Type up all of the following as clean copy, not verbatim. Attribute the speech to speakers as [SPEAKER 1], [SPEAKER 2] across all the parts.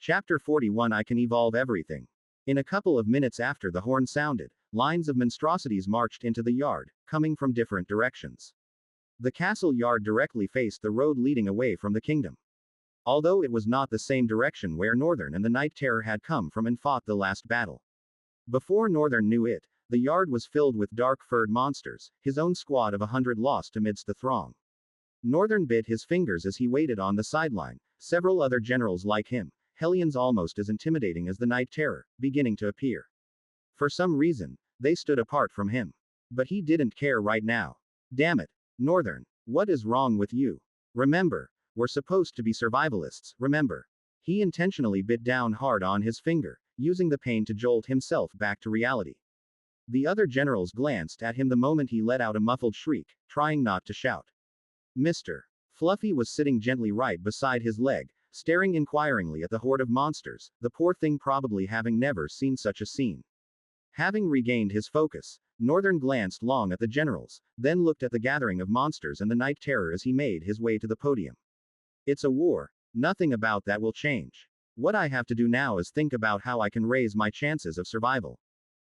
[SPEAKER 1] Chapter 41 I Can Evolve Everything. In a couple of minutes after the horn sounded, lines of monstrosities marched into the yard, coming from different directions. The castle yard directly faced the road leading away from the kingdom. Although it was not the same direction where Northern and the Night Terror had come from and fought the last battle. Before Northern knew it, the yard was filled with dark-furred monsters, his own squad of 100 lost amidst the throng. Northern bit his fingers as he waited on the sideline, several other generals like him, Hellions almost as intimidating as the Night Terror, beginning to appear. For some reason, they stood apart from him. But he didn't care right now. Damn it, Northern, what is wrong with you? Remember, we're supposed to be survivalists, remember? He intentionally bit down hard on his finger, using the pain to jolt himself back to reality. The other generals glanced at him the moment he let out a muffled shriek, trying not to shout. Mr. Fluffy was sitting gently right beside his leg, staring inquiringly at the horde of monsters, the poor thing probably having never seen such a scene. Having regained his focus, Northern glanced long at the generals, then looked at the gathering of monsters and the Night Terror as he made his way to the podium. It's a war. Nothing about that will change. What I have to do now is think about how I can raise my chances of survival.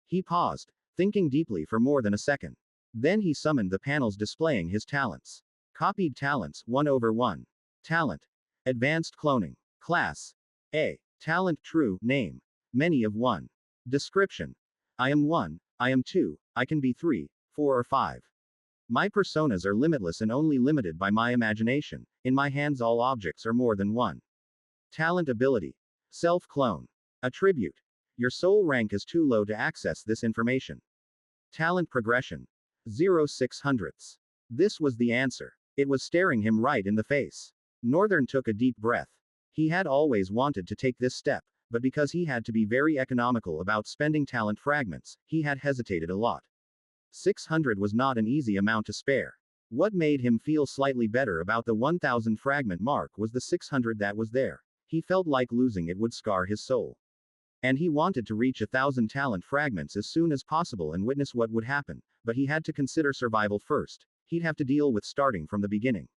[SPEAKER 1] He paused, thinking deeply for more than a second. Then he summoned the panels displaying his talents. Copied talents, 1/1. Talent. Advanced cloning. Class. A. Talent true, name. Many of 1. Description. I am 1, I am 2, I can be 3, 4 or 5. My personas are limitless and only limited by my imagination, in my hands all objects are more than 1. Talent ability. Self-clone. Attribute. Your soul rank is too low to access this information. Talent progression. 0.600. This was the answer. It was staring him right in the face. Northern took a deep breath. He had always wanted to take this step, but because he had to be very economical about spending talent fragments, he had hesitated a lot. 600 was not an easy amount to spare. What made him feel slightly better about the 1000 fragment mark was the 600 that was there. He felt like losing it would scar his soul. And he wanted to reach 1000 talent fragments as soon as possible and witness what would happen, but he had to consider survival first. He'd have to deal with starting from the beginning.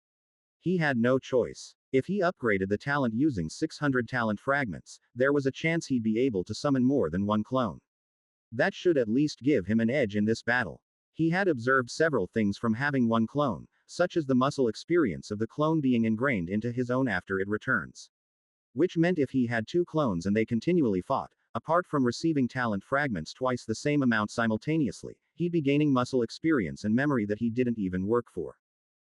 [SPEAKER 1] He had no choice. If he upgraded the talent using 600 talent fragments, there was a chance he'd be able to summon more than 1 clone. That should at least give him an edge in this battle. He had observed several things from having 1 clone, such as the muscle experience of the clone being ingrained into his own after it returns. Which meant if he had 2 clones and they continually fought, apart from receiving talent fragments twice the same amount simultaneously, he'd be gaining muscle experience and memory that he didn't even work for.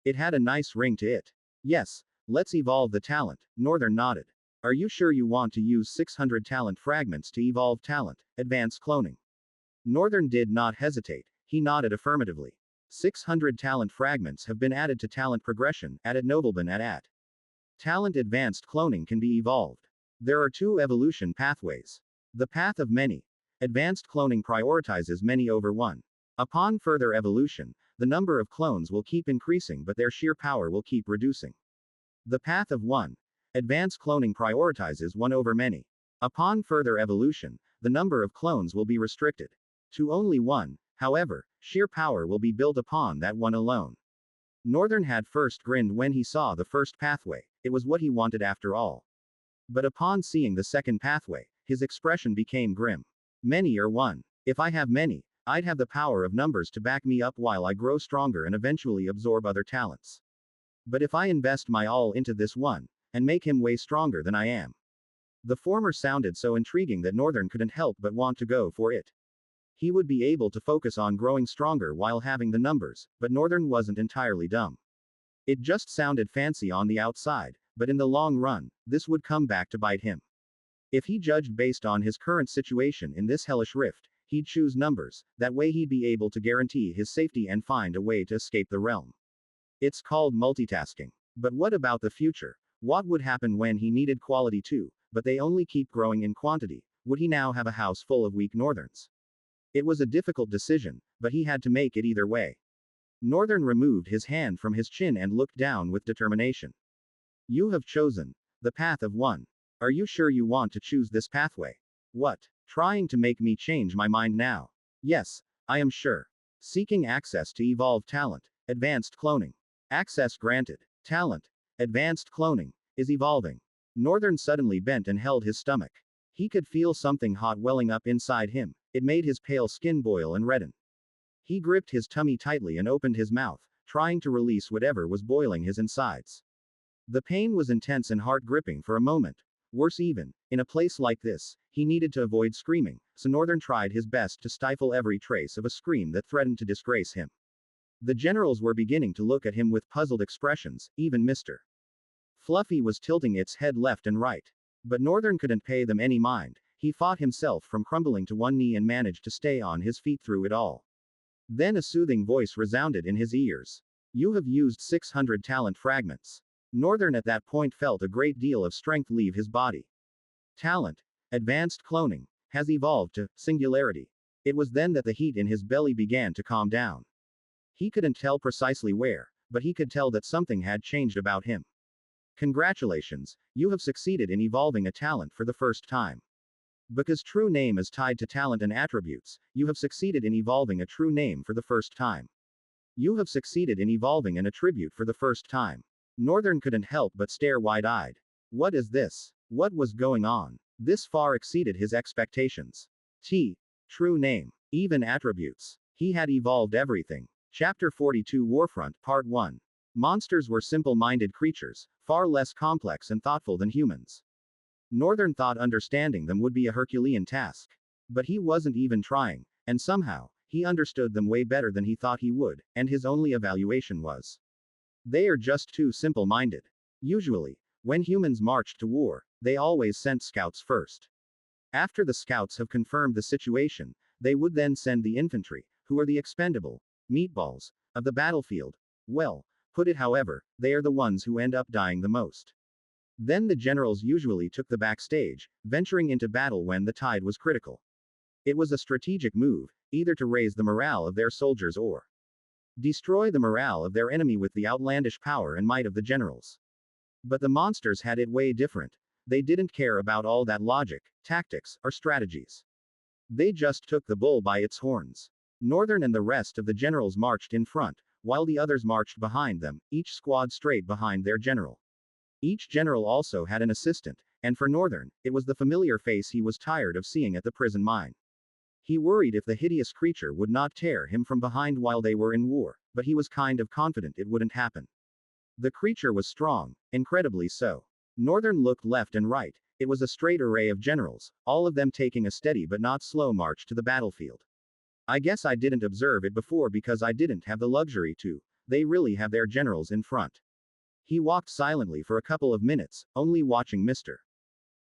[SPEAKER 1] It had a nice ring to it. Yes, let's evolve the talent, Northern nodded. Are you sure you want to use 600 talent fragments to evolve talent, advanced cloning? Northern did not hesitate, he nodded affirmatively. 600 talent fragments have been added to talent progression, added Nobleman at. Talent advanced cloning can be evolved. There are 2 evolution pathways. The path of many. Advanced cloning prioritizes many over 1. Upon further evolution, the number of clones will keep increasing but their sheer power will keep reducing. The path of 1. Advanced cloning prioritizes 1 over many. Upon further evolution, the number of clones will be restricted to only 1, however, sheer power will be built upon that 1 alone. Northern had first grinned when he saw the first pathway, it was what he wanted after all. But upon seeing the second pathway, his expression became grim. Many are 1. If I have many, I'd have the power of numbers to back me up while I grow stronger and eventually absorb other talents. But if I invest my all into this 1, and make him way stronger than I am. The former sounded so intriguing that Northern couldn't help but want to go for it. He would be able to focus on growing stronger while having the numbers, but Northern wasn't entirely dumb. It just sounded fancy on the outside, but in the long run, this would come back to bite him. If he judged based on his current situation in this hellish rift, he'd choose numbers, that way he'd be able to guarantee his safety and find a way to escape the realm. It's called multitasking. But what about the future? What would happen when he needed quality too, but they only keep growing in quantity? Would he now have a house full of weak Northerns? It was a difficult decision, but he had to make it either way. Northern removed his hand from his chin and looked down with determination. You have chosen the path of 1. Are you sure you want to choose this pathway? What? Trying to make me change my mind now? Yes, I am sure. Seeking access to evolve talent, advanced cloning. Access granted. Talent, advanced cloning, is evolving. Northern suddenly bent and held his stomach. He could feel something hot welling up inside him. It made his pale skin boil and redden. He gripped his tummy tightly and opened his mouth, trying to release whatever was boiling his insides. The pain was intense and heart-gripping for a moment. Worse even, in a place like this, he needed to avoid screaming, so Northern tried his best to stifle every trace of a scream that threatened to disgrace him. The generals were beginning to look at him with puzzled expressions, even Mr. Fluffy was tilting its head left and right. But Northern couldn't pay them any mind. He fought himself from crumbling to one knee and managed to stay on his feet through it all. Then a soothing voice resounded in his ears. "You have used 600 talent fragments." Northern at that point felt a great deal of strength leave his body. Talent, advanced cloning, has evolved to singularity. It was then that the heat in his belly began to calm down. He couldn't tell precisely where, but he could tell that something had changed about him. Congratulations, you have succeeded in evolving a talent for the first time. Because true name is tied to talent and attributes, you have succeeded in evolving a true name for the first time. You have succeeded in evolving an attribute for the first time. Northern couldn't help but stare wide-eyed. What is this? What was going on? This far exceeded his expectations. True name. Even attributes. He had evolved everything. Chapter 42 Warfront Part 1. Monsters were simple-minded creatures, far less complex and thoughtful than humans. Northern thought understanding them would be a Herculean task. But he wasn't even trying, and somehow, he understood them way better than he thought he would, and his only evaluation was: they are just too simple-minded. Usually, when humans marched to war, they always sent scouts first. After the scouts have confirmed the situation, they would then send the infantry, who are the expendable meatballs of the battlefield. Well, put it however, they are the ones who end up dying the most. Then the generals usually took the backstage, venturing into battle when the tide was critical. It was a strategic move, either to raise the morale of their soldiers or destroy the morale of their enemy with the outlandish power and might of the generals. But the monsters had it way different. They didn't care about all that logic, tactics, or strategies. They just took the bull by its horns. Northern and the rest of the generals marched in front, while the others marched behind them, each squad straight behind their general. Each general also had an assistant, and for Northern, it was the familiar face he was tired of seeing at the prison mine. He worried if the hideous creature would not tear him from behind while they were in war, but he was kind of confident it wouldn't happen. The creature was strong, incredibly so. Northern looked left and right. It was a straight array of generals, all of them taking a steady but not slow march to the battlefield. I guess I didn't observe it before because I didn't have the luxury to. They really have their generals in front. He walked silently for a couple of minutes, only watching Mr.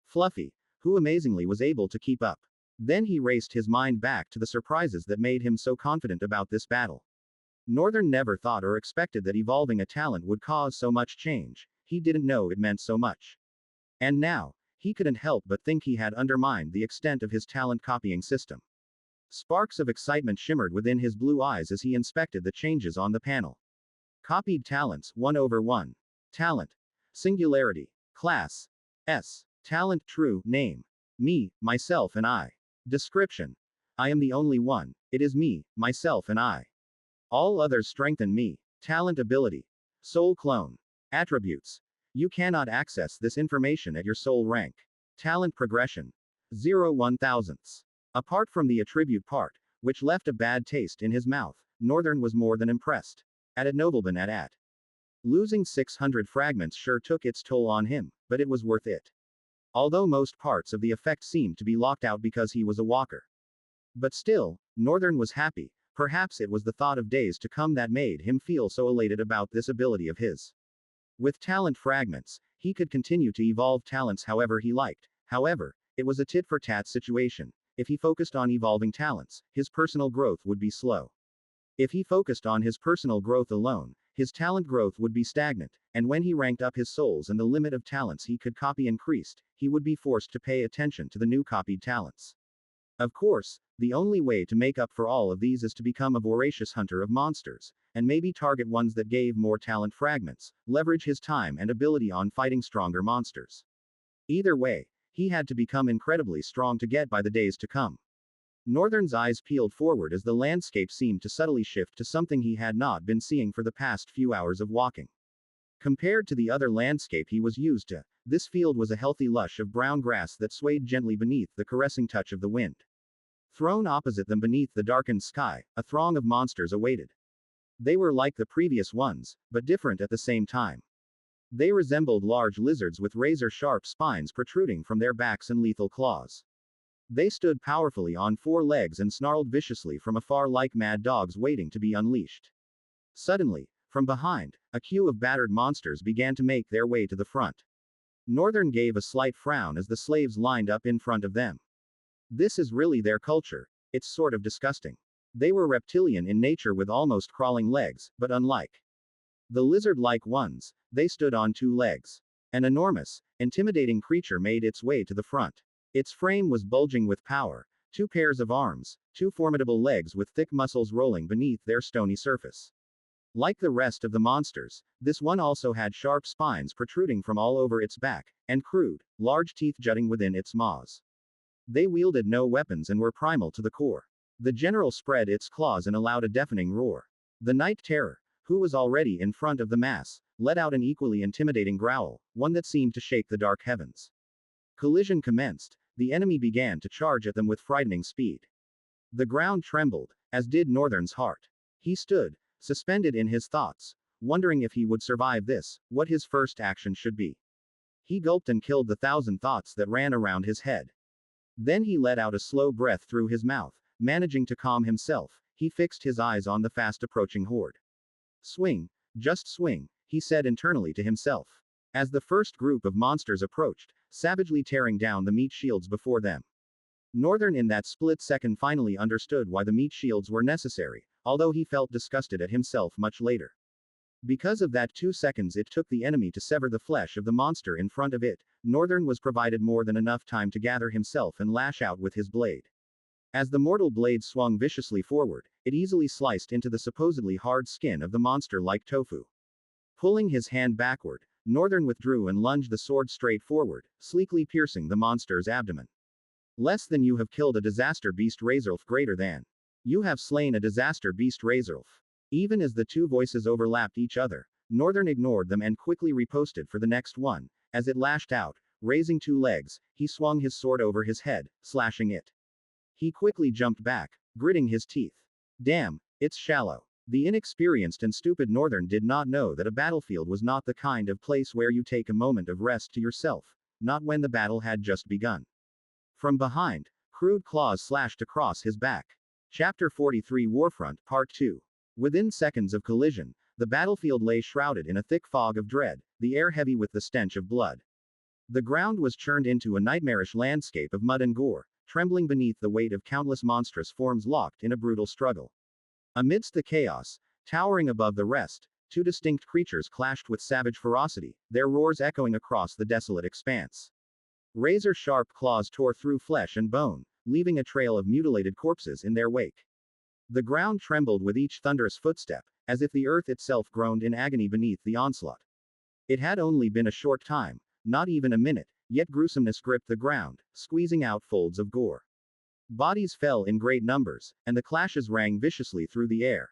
[SPEAKER 1] Fluffy, who amazingly was able to keep up. Then he raced his mind back to the surprises that made him so confident about this battle. Northern never thought or expected that evolving a talent would cause so much change. He didn't know it meant so much. And now, he couldn't help but think he had undermined the extent of his talent copying system. Sparks of excitement shimmered within his blue eyes as he inspected the changes on the panel. Copied talents, 1/1. Talent. Singularity. Class. S. Talent true, name. Me, myself and I. Description. I am the only one. It is me, myself and I. All others strengthen me. Talent ability. Soul clone. Attributes. You cannot access this information at your soul rank. Talent progression. 0/1000. Apart from the attribute part, which left a bad taste in his mouth, Northern was more than impressed. At Nobleman at. Losing 600 fragments sure took its toll on him, but it was worth it. Although most parts of the effect seemed to be locked out because he was a walker. But still, Northern was happy. Perhaps it was the thought of days to come that made him feel so elated about this ability of his. With talent fragments, he could continue to evolve talents however he liked. However, it was a tit-for-tat situation. If he focused on evolving talents, his personal growth would be slow. If he focused on his personal growth alone, his talent growth would be stagnant, and when he ranked up his souls and the limit of talents he could copy increased, he would be forced to pay attention to the new copied talents. Of course, the only way to make up for all of these is to become a voracious hunter of monsters, and maybe target ones that gave more talent fragments, leverage his time and ability on fighting stronger monsters. Either way, he had to become incredibly strong to get by the days to come. Northern's eyes peeled forward as the landscape seemed to subtly shift to something he had not been seeing for the past few hours of walking. Compared to the other landscape he was used to, this field was a healthy lush of brown grass that swayed gently beneath the caressing touch of the wind. Thrown opposite them beneath the darkened sky, a throng of monsters awaited. They were like the previous ones, but different at the same time. They resembled large lizards with razor-sharp spines protruding from their backs and lethal claws. They stood powerfully on four legs and snarled viciously from afar like mad dogs waiting to be unleashed. Suddenly, from behind, a queue of battered monsters began to make their way to the front. Northern gave a slight frown as the slaves lined up in front of them. This is really their culture. It's sort of disgusting. They were reptilian in nature with almost crawling legs, but unlike the lizard-like ones, they stood on two legs. An enormous, intimidating creature made its way to the front. Its frame was bulging with power, two pairs of arms, two formidable legs with thick muscles rolling beneath their stony surface. Like the rest of the monsters, this one also had sharp spines protruding from all over its back, and crude, large teeth jutting within its maws. They wielded no weapons and were primal to the core. The general spread its claws and allowed a deafening roar. The night terror, who was already in front of the mass, let out an equally intimidating growl, one that seemed to shake the dark heavens. Collision commenced. The enemy began to charge at them with frightening speed. The ground trembled, as did Northern's heart. He stood, suspended in his thoughts, wondering if he would survive this, what his first action should be. He gulped and killed the thousand thoughts that ran around his head. Then he let out a slow breath through his mouth, managing to calm himself. He fixed his eyes on the fast approaching horde. Swing, just swing, he said internally to himself. As the first group of monsters approached, savagely tearing down the meat shields before them. Northern in that split second finally understood why the meat shields were necessary, although he felt disgusted at himself much later. Because of that 2 seconds it took the enemy to sever the flesh of the monster in front of it, Northern was provided more than enough time to gather himself and lash out with his blade. As the mortal blade swung viciously forward, it easily sliced into the supposedly hard skin of the monster like tofu. Pulling his hand backward, Northern withdrew and lunged the sword straight forward, sleekly piercing the monster's abdomen. Less than you have killed a disaster beast Razorlf greater than. You have slain a disaster beast Razorlf. Even as the two voices overlapped each other, Northern ignored them and quickly riposted for the next one. As it lashed out, raising two legs, he swung his sword over his head, slashing it. He quickly jumped back, gritting his teeth. Damn, it's shallow. The inexperienced and stupid Northern did not know that a battlefield was not the kind of place where you take a moment of rest to yourself, not when the battle had just begun. From behind, crude claws slashed across his back. Chapter 43 Warfront, Part 2. Within seconds of collision, the battlefield lay shrouded in a thick fog of dread, the air heavy with the stench of blood. The ground was churned into a nightmarish landscape of mud and gore, trembling beneath the weight of countless monstrous forms locked in a brutal struggle. Amidst the chaos, towering above the rest, two distinct creatures clashed with savage ferocity, their roars echoing across the desolate expanse. Razor-sharp claws tore through flesh and bone, leaving a trail of mutilated corpses in their wake. The ground trembled with each thunderous footstep, as if the earth itself groaned in agony beneath the onslaught. It had only been a short time, not even a minute, yet gruesomeness gripped the ground, squeezing out folds of gore. Bodies fell in great numbers, and the clashes rang viciously through the air.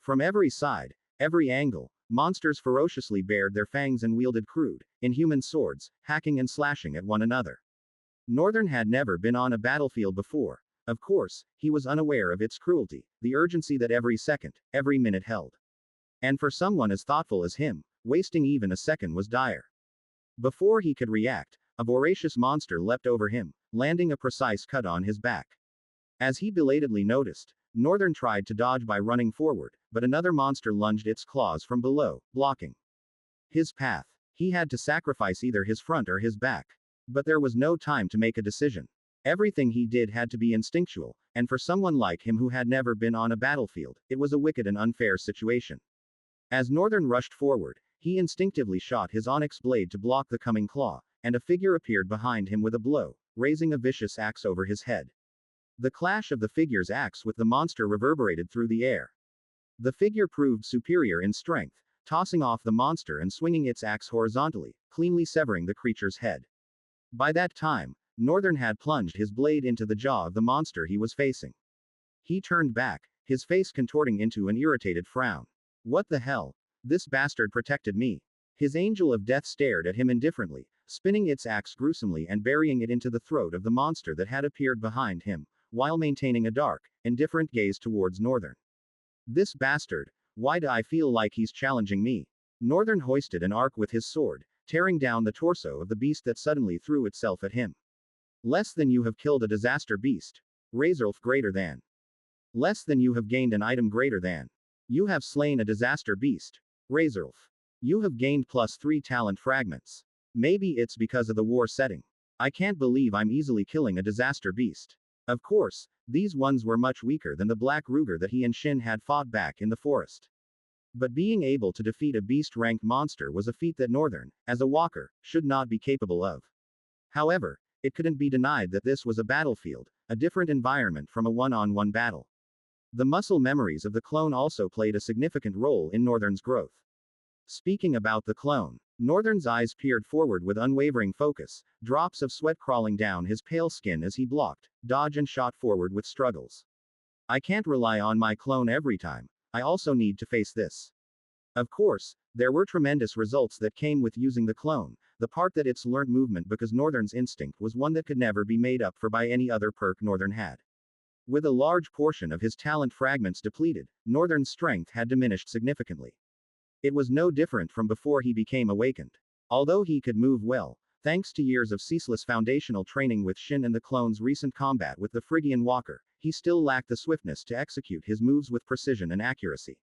[SPEAKER 1] From every side, every angle, monsters ferociously bared their fangs and wielded crude, inhuman swords, hacking and slashing at one another. Northern had never been on a battlefield before. Of course, he was unaware of its cruelty, the urgency that every second, every minute held. And for someone as thoughtful as him, wasting even a second was dire. Before he could react, a voracious monster leapt over him, landing a precise cut on his back. As he belatedly noticed, Northern tried to dodge by running forward, but another monster lunged its claws from below, blocking his path. He had to sacrifice either his front or his back. But there was no time to make a decision. Everything he did had to be instinctual, and for someone like him who had never been on a battlefield, it was a wicked and unfair situation. As Northern rushed forward, he instinctively shot his onyx blade to block the coming claw, and a figure appeared behind him with a blow, raising a vicious axe over his head. The clash of the figure's axe with the monster reverberated through the air. The figure proved superior in strength, tossing off the monster and swinging its axe horizontally, cleanly severing the creature's head. By that time, Northern had plunged his blade into the jaw of the monster he was facing. He turned back, his face contorting into an irritated frown. What the hell? This bastard protected me. His angel of death stared at him indifferently, spinning its axe gruesomely and burying it into the throat of the monster that had appeared behind him, while maintaining a dark, indifferent gaze towards Northern. This bastard, why do I feel like he's challenging me? Northern hoisted an arc with his sword, tearing down the torso of the beast that suddenly threw itself at him. Less than you have killed a disaster beast. RighteousFilth greater than. Less than you have gained an item greater than. You have slain a disaster beast. RighteousFilth. You have gained +3 talent fragments. Maybe it's because of the war setting. I can't believe I'm easily killing a disaster beast. Of course, these ones were much weaker than the Black Ruger that he and Shin had fought back in the forest. But being able to defeat a beast-ranked monster was a feat that Northern, as a walker, should not be capable of. However, it couldn't be denied that this was a battlefield, a different environment from a one-on-one battle. The muscle memories of the clone also played a significant role in Northern's growth. Speaking about the clone, Northern's eyes peered forward with unwavering focus, drops of sweat crawling down his pale skin as he blocked, dodged and shot forward with struggles. I can't rely on my clone every time, I also need to face this. Of course, there were tremendous results that came with using the clone, the part that it's learned movement because Northern's instinct was one that could never be made up for by any other perk Northern had. With a large portion of his talent fragments depleted, Northern's strength had diminished significantly. It was no different from before he became awakened. Although he could move well, thanks to years of ceaseless foundational training with Shin and the clone's recent combat with the Phrygian Walker, he still lacked the swiftness to execute his moves with precision and accuracy.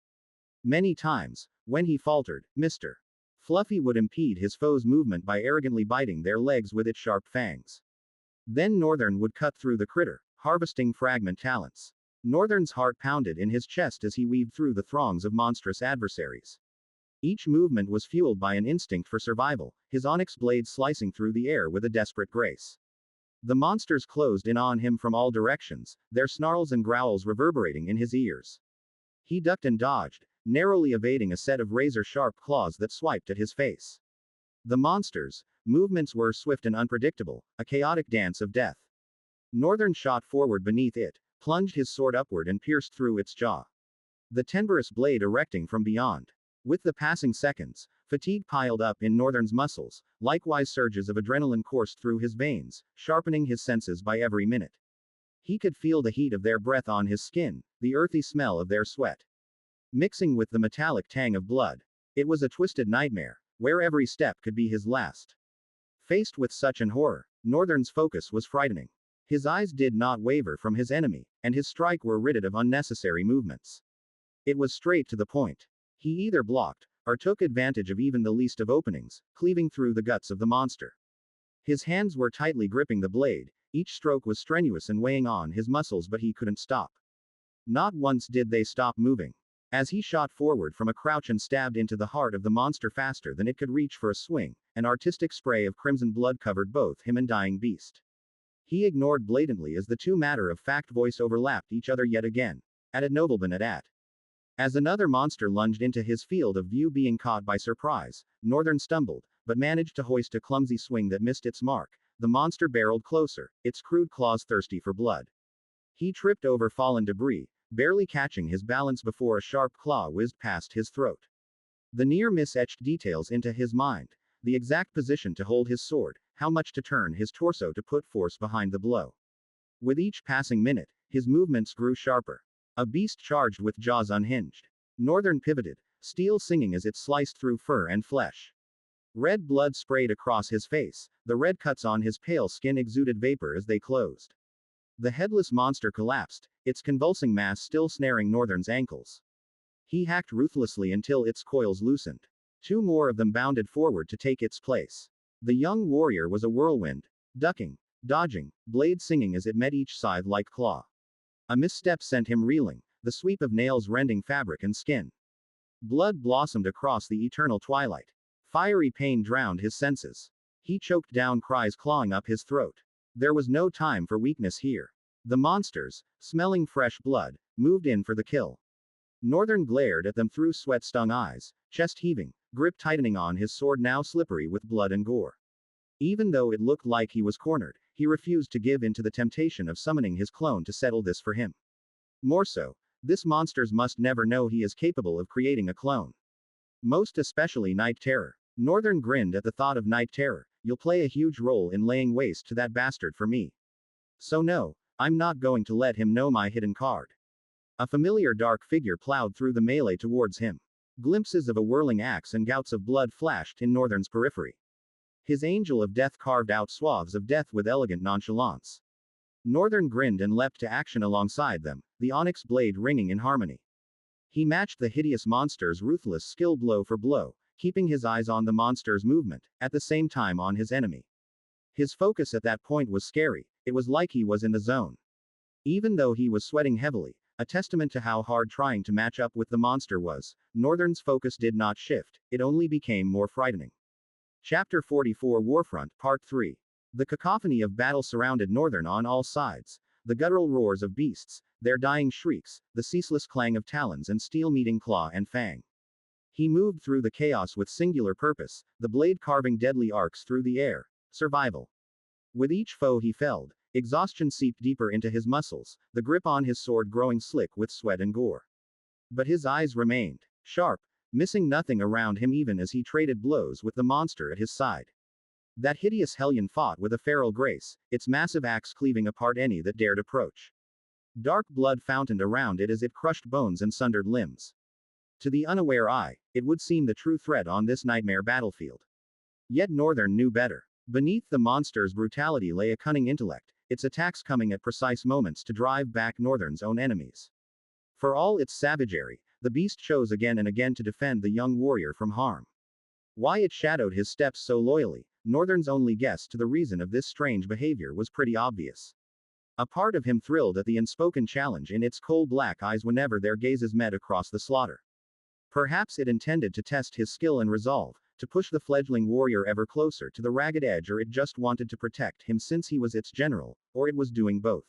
[SPEAKER 1] Many times, when he faltered, Mr. Fluffy would impede his foe's movement by arrogantly biting their legs with its sharp fangs. Then Northern would cut through the critter, harvesting fragment talents. Northern's heart pounded in his chest as he weaved through the throngs of monstrous adversaries. Each movement was fueled by an instinct for survival, his onyx blade slicing through the air with a desperate grace. The monsters closed in on him from all directions, their snarls and growls reverberating in his ears. He ducked and dodged, narrowly evading a set of razor-sharp claws that swiped at his face. The monsters' movements were swift and unpredictable, a chaotic dance of death. Northern shot forward beneath it, plunged his sword upward and pierced through its jaw. The tenebrous blade erecting from beyond. With the passing seconds, fatigue piled up in Northern's muscles, likewise surges of adrenaline coursed through his veins, sharpening his senses by every minute. He could feel the heat of their breath on his skin, the earthy smell of their sweat, mixing with the metallic tang of blood. It was a twisted nightmare, where every step could be his last. Faced with such an horror, Northern's focus was frightening. His eyes did not waver from his enemy, and his strike were ridded of unnecessary movements. It was straight to the point. He either blocked, or took advantage of even the least of openings, cleaving through the guts of the monster. His hands were tightly gripping the blade, each stroke was strenuous and weighing on his muscles, but he couldn't stop. Not once did they stop moving. As he shot forward from a crouch and stabbed into the heart of the monster faster than it could reach for a swing, an artistic spray of crimson blood covered both him and dying beast. He ignored blatantly as the two matter-of-fact voice overlapped each other yet again. At a nobleman at. As another monster lunged into his field of view, being caught by surprise, Northern stumbled, but managed to hoist a clumsy swing that missed its mark. The monster barreled closer, its crude claws thirsty for blood. He tripped over fallen debris, barely catching his balance before a sharp claw whizzed past his throat. The near miss etched details into his mind, the exact position to hold his sword, how much to turn his torso to put force behind the blow. With each passing minute, his movements grew sharper. A beast charged with jaws unhinged. Northern pivoted, steel singing as it sliced through fur and flesh. Red blood sprayed across his face, the red cuts on his pale skin exuded vapor as they closed. The headless monster collapsed, its convulsing mass still snaring Northern's ankles. He hacked ruthlessly until its coils loosened. Two more of them bounded forward to take its place. The young warrior was a whirlwind, ducking, dodging, blade singing as it met each scythe-like claw. A misstep sent him reeling, the sweep of nails rending fabric and skin. Blood blossomed across the eternal twilight. Fiery pain drowned his senses. He choked down cries clawing up his throat. There was no time for weakness here. The monsters, smelling fresh blood, moved in for the kill. Northern glared at them through sweat-stung eyes, chest heaving, grip tightening on his sword now slippery with blood and gore. Even though it looked like he was cornered, he refused to give in to the temptation of summoning his clone to settle this for him. More so, this monsters must never know he is capable of creating a clone. Most especially Night Terror. Northern grinned at the thought of night terror. You'll play a huge role in laying waste to that bastard for me. So no, I'm not going to let him know my hidden card. A familiar dark figure plowed through the melee towards him. Glimpses of a whirling axe and gouts of blood flashed in Northern's periphery. His angel of death carved out swaths of death with elegant nonchalance. Northern grinned and leapt to action alongside them, the onyx blade ringing in harmony. He matched the hideous monster's ruthless skill blow for blow, keeping his eyes on the monster's movement, at the same time on his enemy. His focus at that point was scary, it was like he was in the zone. Even though he was sweating heavily, a testament to how hard trying to match up with the monster was, Northern's focus did not shift, it only became more frightening. Chapter 44 Warfront, Part 3. The cacophony of battle surrounded Northern on all sides, the guttural roars of beasts, their dying shrieks, the ceaseless clang of talons and steel meeting claw and fang. He moved through the chaos with singular purpose, the blade carving deadly arcs through the air. Survival. With each foe he felled, exhaustion seeped deeper into his muscles, the grip on his sword growing slick with sweat and gore. But his eyes remained sharp, missing nothing around him even as he traded blows with the monster at his side. That hideous hellion fought with a feral grace, its massive axe cleaving apart any that dared approach. Dark blood fountained around it as it crushed bones and sundered limbs. To the unaware eye, it would seem the true threat on this nightmare battlefield. Yet Northern knew better. Beneath the monster's brutality lay a cunning intellect, its attacks coming at precise moments to drive back Northern's own enemies. For all its savagery, the beast chose again and again to defend the young warrior from harm. Why it shadowed his steps so loyally, Northern's only guess to the reason of this strange behavior was pretty obvious. A part of him thrilled at the unspoken challenge in its coal-black eyes whenever their gazes met across the slaughter. Perhaps it intended to test his skill and resolve, to push the fledgling warrior ever closer to the ragged edge, or it just wanted to protect him since he was its general, or it was doing both.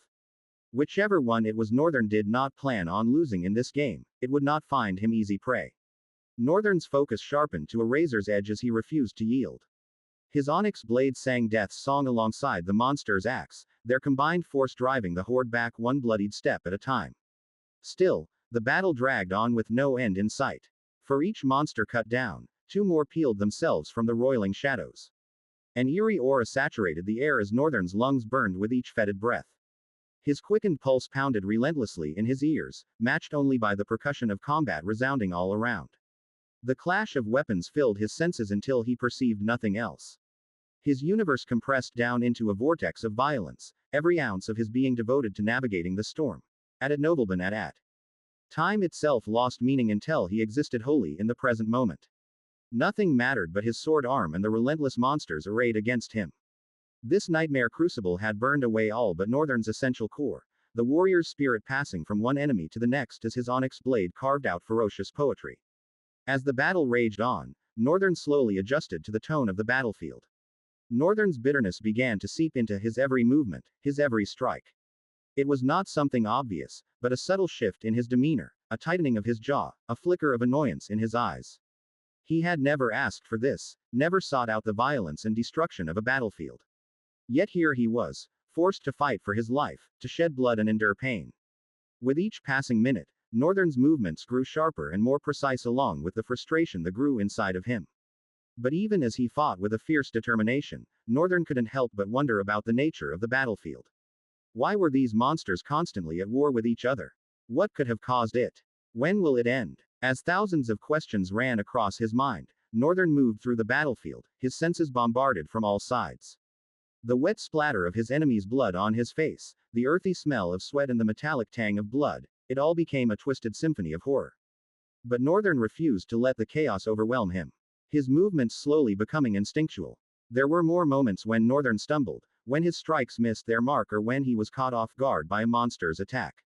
[SPEAKER 1] Whichever one it was, Northern did not plan on losing in this game, it would not find him easy prey. Northern's focus sharpened to a razor's edge as he refused to yield. His onyx blade sang death's song alongside the monster's axe, their combined force driving the horde back one bloodied step at a time. Still, the battle dragged on with no end in sight. For each monster cut down, two more peeled themselves from the roiling shadows. An eerie aura saturated the air as Northern's lungs burned with each fetid breath. His quickened pulse pounded relentlessly in his ears, matched only by the percussion of combat resounding all around. The clash of weapons filled his senses until he perceived nothing else. His universe compressed down into a vortex of violence, every ounce of his being devoted to navigating the storm. At Nobleman at. Time itself lost meaning until he existed wholly in the present moment. Nothing mattered but his sword arm and the relentless monsters arrayed against him. This nightmare crucible had burned away all but Northern's essential core, the warrior's spirit passing from one enemy to the next as his onyx blade carved out ferocious poetry. As the battle raged on, Northern slowly adjusted to the tone of the battlefield. Northern's bitterness began to seep into his every movement, his every strike. It was not something obvious, but a subtle shift in his demeanor, a tightening of his jaw, a flicker of annoyance in his eyes. He had never asked for this, never sought out the violence and destruction of a battlefield. Yet here he was, forced to fight for his life, to shed blood and endure pain. With each passing minute, Northern's movements grew sharper and more precise along with the frustration that grew inside of him. But even as he fought with a fierce determination, Northern couldn't help but wonder about the nature of the battlefield. Why were these monsters constantly at war with each other? What could have caused it? When will it end? As thousands of questions ran across his mind, Northern moved through the battlefield, his senses bombarded from all sides. The wet splatter of his enemy's blood on his face, the earthy smell of sweat and the metallic tang of blood, it all became a twisted symphony of horror. But Northern refused to let the chaos overwhelm him. His movements slowly becoming instinctual. There were more moments when Northern stumbled, when his strikes missed their mark, or when he was caught off guard by a monster's attack.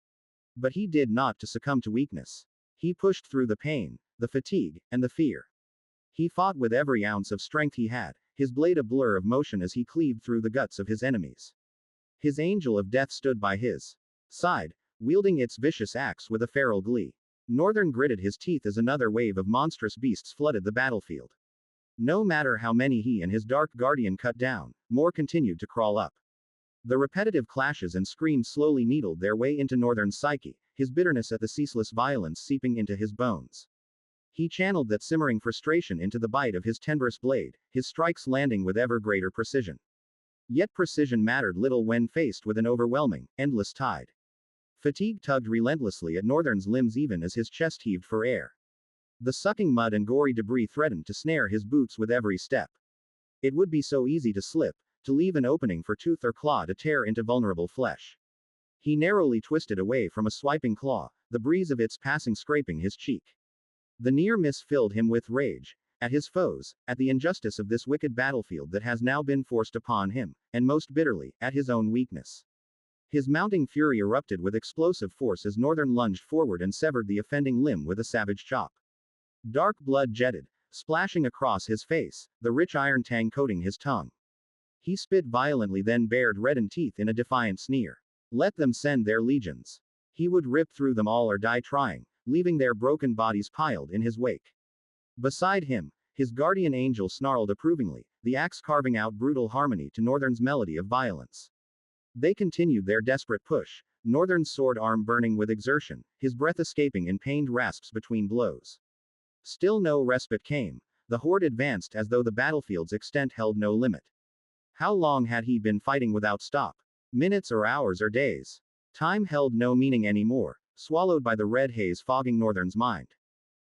[SPEAKER 1] But he did not to succumb to weakness. He pushed through the pain, the fatigue, and the fear. He fought with every ounce of strength he had, his blade a blur of motion as he cleaved through the guts of his enemies. His angel of death stood by his side, wielding its vicious axe with a feral glee. Northern gritted his teeth as another wave of monstrous beasts flooded the battlefield. No matter how many he and his dark guardian cut down, more continued to crawl up. The repetitive clashes and screams slowly needled their way into Northern's psyche, his bitterness at the ceaseless violence seeping into his bones. He channeled that simmering frustration into the bite of his tenderest blade, his strikes landing with ever greater precision. Yet precision mattered little when faced with an overwhelming, endless tide. Fatigue tugged relentlessly at Northern's limbs even as his chest heaved for air. The sucking mud and gory debris threatened to snare his boots with every step. It would be so easy to slip, to leave an opening for tooth or claw to tear into vulnerable flesh. He narrowly twisted away from a swiping claw, the breeze of its passing scraping his cheek. The near miss filled him with rage, at his foes, at the injustice of this wicked battlefield that has now been forced upon him, and most bitterly, at his own weakness. His mounting fury erupted with explosive force as Northern lunged forward and severed the offending limb with a savage chop. Dark blood jetted, splashing across his face, the rich iron tang coating his tongue. He spit violently, then bared reddened teeth in a defiant sneer. Let them send their legions. He would rip through them all or die trying, leaving their broken bodies piled in his wake. Beside him, his guardian angel snarled approvingly, the axe carving out brutal harmony to Northern's melody of violence. They continued their desperate push, Northern's sword arm burning with exertion, his breath escaping in pained rasps between blows. Still no respite came. The horde advanced as though the battlefield's extent held no limit. How long had he been fighting without stop? Minutes or hours or days? Time held no meaning anymore, swallowed by the red haze fogging Northern's mind.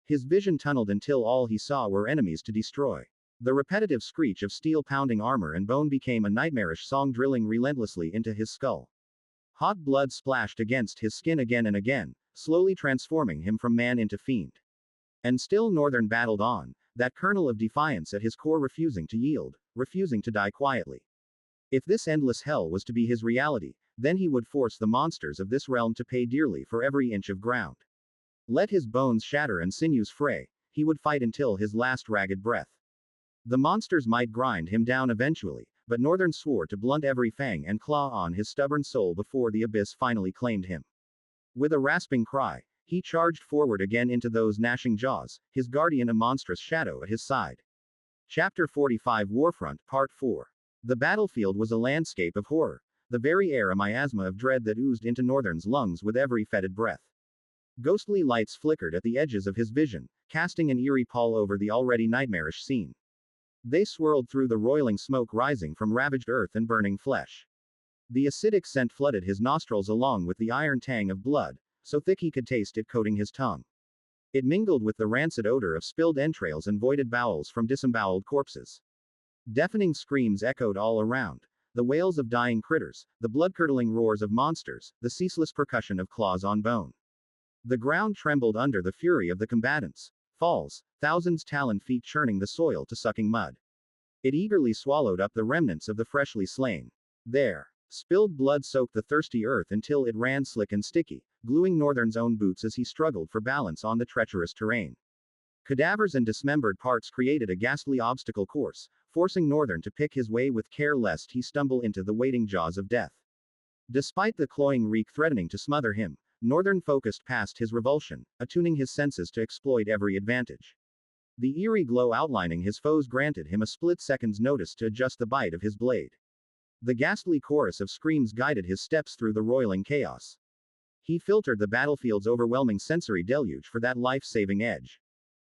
[SPEAKER 1] His vision tunneled until all he saw were enemies to destroy. The repetitive screech of steel pounding armor and bone became a nightmarish song drilling relentlessly into his skull. Hot blood splashed against his skin again and again, slowly transforming him from man into fiend. And still Northern battled on, that kernel of defiance at his core refusing to yield, refusing to die quietly. If this endless hell was to be his reality, then he would force the monsters of this realm to pay dearly for every inch of ground. Let his bones shatter and sinews fray, he would fight until his last ragged breath. The monsters might grind him down eventually, but Northern swore to blunt every fang and claw on his stubborn soul before the abyss finally claimed him. With a rasping cry, he charged forward again into those gnashing jaws, his guardian a monstrous shadow at his side. Chapter 45 Warfront, Part 4. The battlefield was a landscape of horror, the very air a miasma of dread that oozed into Northern's lungs with every fetid breath. Ghostly lights flickered at the edges of his vision, casting an eerie pall over the already nightmarish scene. They swirled through the roiling smoke rising from ravaged earth and burning flesh. The acidic scent flooded his nostrils along with the iron tang of blood, so thick he could taste it coating his tongue. It mingled with the rancid odor of spilled entrails and voided bowels from disemboweled corpses. Deafening screams echoed all around, the wails of dying critters, the blood-curdling roars of monsters, the ceaseless percussion of claws on bone. The ground trembled under the fury of the combatants. Falls, thousands taloned feet churning the soil to sucking mud. It eagerly swallowed up the remnants of the freshly slain. There, spilled blood soaked the thirsty earth until it ran slick and sticky, gluing Northern's own boots as he struggled for balance on the treacherous terrain. Cadavers and dismembered parts created a ghastly obstacle course, forcing Northern to pick his way with care lest he stumble into the waiting jaws of death. Despite the cloying reek threatening to smother him, Northern focused past his revulsion, attuning his senses to exploit every advantage. The eerie glow outlining his foes granted him a split second's notice to adjust the bite of his blade. The ghastly chorus of screams guided his steps through the roiling chaos. He filtered the battlefield's overwhelming sensory deluge for that life-saving edge.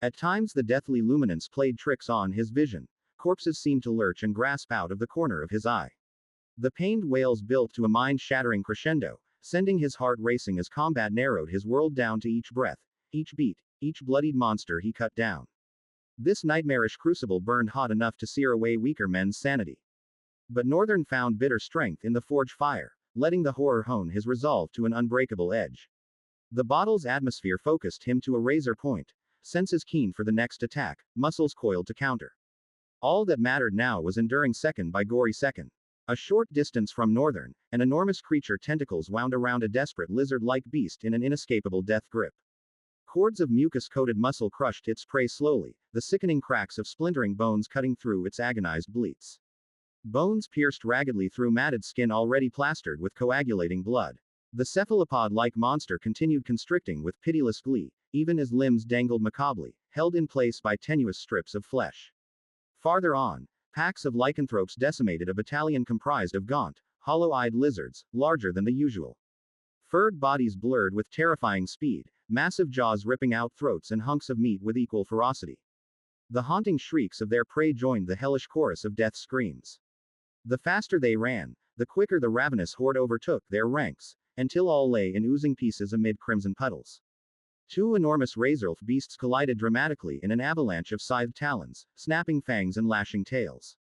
[SPEAKER 1] At times the deathly luminance played tricks on his vision. Corpses seemed to lurch and grasp out of the corner of his eye. The pained wails built to a mind-shattering crescendo, sending his heart racing as combat narrowed his world down to each breath, each beat, each bloodied monster he cut down. This nightmarish crucible burned hot enough to sear away weaker men's sanity. But Northern found bitter strength in the forge fire, letting the horror hone his resolve to an unbreakable edge. The bottle's atmosphere focused him to a razor point, senses keen for the next attack, muscles coiled to counter. All that mattered now was enduring second by gory second. A short distance from Northern, an enormous creature tentacles wound around a desperate lizard-like beast in an inescapable death grip. Cords of mucus-coated muscle crushed its prey slowly, the sickening cracks of splintering bones cutting through its agonized bleats. Bones pierced raggedly through matted skin already plastered with coagulating blood. The cephalopod-like monster continued constricting with pitiless glee, even as limbs dangled macabrely, held in place by tenuous strips of flesh. Farther on, packs of lycanthropes decimated a battalion comprised of gaunt, hollow-eyed lizards, larger than the usual. Furred bodies blurred with terrifying speed, massive jaws ripping out throats and hunks of meat with equal ferocity. The haunting shrieks of their prey joined the hellish chorus of death screams. The faster they ran, the quicker the ravenous horde overtook their ranks, until all lay in oozing pieces amid crimson puddles. Two enormous razorlf beasts collided dramatically in an avalanche of scythed talons, snapping fangs and lashing tails.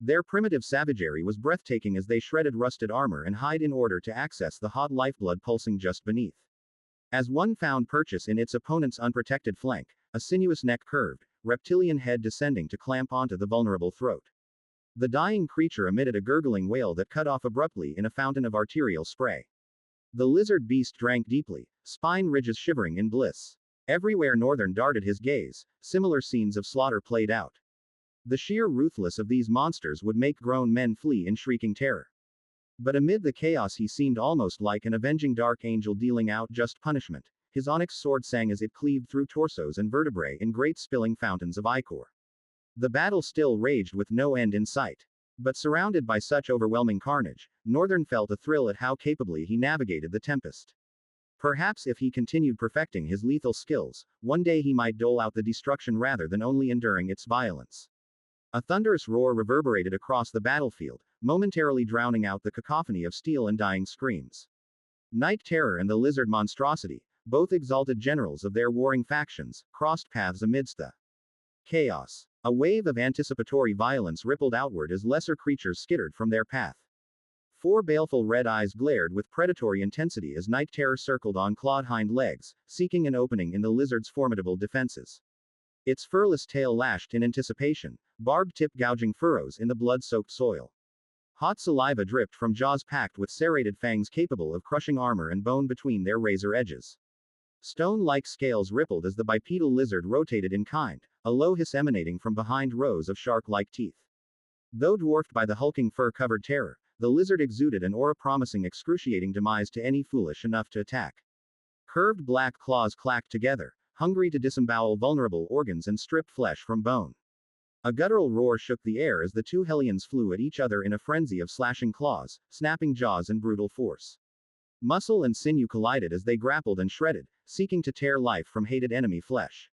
[SPEAKER 1] Their primitive savagery was breathtaking as they shredded rusted armor and hide in order to access the hot lifeblood pulsing just beneath. As one found purchase in its opponent's unprotected flank, a sinuous neck curved, reptilian head descending to clamp onto the vulnerable throat. The dying creature emitted a gurgling wail that cut off abruptly in a fountain of arterial spray. The lizard beast drank deeply, spine ridges shivering in bliss. Everywhere Northern darted his gaze, similar scenes of slaughter played out. The sheer ruthlessness of these monsters would make grown men flee in shrieking terror. But amid the chaos he seemed almost like an avenging dark angel dealing out just punishment. His onyx sword sang as it cleaved through torsos and vertebrae in great spilling fountains of ichor. The battle still raged with no end in sight. But surrounded by such overwhelming carnage, Northern felt a thrill at how capably he navigated the tempest. Perhaps if he continued perfecting his lethal skills, one day he might dole out the destruction rather than only enduring its violence. A thunderous roar reverberated across the battlefield, momentarily drowning out the cacophony of steel and dying screams. Night Terror and the lizard monstrosity, both exalted generals of their warring factions, crossed paths amidst the chaos. A wave of anticipatory violence rippled outward as lesser creatures skittered from their path. Four baleful red eyes glared with predatory intensity as Night Terror circled on clawed hind legs, seeking an opening in the lizard's formidable defenses. Its furless tail lashed in anticipation, barbed tip gouging furrows in the blood-soaked soil. Hot saliva dripped from jaws packed with serrated fangs capable of crushing armor and bone between their razor edges. Stone-like scales rippled as the bipedal lizard rotated in kind, a low hiss emanating from behind rows of shark-like teeth. Though dwarfed by the hulking fur-covered terror, the lizard exuded an aura promising excruciating demise to any foolish enough to attack. Curved black claws clacked together, hungry to disembowel vulnerable organs and strip flesh from bone. A guttural roar shook the air as the two hellions flew at each other in a frenzy of slashing claws, snapping jaws and brutal force. Muscle and sinew collided as they grappled and shredded, seeking to tear life from hated enemy flesh.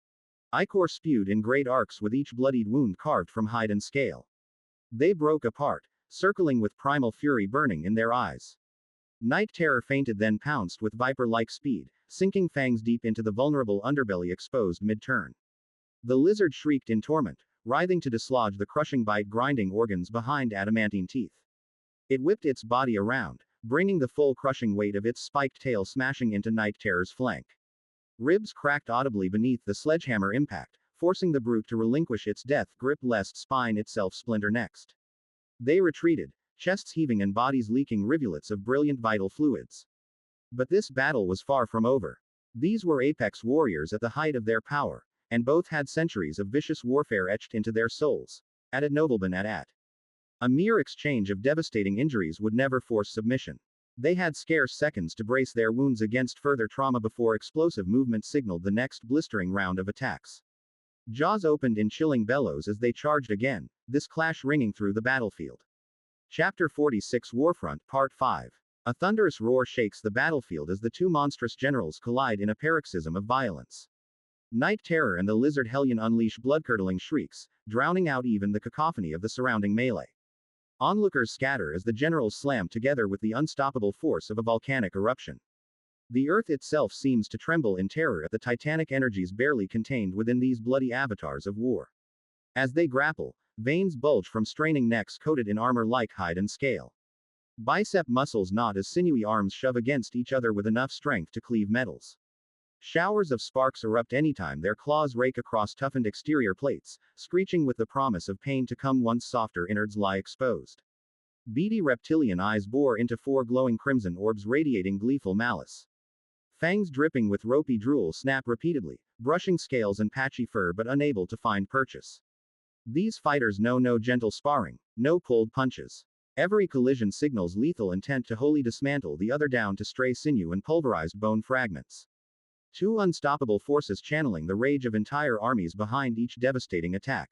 [SPEAKER 1] Ichor spewed in great arcs with each bloodied wound carved from hide and scale. They broke apart, circling with primal fury burning in their eyes. Night Terror feinted then pounced with viper-like speed, sinking fangs deep into the vulnerable underbelly exposed mid-turn. The lizard shrieked in torment, writhing to dislodge the crushing bite grinding organs behind adamantine teeth. It whipped its body around, bringing the full crushing weight of its spiked tail smashing into Night Terror's flank. Ribs cracked audibly beneath the sledgehammer impact, forcing the brute to relinquish its death grip lest spine itself splinter next. They retreated, chests heaving and bodies leaking rivulets of brilliant vital fluids. But this battle was far from over. These were apex warriors at the height of their power, and both had centuries of vicious warfare etched into their souls. Added nobleman at. A mere exchange of devastating injuries would never force submission. They had scarce seconds to brace their wounds against further trauma before explosive movement signaled the next blistering round of attacks. Jaws opened in chilling bellows as they charged again, this clash ringing through the battlefield. Chapter 46 Warfront Part 5. A thunderous roar shakes the battlefield as the two monstrous generals collide in a paroxysm of violence. Night Terror and the lizard hellion unleash blood-curdling shrieks, drowning out even the cacophony of the surrounding melee. Onlookers scatter as the generals slam together with the unstoppable force of a volcanic eruption. The earth itself seems to tremble in terror at the titanic energies barely contained within these bloody avatars of war. As they grapple, veins bulge from straining necks coated in armor like hide and scale. Bicep muscles knot as sinewy arms shove against each other with enough strength to cleave metals. Showers of sparks erupt anytime their claws rake across toughened exterior plates, screeching with the promise of pain to come once softer innards lie exposed. Beady reptilian eyes bore into four glowing crimson orbs radiating gleeful malice. Fangs dripping with ropey drool snap repeatedly, brushing scales and patchy fur but unable to find purchase. These fighters know no gentle sparring, no pulled punches. Every collision signals lethal intent to wholly dismantle the other down to stray sinew and pulverized bone fragments. Two unstoppable forces channeling the rage of entire armies behind each devastating attack.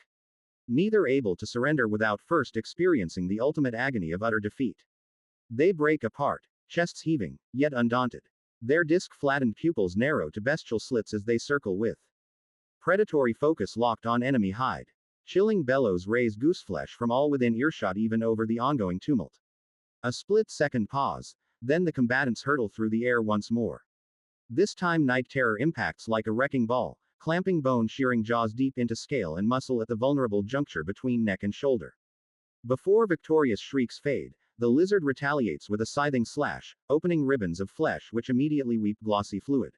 [SPEAKER 1] Neither able to surrender without first experiencing the ultimate agony of utter defeat. They break apart, chests heaving, yet undaunted. Their disc-flattened pupils narrow to bestial slits as they circle with predatory focus locked on enemy hide. Chilling bellows raise gooseflesh from all within earshot even over the ongoing tumult. A split-second pause, then the combatants hurtle through the air once more. This time Night Terror impacts like a wrecking ball, clamping bone-shearing jaws deep into scale and muscle at the vulnerable juncture between neck and shoulder. Before victorious shrieks fade, the lizard retaliates with a scything slash, opening ribbons of flesh which immediately weep glossy fluid.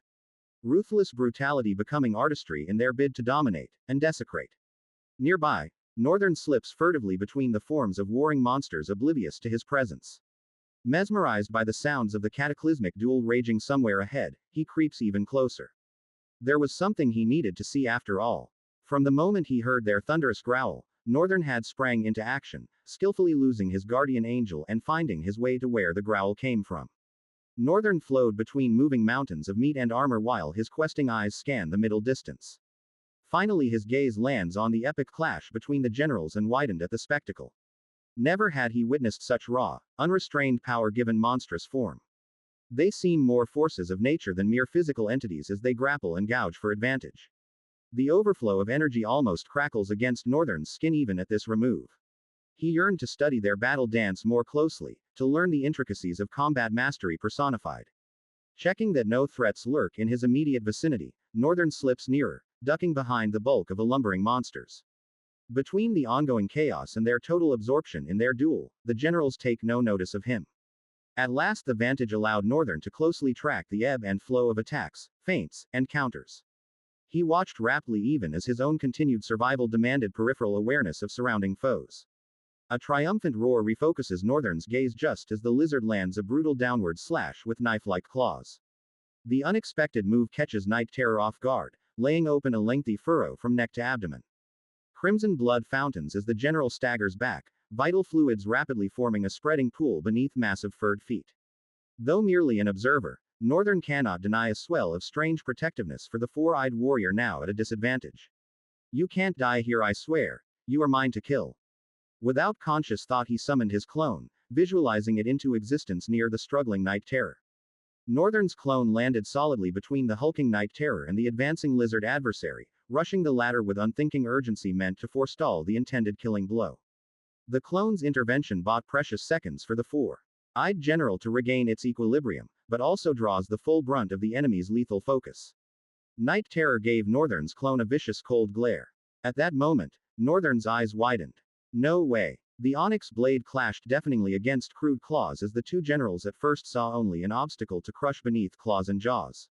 [SPEAKER 1] Ruthless brutality becoming artistry in their bid to dominate and desecrate. Nearby, Northern slips furtively between the forms of warring monsters oblivious to his presence. Mesmerized by the sounds of the cataclysmic duel raging somewhere ahead, he creeps even closer. There was something he needed to see after all. From the moment he heard their thunderous growl, Northern had sprang into action, skillfully losing his guardian angel and finding his way to where the growl came from. Northern flowed between moving mountains of meat and armor while his questing eyes scanned the middle distance. Finally his gaze lands on the epic clash between the generals and widened at the spectacle. Never had he witnessed such raw, unrestrained power given monstrous form. They seem more forces of nature than mere physical entities as they grapple and gouge for advantage. The overflow of energy almost crackles against Northern's skin even at this remove. He yearned to study their battle dance more closely, to learn the intricacies of combat mastery personified. Checking that no threats lurk in his immediate vicinity, Northern slips nearer, ducking behind the bulk of the lumbering monsters. Between the ongoing chaos and their total absorption in their duel, the generals take no notice of him. At last the vantage allowed Northern to closely track the ebb and flow of attacks, feints, and counters. He watched raptly even as his own continued survival demanded peripheral awareness of surrounding foes. A triumphant roar refocuses Northern's gaze just as the lizard lands a brutal downward slash with knife-like claws. The unexpected move catches Night Terror off guard, laying open a lengthy furrow from neck to abdomen. Crimson blood fountains as the general staggers back, vital fluids rapidly forming a spreading pool beneath massive furred feet. Though merely an observer, Northern cannot deny a swell of strange protectiveness for the four-eyed warrior now at a disadvantage. You can't die here, I swear. You are mine to kill. Without conscious thought he summoned his clone, visualizing it into existence near the struggling Night Terror. Northern's clone landed solidly between the hulking Night Terror and the advancing lizard adversary, rushing the latter with unthinking urgency meant to forestall the intended killing blow. The clone's intervention bought precious seconds for the four-eyed general to regain its equilibrium, but also draws the full brunt of the enemy's lethal focus. Night Terror gave Northern's clone a vicious cold glare. At that moment, Northern's eyes widened. No way. The onyx blade clashed deafeningly against crude claws as the two generals at first saw only an obstacle to crush beneath claws and jaws.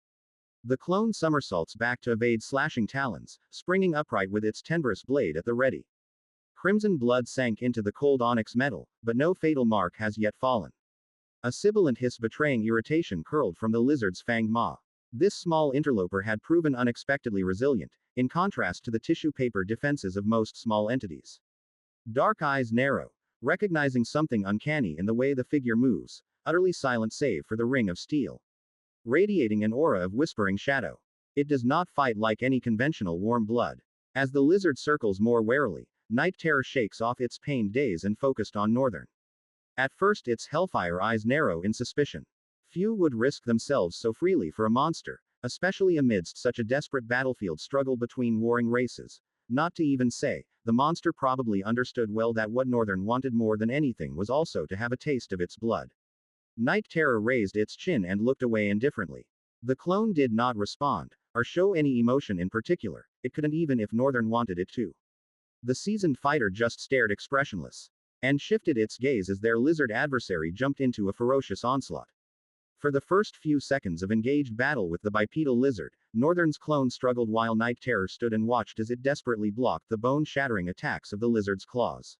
[SPEAKER 1] The clone somersaults back to evade slashing talons, springing upright with its tenebrous blade at the ready. Crimson blood sank into the cold onyx metal, but no fatal mark has yet fallen. A sibilant hiss betraying irritation curled from the lizard's fanged maw. This small interloper had proven unexpectedly resilient, in contrast to the tissue paper defenses of most small entities. Dark eyes narrow, recognizing something uncanny in the way the figure moves, utterly silent save for the ring of steel. Radiating an aura of whispering shadow. It does not fight like any conventional warm blood. As the lizard circles more warily, Night Terror shakes off its pained daze and focused on Northern. At first its hellfire eyes narrow in suspicion. Few would risk themselves so freely for a monster, especially amidst such a desperate battlefield struggle between warring races. Not to even say, the monster probably understood well that what Northern wanted more than anything was also to have a taste of its blood. Night Terror raised its chin and looked away indifferently. The clone did not respond, or show any emotion in particular. It couldn't even if Northern wanted it to. The seasoned fighter just stared expressionless. And shifted its gaze as their lizard adversary jumped into a ferocious onslaught. For the first few seconds of engaged battle with the bipedal lizard, Northern's clone struggled while Night Terror stood and watched as it desperately blocked the bone-shattering attacks of the lizard's claws.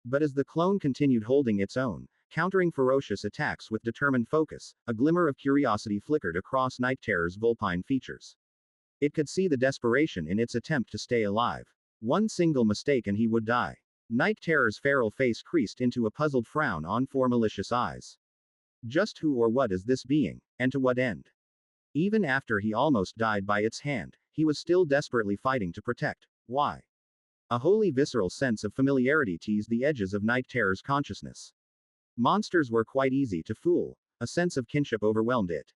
[SPEAKER 1] But as the clone continued holding its own, countering ferocious attacks with determined focus, a glimmer of curiosity flickered across Night Terror's vulpine features. It could see the desperation in its attempt to stay alive. One single mistake and he would die. Night Terror's feral face creased into a puzzled frown on four malicious eyes. Just who or what is this being, and to what end? Even after he almost died by its hand, he was still desperately fighting to protect. Why? A wholly visceral sense of familiarity teased the edges of Night Terror's consciousness. Monsters were quite easy to fool. A sense of kinship overwhelmed it.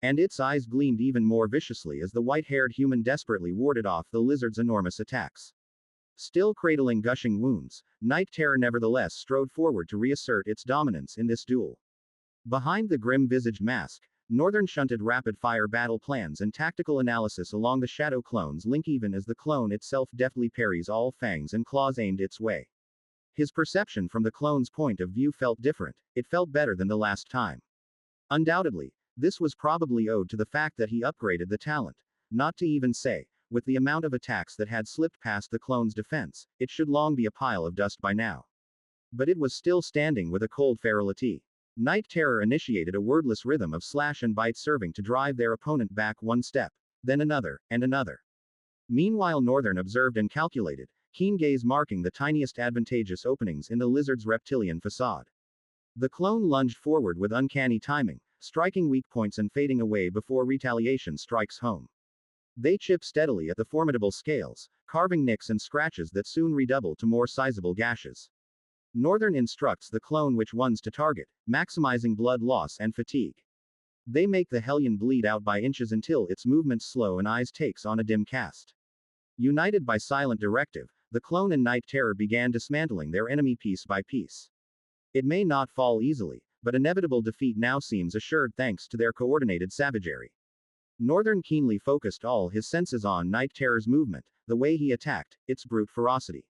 [SPEAKER 1] And its eyes gleamed even more viciously as the white-haired human desperately warded off the lizard's enormous attacks. Still cradling gushing wounds, Night Terror nevertheless strode forward to reassert its dominance in this duel. Behind the grim-visaged mask, Northern shunted rapid-fire battle plans and tactical analysis along the shadow clone's link even as the clone itself deftly parries all fangs and claws aimed its way. His perception from the clone's point of view felt different, it felt better than the last time. Undoubtedly, this was probably owed to the fact that he upgraded the talent. Not to even say, with the amount of attacks that had slipped past the clone's defense, it should long be a pile of dust by now. But it was still standing with a cold ferality. Night Terror initiated a wordless rhythm of slash and bite serving to drive their opponent back one step, then another, and another. Meanwhile Northern observed and calculated, keen gaze marking the tiniest advantageous openings in the lizard's reptilian facade. The clone lunged forward with uncanny timing, striking weak points and fading away before retaliation strikes home. They chip steadily at the formidable scales, carving nicks and scratches that soon redouble to more sizable gashes. Northern instructs the clone which ones to target, maximizing blood loss and fatigue. They make the hellion bleed out by inches until its movements slow and eyes takes on a dim cast. United by silent directive, the clone and Night Terror began dismantling their enemy piece by piece. It may not fall easily, but inevitable defeat now seems assured thanks to their coordinated savagery. Northern keenly focused all his senses on Night Terror's movement, the way he attacked, its brute ferocity.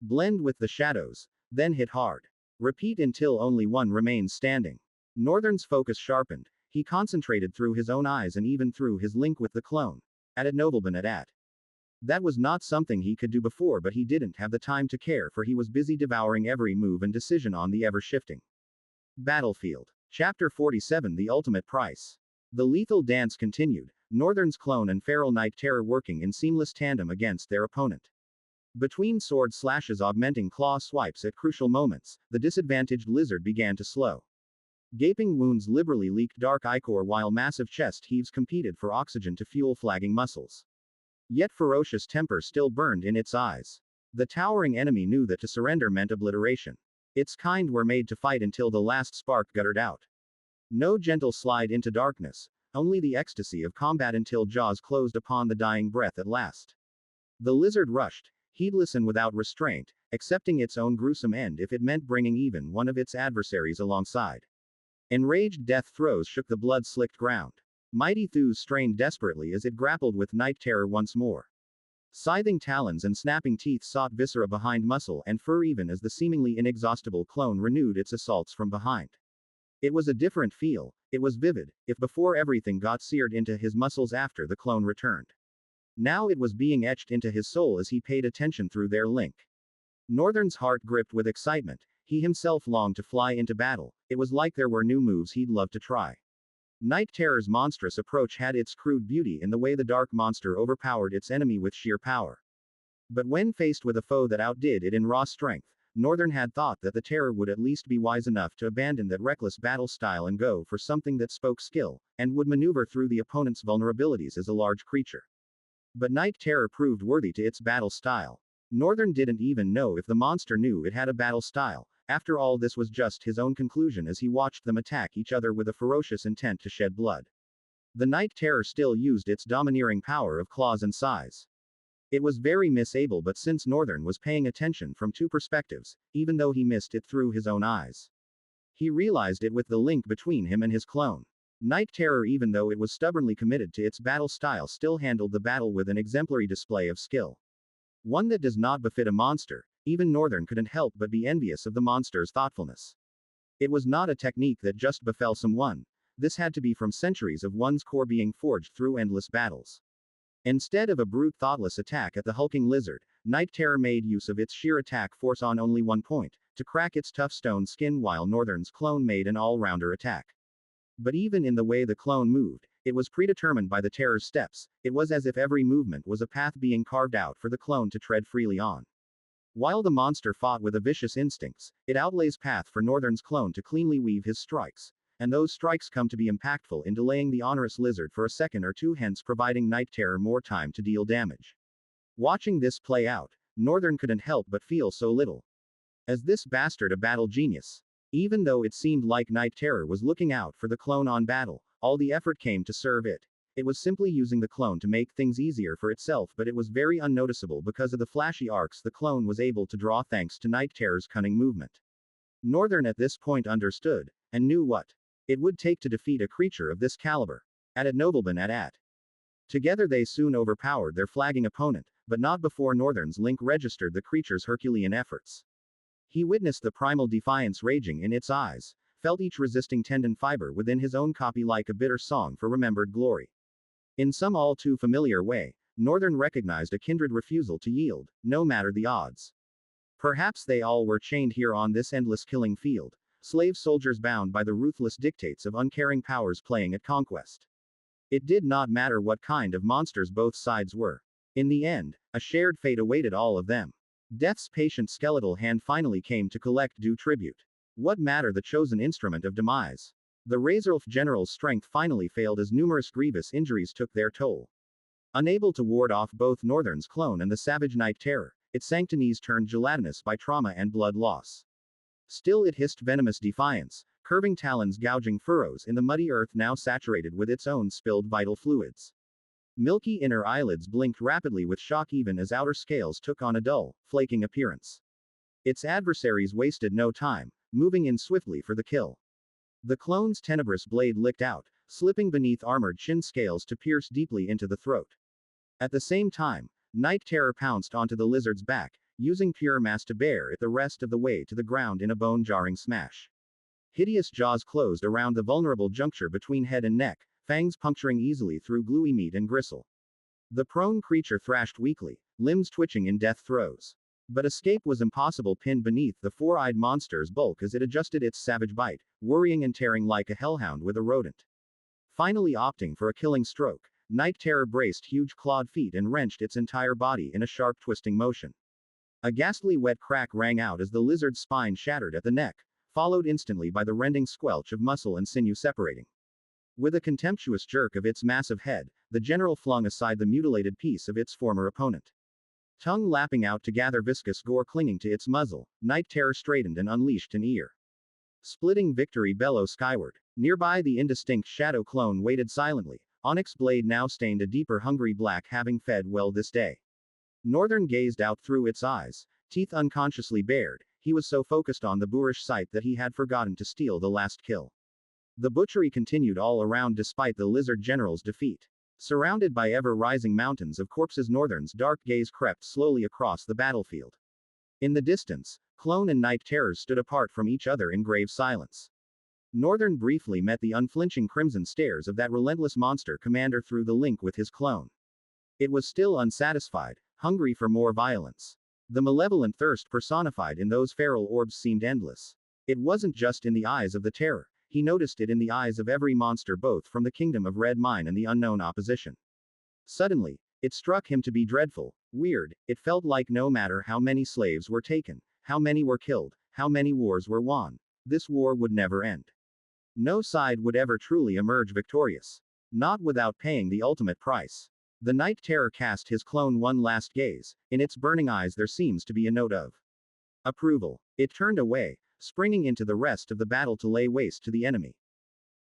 [SPEAKER 1] Blend with the shadows, then hit hard. Repeat until only one remains standing. Northern's focus sharpened, he concentrated through his own eyes and even through his link with the clone. At Nobleman at. That was not something he could do before, but he didn't have the time to care, for he was busy devouring every move and decision on the ever-shifting battlefield. Chapter 47 The Ultimate Price. The lethal dance continued, Northern's clone and feral Night Terror working in seamless tandem against their opponent. Between sword slashes augmenting claw swipes at crucial moments, the disadvantaged lizard began to slow. Gaping wounds liberally leaked dark ichor while massive chest heaves competed for oxygen to fuel flagging muscles. Yet ferocious temper still burned in its eyes. The towering enemy knew that to surrender meant obliteration. Its kind were made to fight until the last spark guttered out. No gentle slide into darkness, only the ecstasy of combat until jaws closed upon the dying breath at last. The lizard rushed, heedless and without restraint, accepting its own gruesome end if it meant bringing even one of its adversaries alongside. Enraged death throes shook the blood-slicked ground. Mighty thews strained desperately as it grappled with Night Terror once more. Scything talons and snapping teeth sought viscera behind muscle and fur even as the seemingly inexhaustible clone renewed its assaults from behind. It was a different feel, it was vivid, if before everything got seared into his muscles after the clone returned. Now it was being etched into his soul as he paid attention through their link. Northern's heart gripped with excitement, he himself longed to fly into battle, it was like there were new moves he'd love to try. Night Terror's monstrous approach had its crude beauty in the way the dark monster overpowered its enemy with sheer power. But when faced with a foe that outdid it in raw strength, Northern had thought that the Terror would at least be wise enough to abandon that reckless battle style and go for something that spoke skill, and would maneuver through the opponent's vulnerabilities as a large creature. But Night Terror proved worthy to its battle style. Northern didn't even know if the monster knew it had a battle style. After all, this was just his own conclusion as he watched them attack each other with a ferocious intent to shed blood. The Night Terror still used its domineering power of claws and size. It was very misable, but since Northern was paying attention from two perspectives, even though he missed it through his own eyes, he realized it with the link between him and his clone. Night Terror, even though it was stubbornly committed to its battle style, still handled the battle with an exemplary display of skill. One that does not befit a monster. Even Northern couldn't help but be envious of the monster's thoughtfulness. It was not a technique that just befell someone. This had to be from centuries of one's core being forged through endless battles. Instead of a brute thoughtless attack at the hulking lizard, Night Terror made use of its sheer attack force on only one point, to crack its tough stone skin, while Northern's clone made an all-rounder attack. But even in the way the clone moved, it was predetermined by the Terror's steps. It was as if every movement was a path being carved out for the clone to tread freely on. While the monster fought with a vicious instincts, it outlays path for Northern's clone to cleanly weave his strikes, and those strikes come to be impactful in delaying the onerous lizard for a second or two, hence providing Night Terror more time to deal damage. Watching this play out, Northern couldn't help but feel so little. As this bastard a battle genius? Even though it seemed like Night Terror was looking out for the clone on battle, all the effort came to serve it. It was simply using the clone to make things easier for itself, but it was very unnoticeable because of the flashy arcs the clone was able to draw thanks to Night Terror's cunning movement. Northern at this point understood, and knew what it would take to defeat a creature of this caliber. At Nobleman at. Together they soon overpowered their flagging opponent, but not before Northern's link registered the creature's Herculean efforts. He witnessed the primal defiance raging in its eyes, felt each resisting tendon fiber within his own copy like a bitter song for remembered glory. In some all too familiar way, Northern recognized a kindred refusal to yield, no matter the odds. Perhaps they all were chained here on this endless killing field, slave soldiers bound by the ruthless dictates of uncaring powers playing at conquest. It did not matter what kind of monsters both sides were. In the end, a shared fate awaited all of them. Death's patient skeletal hand finally came to collect due tribute. What matter the chosen instrument of demise? The RighteousFilth general's strength finally failed as numerous grievous injuries took their toll. Unable to ward off both Northern's clone and the savage Night Terror, it sank to knees turned gelatinous by trauma and blood loss. Still it hissed venomous defiance, curving talons gouging furrows in the muddy earth now saturated with its own spilled vital fluids. Milky inner eyelids blinked rapidly with shock even as outer scales took on a dull, flaking appearance. Its adversaries wasted no time, moving in swiftly for the kill. The clone's tenebrous blade licked out, slipping beneath armored chin scales to pierce deeply into the throat. At the same time, Night Terror pounced onto the lizard's back, using pure mass to bear it the rest of the way to the ground in a bone-jarring smash. Hideous jaws closed around the vulnerable juncture between head and neck, fangs puncturing easily through gluey meat and gristle. The prone creature thrashed weakly, limbs twitching in death throes. But escape was impossible pinned beneath the four-eyed monster's bulk as it adjusted its savage bite, worrying and tearing like a hellhound with a rodent. Finally opting for a killing stroke, Night Terror braced huge clawed feet and wrenched its entire body in a sharp twisting motion. A ghastly wet crack rang out as the lizard's spine shattered at the neck, followed instantly by the rending squelch of muscle and sinew separating. With a contemptuous jerk of its massive head, the general flung aside the mutilated piece of its former opponent. Tongue lapping out to gather viscous gore clinging to its muzzle, Night Terror straightened and unleashed an ear. Splitting victory bellow skyward. Nearby the indistinct shadow clone waited silently, onyx blade now stained a deeper hungry black having fed well this day. Northern gazed out through its eyes, teeth unconsciously bared, he was so focused on the boorish sight that he had forgotten to steal the last kill. The butchery continued all around despite the lizard general's defeat. Surrounded by ever-rising mountains of corpses, Northern's dark gaze crept slowly across the battlefield. In the distance, clone and Night Terrors stood apart from each other in grave silence. Northern briefly met the unflinching crimson stares of that relentless monster commander through the link with his clone. It was still unsatisfied, hungry for more violence. The malevolent thirst personified in those feral orbs seemed endless. It wasn't just in the eyes of the Terror. He noticed it in the eyes of every monster both from the kingdom of Red Mine and the unknown opposition. Suddenly, it struck him to be dreadful, weird. It felt like no matter how many slaves were taken, how many were killed, how many wars were won, this war would never end. No side would ever truly emerge victorious. Not without paying the ultimate price. The Night Terror cast his clone one last gaze. In its burning eyes there seems to be a note of approval. It turned away, springing into the rest of the battle to lay waste to the enemy.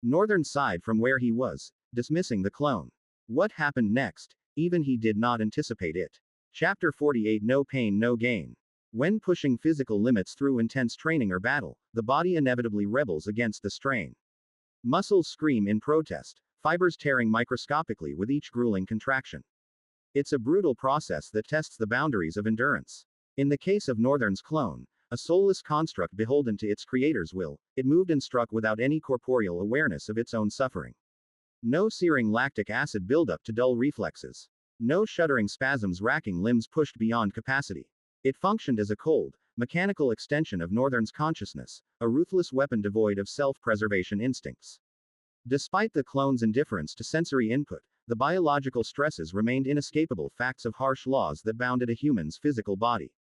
[SPEAKER 1] Northern sighed from where he was, dismissing the clone. What happened next? Even he did not anticipate it. Chapter 48 No Pain No Gain. When pushing physical limits through intense training or battle, the body inevitably rebels against the strain. Muscles scream in protest, fibers tearing microscopically with each grueling contraction. It's a brutal process that tests the boundaries of endurance. In the case of Northern's clone, a soulless construct beholden to its creator's will, it moved and struck without any corporeal awareness of its own suffering. No searing lactic acid buildup to dull reflexes. No shuddering spasms racking limbs pushed beyond capacity. It functioned as a cold, mechanical extension of Northern's consciousness, a ruthless weapon devoid of self-preservation instincts. Despite the clone's indifference to sensory input, the biological stresses remained inescapable facts of harsh laws that bounded a human's physical body.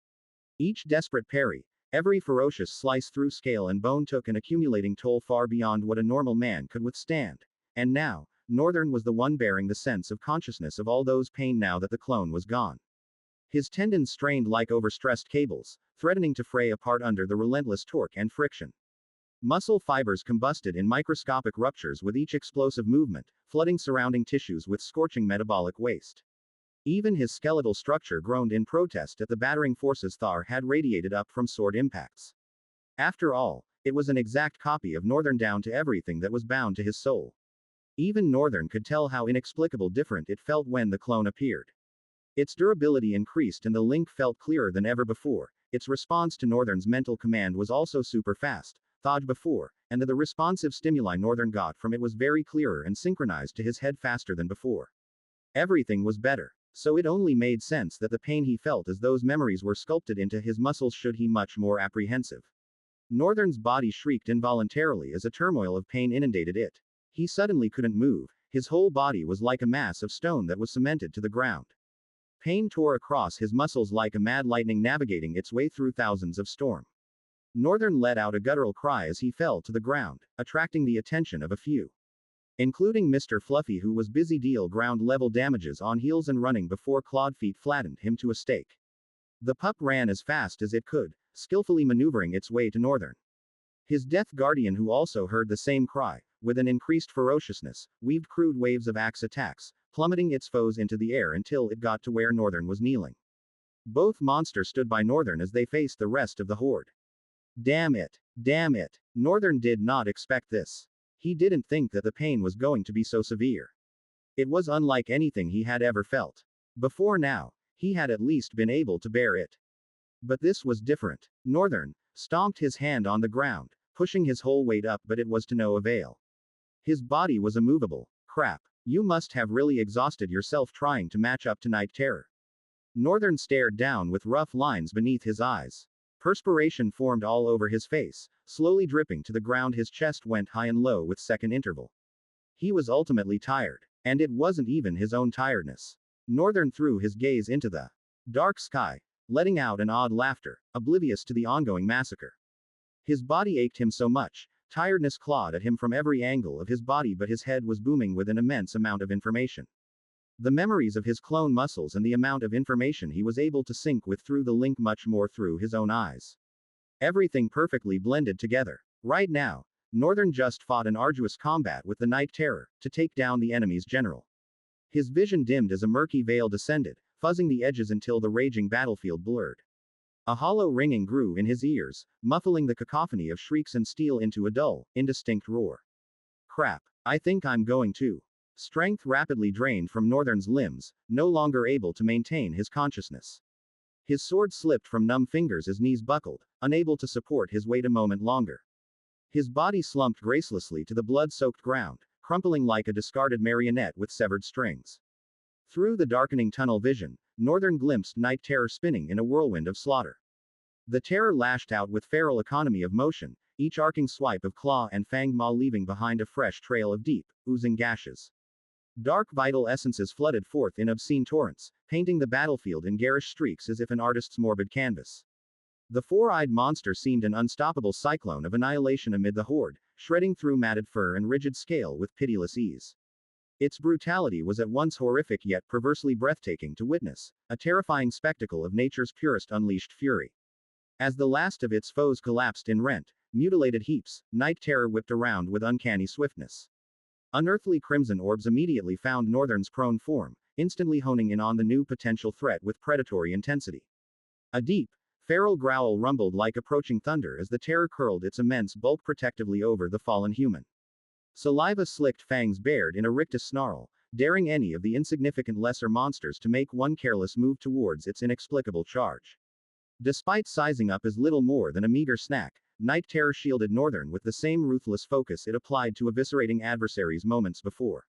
[SPEAKER 1] Each desperate parry, every ferocious slice through scale and bone took an accumulating toll far beyond what a normal man could withstand. And now, Northern was the one bearing the sense of consciousness of all those pain now that the clone was gone. His tendons strained like overstressed cables, threatening to fray apart under the relentless torque and friction. Muscle fibers combusted in microscopic ruptures with each explosive movement, flooding surrounding tissues with scorching metabolic waste. Even his skeletal structure groaned in protest at the battering forces Thar had radiated up from sword impacts. After all, it was an exact copy of Northern down to everything that was bound to his soul. Even Northern could tell how inexplicable different it felt when the clone appeared. Its durability increased and the link felt clearer than ever before. Its response to Northern's mental command was also super fast, thawed before, and the responsive stimuli Northern got from it was very clearer and synchronized to his head faster than before. Everything was better. So it only made sense that the pain he felt as those memories were sculpted into his muscles should he much more apprehensive. Northern's body shrieked involuntarily as a turmoil of pain inundated it. He suddenly couldn't move, his whole body was like a mass of stone that was cemented to the ground. Pain tore across his muscles like a mad lightning navigating its way through thousands of storm. Northern let out a guttural cry as he fell to the ground, attracting the attention of a few, including Mr. Fluffy, who was busy deal ground level damages on heels and running before clawed feet flattened him to a stake. The pup ran as fast as it could, skillfully maneuvering its way to Northern. His death guardian, who also heard the same cry, with an increased ferociousness, weaved crude waves of axe attacks, plummeting its foes into the air until it got to where Northern was kneeling. Both monsters stood by Northern as they faced the rest of the horde. Damn it! Damn it! Northern did not expect this. He didn't think that the pain was going to be so severe. It was unlike anything he had ever felt. Before now, he had at least been able to bear it. But this was different. Northern stomped his hand on the ground, pushing his whole weight up, but it was to no avail. His body was immovable. Crap. You must have really exhausted yourself trying to match up to Night Terror. Northern stared down with rough lines beneath his eyes. Perspiration formed all over his face, slowly dripping to the ground. His chest went high and low with second interval. He was ultimately tired. And it wasn't even his own tiredness. Northern threw his gaze into the dark sky, letting out an odd laughter, oblivious to the ongoing massacre. His body ached him so much, tiredness clawed at him from every angle of his body, but his head was booming with an immense amount of information. The memories of his clone muscles and the amount of information he was able to sync with through the link much more through his own eyes. Everything perfectly blended together. Right now, Northern just fought an arduous combat with the Night Terror, to take down the enemy's general. His vision dimmed as a murky veil descended, fuzzing the edges until the raging battlefield blurred. A hollow ringing grew in his ears, muffling the cacophony of shrieks and steel into a dull, indistinct roar. Crap, I think I'm going to. Strength rapidly drained from Northern's limbs, no longer able to maintain his consciousness. His sword slipped from numb fingers as knees buckled, unable to support his weight a moment longer. His body slumped gracelessly to the blood-soaked ground, crumpling like a discarded marionette with severed strings. Through the darkening tunnel vision, Northern glimpsed Night Terror spinning in a whirlwind of slaughter. The Terror lashed out with feral economy of motion, each arcing swipe of claw and fanged maw leaving behind a fresh trail of deep, oozing gashes. Dark vital essences flooded forth in obscene torrents, painting the battlefield in garish streaks as if an artist's morbid canvas. The four-eyed monster seemed an unstoppable cyclone of annihilation amid the horde, shredding through matted fur and rigid scale with pitiless ease. Its brutality was at once horrific yet perversely breathtaking to witness, a terrifying spectacle of nature's purest unleashed fury. As the last of its foes collapsed in rent, mutilated heaps, Night Terror whipped around with uncanny swiftness. Unearthly crimson orbs immediately found Northern's prone form, instantly honing in on the new potential threat with predatory intensity. A deep, feral growl rumbled like approaching thunder as the Terror curled its immense bulk protectively over the fallen human. Saliva-slicked fangs bared in a rictus snarl, daring any of the insignificant lesser monsters to make one careless move towards its inexplicable charge. Despite sizing up as little more than a meager snack, Night Terror shielded Northern with the same ruthless focus it applied to eviscerating adversaries moments before.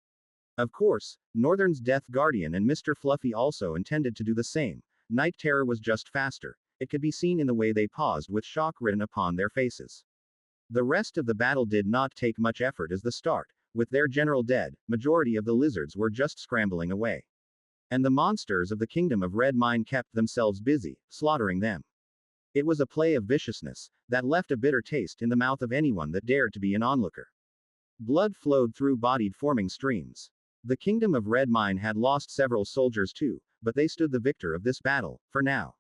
[SPEAKER 1] Of course, Northern's Death Guardian and Mr. Fluffy also intended to do the same. Night Terror was just faster. It could be seen in the way they paused with shock written upon their faces. The rest of the battle did not take much effort as the start. With their general dead, majority of the lizards were just scrambling away. And the monsters of the Kingdom of Red Mine kept themselves busy, slaughtering them. It was a play of viciousness that left a bitter taste in the mouth of anyone that dared to be an onlooker. Blood flowed through bodied forming streams. The Kingdom of Red Mine had lost several soldiers too, but they stood the victor of this battle, for now.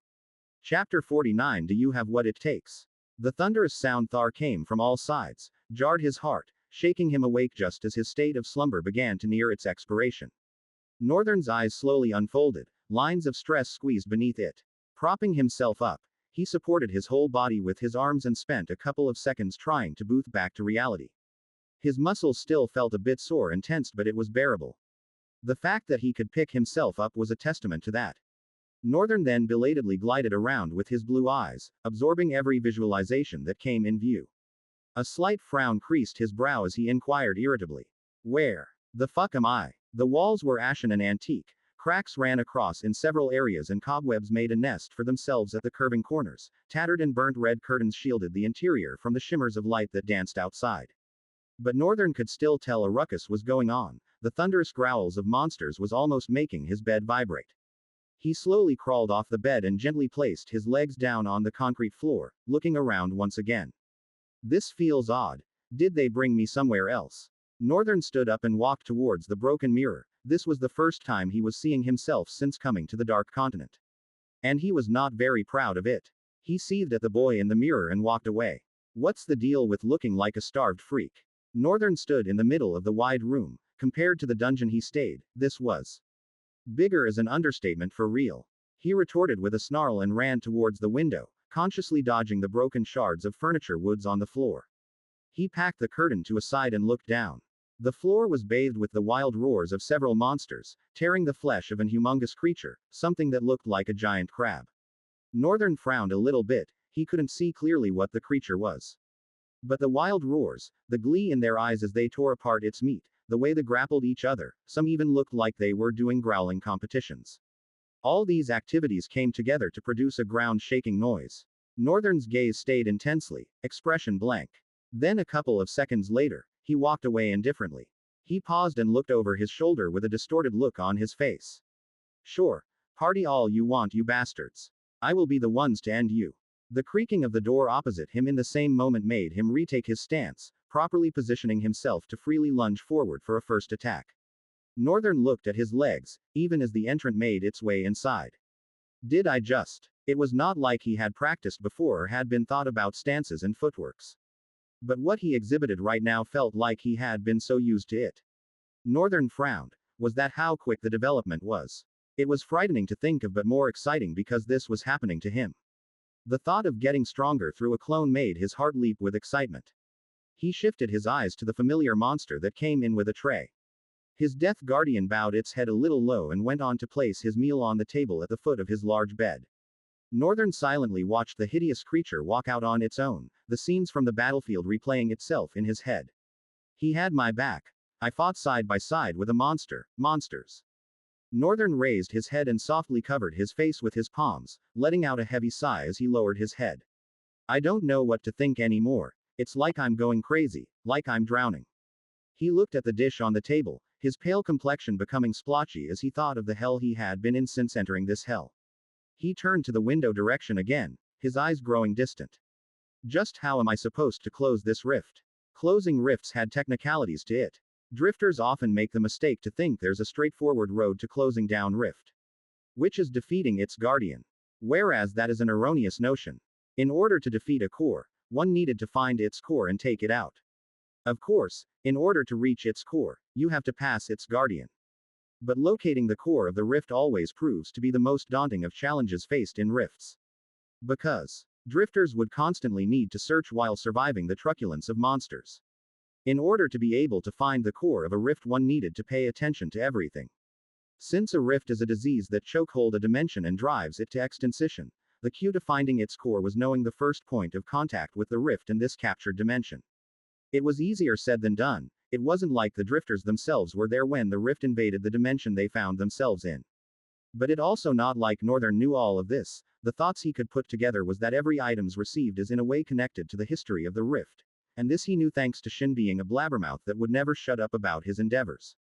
[SPEAKER 1] Chapter 49. Do you have what it takes? The thunderous sound Thar came from all sides, jarred his heart, shaking him awake just as his state of slumber began to near its expiration. Northern's eyes slowly unfolded, lines of stress squeezed beneath it. Propping himself up, he supported his whole body with his arms and spent a couple of seconds trying to boost back to reality. His muscles still felt a bit sore and tensed, but it was bearable. The fact that he could pick himself up was a testament to that. Northern then belatedly glided around with his blue eyes, absorbing every visualization that came in view. A slight frown creased his brow as he inquired irritably. Where the fuck am I? The walls were ashen and antique, cracks ran across in several areas and cobwebs made a nest for themselves at the curving corners, tattered and burnt red curtains shielded the interior from the shimmers of light that danced outside. But Northern could still tell a ruckus was going on, the thunderous growls of monsters was almost making his bed vibrate. He slowly crawled off the bed and gently placed his legs down on the concrete floor, looking around once again. This feels odd. Did they bring me somewhere else? Northern stood up and walked towards the broken mirror. This was the first time he was seeing himself since coming to the Dark Continent. And he was not very proud of it. He seethed at the boy in the mirror and walked away. What's the deal with looking like a starved freak? Northern stood in the middle of the wide room. Compared to the dungeon he stayed, this was bigger is an understatement for real. He retorted with a snarl and ran towards the window, consciously dodging the broken shards of furniture woods on the floor. He packed the curtain to a side and looked down. The floor was bathed with the wild roars of several monsters, tearing the flesh of an humongous creature, something that looked like a giant crab. Northern frowned a little bit, he couldn't see clearly what the creature was. But the wild roars, the glee in their eyes as they tore apart its meat, the way they grappled each other, some even looked like they were doing growling competitions. All these activities came together to produce a ground-shaking noise. Northern's gaze stayed intensely, expression blank. Then a couple of seconds later, he walked away indifferently. He paused and looked over his shoulder with a distorted look on his face. Sure, party all you want, you bastards. I will be the ones to end you. The creaking of the door opposite him in the same moment made him retake his stance, properly positioning himself to freely lunge forward for a first attack. Northern looked at his legs, even as the entrant made its way inside. Did I just? It was not like he had practiced before or had been thought about stances and footworks. But what he exhibited right now felt like he had been so used to it. Northern frowned. Was that how quick the development was? It was frightening to think of, but more exciting because this was happening to him. The thought of getting stronger through a clone made his heart leap with excitement. He shifted his eyes to the familiar monster that came in with a tray. His death guardian bowed its head a little low and went on to place his meal on the table at the foot of his large bed. Northern silently watched the hideous creature walk out on its own, the scenes from the battlefield replaying itself in his head. He had my back. I fought side by side with a monster, monsters. Northern raised his head and softly covered his face with his palms, letting out a heavy sigh as he lowered his head. I don't know what to think anymore. It's like I'm going crazy, like I'm drowning. He looked at the dish on the table, his pale complexion becoming splotchy as he thought of the hell he had been in since entering this hell. He turned to the window direction again, his eyes growing distant. Just how am I supposed to close this rift? Closing rifts had technicalities to it. Drifters often make the mistake to think there's a straightforward road to closing down rift, which is defeating its guardian. Whereas that is an erroneous notion. In order to defeat a core, one needed to find its core and take it out. Of course, in order to reach its core, you have to pass its guardian. But locating the core of the rift always proves to be the most daunting of challenges faced in rifts. Because drifters would constantly need to search while surviving the truculence of monsters. In order to be able to find the core of a rift, one needed to pay attention to everything. Since a rift is a disease that chokehold a dimension and drives it to extinction, the key to finding its core was knowing the first point of contact with the rift in this captured dimension. It was easier said than done. It wasn't like the drifters themselves were there when the rift invaded the dimension they found themselves in. But it also not like Northern knew all of this. The thoughts he could put together was that every items received is in a way connected to the history of the rift. And this he knew thanks to Shin being a blabbermouth that would never shut up about his endeavors.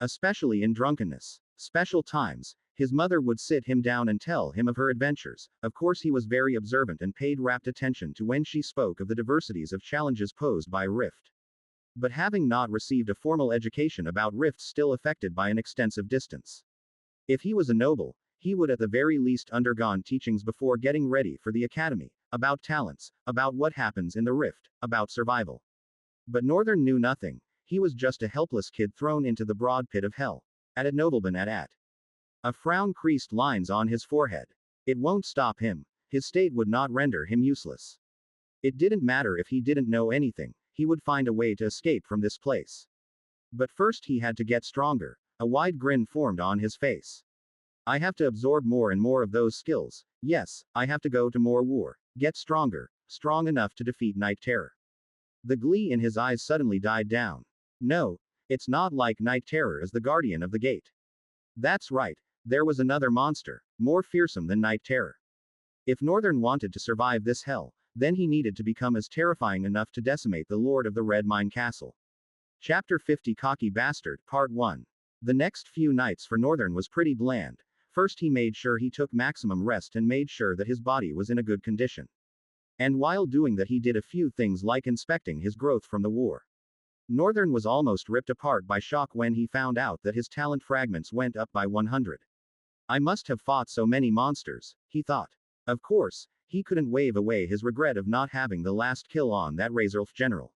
[SPEAKER 1] Especially in drunkenness. Special times, his mother would sit him down and tell him of her adventures. Of course he was very observant and paid rapt attention to when she spoke of the diversities of challenges posed by rift. But having not received a formal education about rifts still affected by an extensive distance. If he was a noble, he would at the very least undergone teachings before getting ready for the academy. about talents, about what happens in the rift, about survival. But Northern knew nothing. He was just a helpless kid thrown into the broad pit of hell. At a nobleman at. A frown creased lines on his forehead. It won't stop him. His state would not render him useless. It didn't matter if he didn't know anything, he would find a way to escape from this place. But first he had to get stronger. A wide grin formed on his face. I have to absorb more and more of those skills. Yes, I have to go to more war. Get stronger, strong enough to defeat Night Terror. The glee in his eyes suddenly died down. No, it's not like Night Terror is the guardian of the gate. That's right, there was another monster, more fearsome than Night Terror. If Northern wanted to survive this hell, then he needed to become as terrifying enough to decimate the Lord of the Red Mine Castle. Chapter 50 Cocky Bastard, Part 1. The next few nights for Northern was pretty bland. First he made sure he took maximum rest and made sure that his body was in a good condition. And while doing that he did a few things like inspecting his growth from the war. Northern was almost ripped apart by shock when he found out that his talent fragments went up by 100. I must have fought so many monsters, he thought. Of course, he couldn't wave away his regret of not having the last kill on that RighteousFilth general.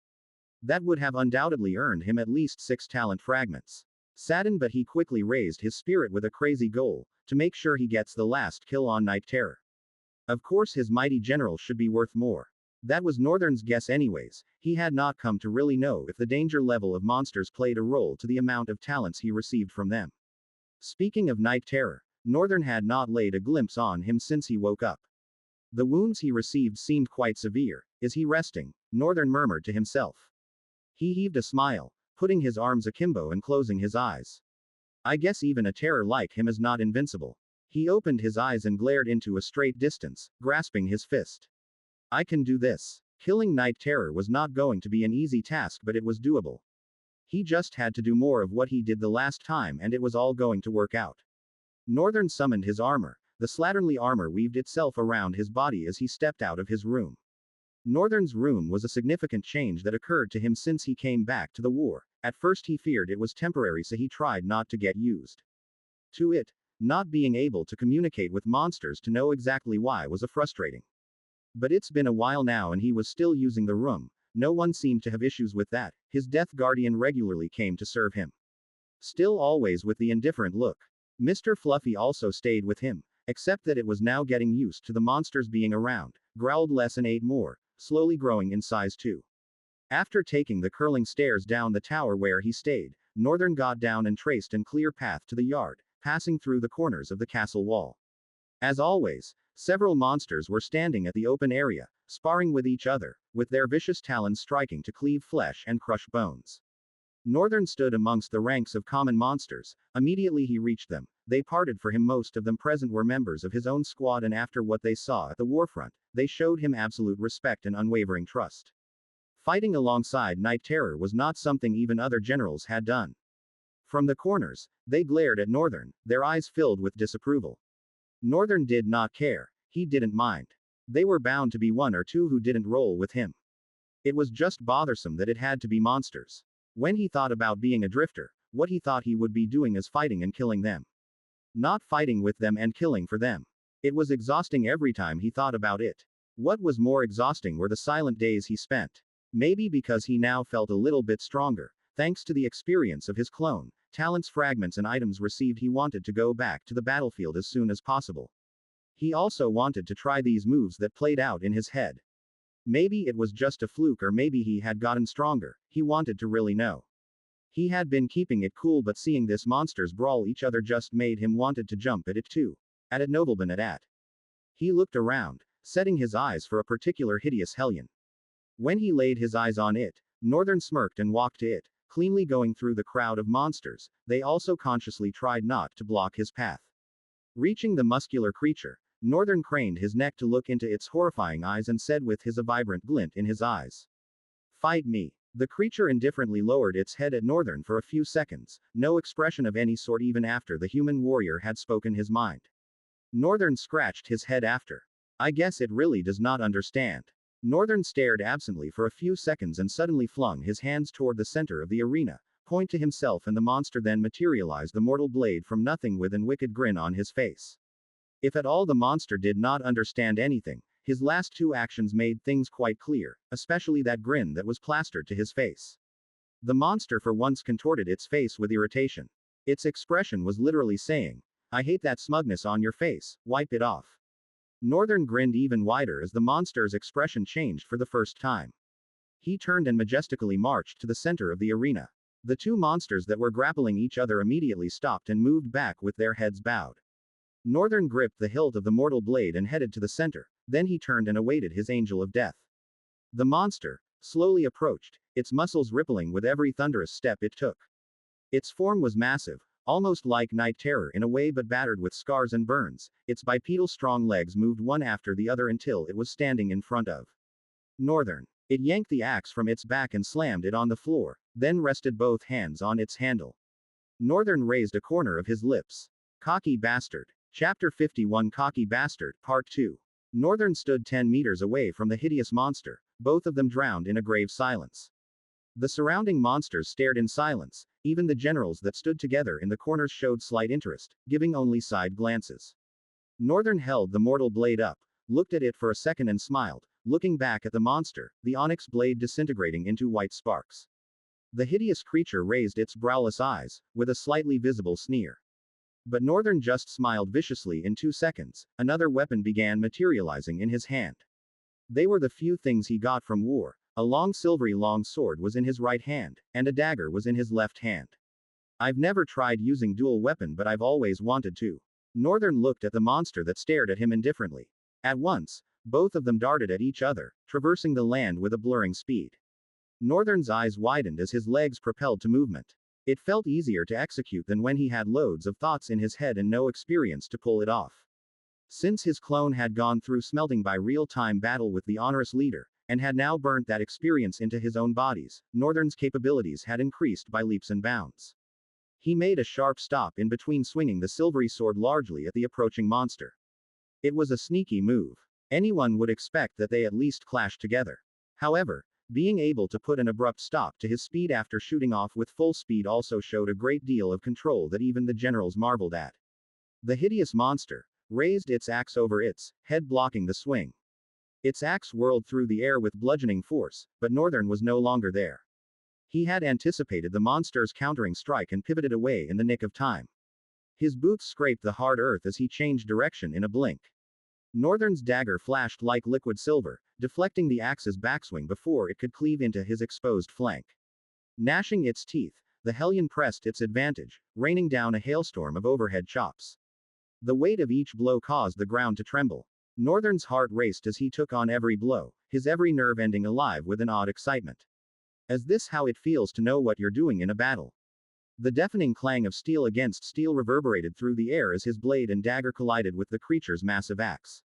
[SPEAKER 1] That would have undoubtedly earned him at least 6 talent fragments. Saddened, but he quickly raised his spirit with a crazy goal, to make sure he gets the last kill on Night Terror. Of course his mighty general should be worth more. That was Northern's guess anyways, he had not come to really know if the danger level of monsters played a role to the amount of talents he received from them. Speaking of Night Terror, Northern had not laid a glimpse on him since he woke up. The wounds he received seemed quite severe. Is he resting? Northern murmured to himself. He heaved a smile, putting his arms akimbo and closing his eyes. I guess even a terror like him is not invincible. He opened his eyes and glared into a straight distance, grasping his fist. I can do this. Killing Night Terror was not going to be an easy task, but it was doable. He just had to do more of what he did the last time and it was all going to work out. Northern summoned his armor. The slatternly armor weaved itself around his body as he stepped out of his room. Northern's room was a significant change that occurred to him since he came back to the war. At first he feared it was temporary, so he tried not to get used to it. Not being able to communicate with monsters to know exactly why was a frustrating. But it's been a while now and he was still using the room. No one seemed to have issues with that. His death guardian regularly came to serve him. Still always with the indifferent look. Mr. Fluffy also stayed with him, except that it was now getting used to the monsters being around, growled less and ate more, slowly growing in size too. After taking the curling stairs down the tower where he stayed, Northern got down and traced a clear path to the yard, passing through the corners of the castle wall. As always, several monsters were standing at the open area, sparring with each other, with their vicious talons striking to cleave flesh and crush bones. Northern stood amongst the ranks of common monsters. Immediately he reached them. They parted for him. Most of them present were members of his own squad, and after what they saw at the warfront, they showed him absolute respect and unwavering trust. Fighting alongside Night Terror was not something even other generals had done. From the corners, they glared at Northern, their eyes filled with disapproval. Northern did not care. He didn't mind. They were bound to be one or two who didn't roll with him. It was just bothersome that it had to be monsters. When he thought about being a drifter, what he thought he would be doing is fighting and killing them. Not fighting with them and killing for them. It was exhausting every time he thought about it. What was more exhausting were the silent days he spent. Maybe because he now felt a little bit stronger, thanks to the experience of his clone, talents, fragments and items received, he wanted to go back to the battlefield as soon as possible. He also wanted to try these moves that played out in his head. Maybe it was just a fluke, or maybe he had gotten stronger. He wanted to really know. He had been keeping it cool, but seeing this monsters brawl each other just made him wanted to jump at it too. At a nobleman at. He looked around, setting his eyes for a particular hideous hellion. When he laid his eyes on it, Northern smirked and walked to it, cleanly going through the crowd of monsters. They also consciously tried not to block his path. Reaching the muscular creature, Northern craned his neck to look into its horrifying eyes and said with a vibrant glint in his eyes, "Fight me." The creature indifferently lowered its head at Northern for a few seconds, no expression of any sort even after the human warrior had spoken his mind. Northern scratched his head after. I guess it really does not understand. Northern stared absently for a few seconds and suddenly flung his hands toward the center of the arena, point to himself, and the monster then materialized the mortal blade from nothing with a wicked grin on his face. If at all the monster did not understand anything, His last two actions made things quite clear, especially that grin that was plastered to his face. The monster for once contorted its face with irritation. Its expression was literally saying, "I hate that smugness on your face, wipe it off." Northern grinned even wider as the monster's expression changed for the first time. He turned and majestically marched to the center of the arena. The two monsters that were grappling each other immediately stopped and moved back with their heads bowed. Northern gripped the hilt of the mortal blade and headed to the center, then he turned and awaited his angel of death. The monster slowly approached, its muscles rippling with every thunderous step it took. Its form was massive, almost like night terror in a way but battered with scars and burns. Its bipedal strong legs moved one after the other until it was standing in front of Northern. It yanked the axe from its back and slammed it on the floor, then rested both hands on its handle. Northern raised a corner of his lips. Cocky bastard. Chapter 51 Cocky Bastard, Part 2. Northern stood 10 meters away from the hideous monster, both of them drowned in a grave silence. The surrounding monsters stared in silence, even the generals that stood together in the corners showed slight interest, giving only side glances. Northern held the mortal blade up, looked at it for a second and smiled, looking back at the monster, the onyx blade disintegrating into white sparks. The hideous creature raised its browless eyes, with a slightly visible sneer. But Northern just smiled viciously. In 2 seconds, another weapon began materializing in his hand. They were the few things he got from war. A long silvery long sword was in his right hand, and a dagger was in his left hand. "I've never tried using dual weapon, but I've always wanted to." Northern looked at the monster that stared at him indifferently. At once, both of them darted at each other, traversing the land with a blurring speed. Northern's eyes widened as his legs propelled to movement. It felt easier to execute than when he had loads of thoughts in his head and no experience to pull it off. Since his clone had gone through smelting by real-time battle with the onerous leader, and had now burnt that experience into his own bodies, Northern's capabilities had increased by leaps and bounds. He made a sharp stop in between, swinging the silvery sword largely at the approaching monster. It was a sneaky move. Anyone would expect that they at least clashed together. However, being able to put an abrupt stop to his speed after shooting off with full speed also showed a great deal of control that even the generals marveled at. The hideous monster raised its axe over its head, blocking the swing. Its axe whirled through the air with bludgeoning force, but Northern was no longer there. He had anticipated the monster's countering strike and pivoted away in the nick of time. His boots scraped the hard earth as he changed direction in a blink. Northern's dagger flashed like liquid silver, deflecting the axe's backswing before it could cleave into his exposed flank. Gnashing its teeth, the Hellion pressed its advantage, raining down a hailstorm of overhead chops. The weight of each blow caused the ground to tremble. Northern's heart raced as he took on every blow, his every nerve ending alive with an odd excitement. Is this how it feels to know what you're doing in a battle? The deafening clang of steel against steel reverberated through the air as his blade and dagger collided with the creature's massive axe.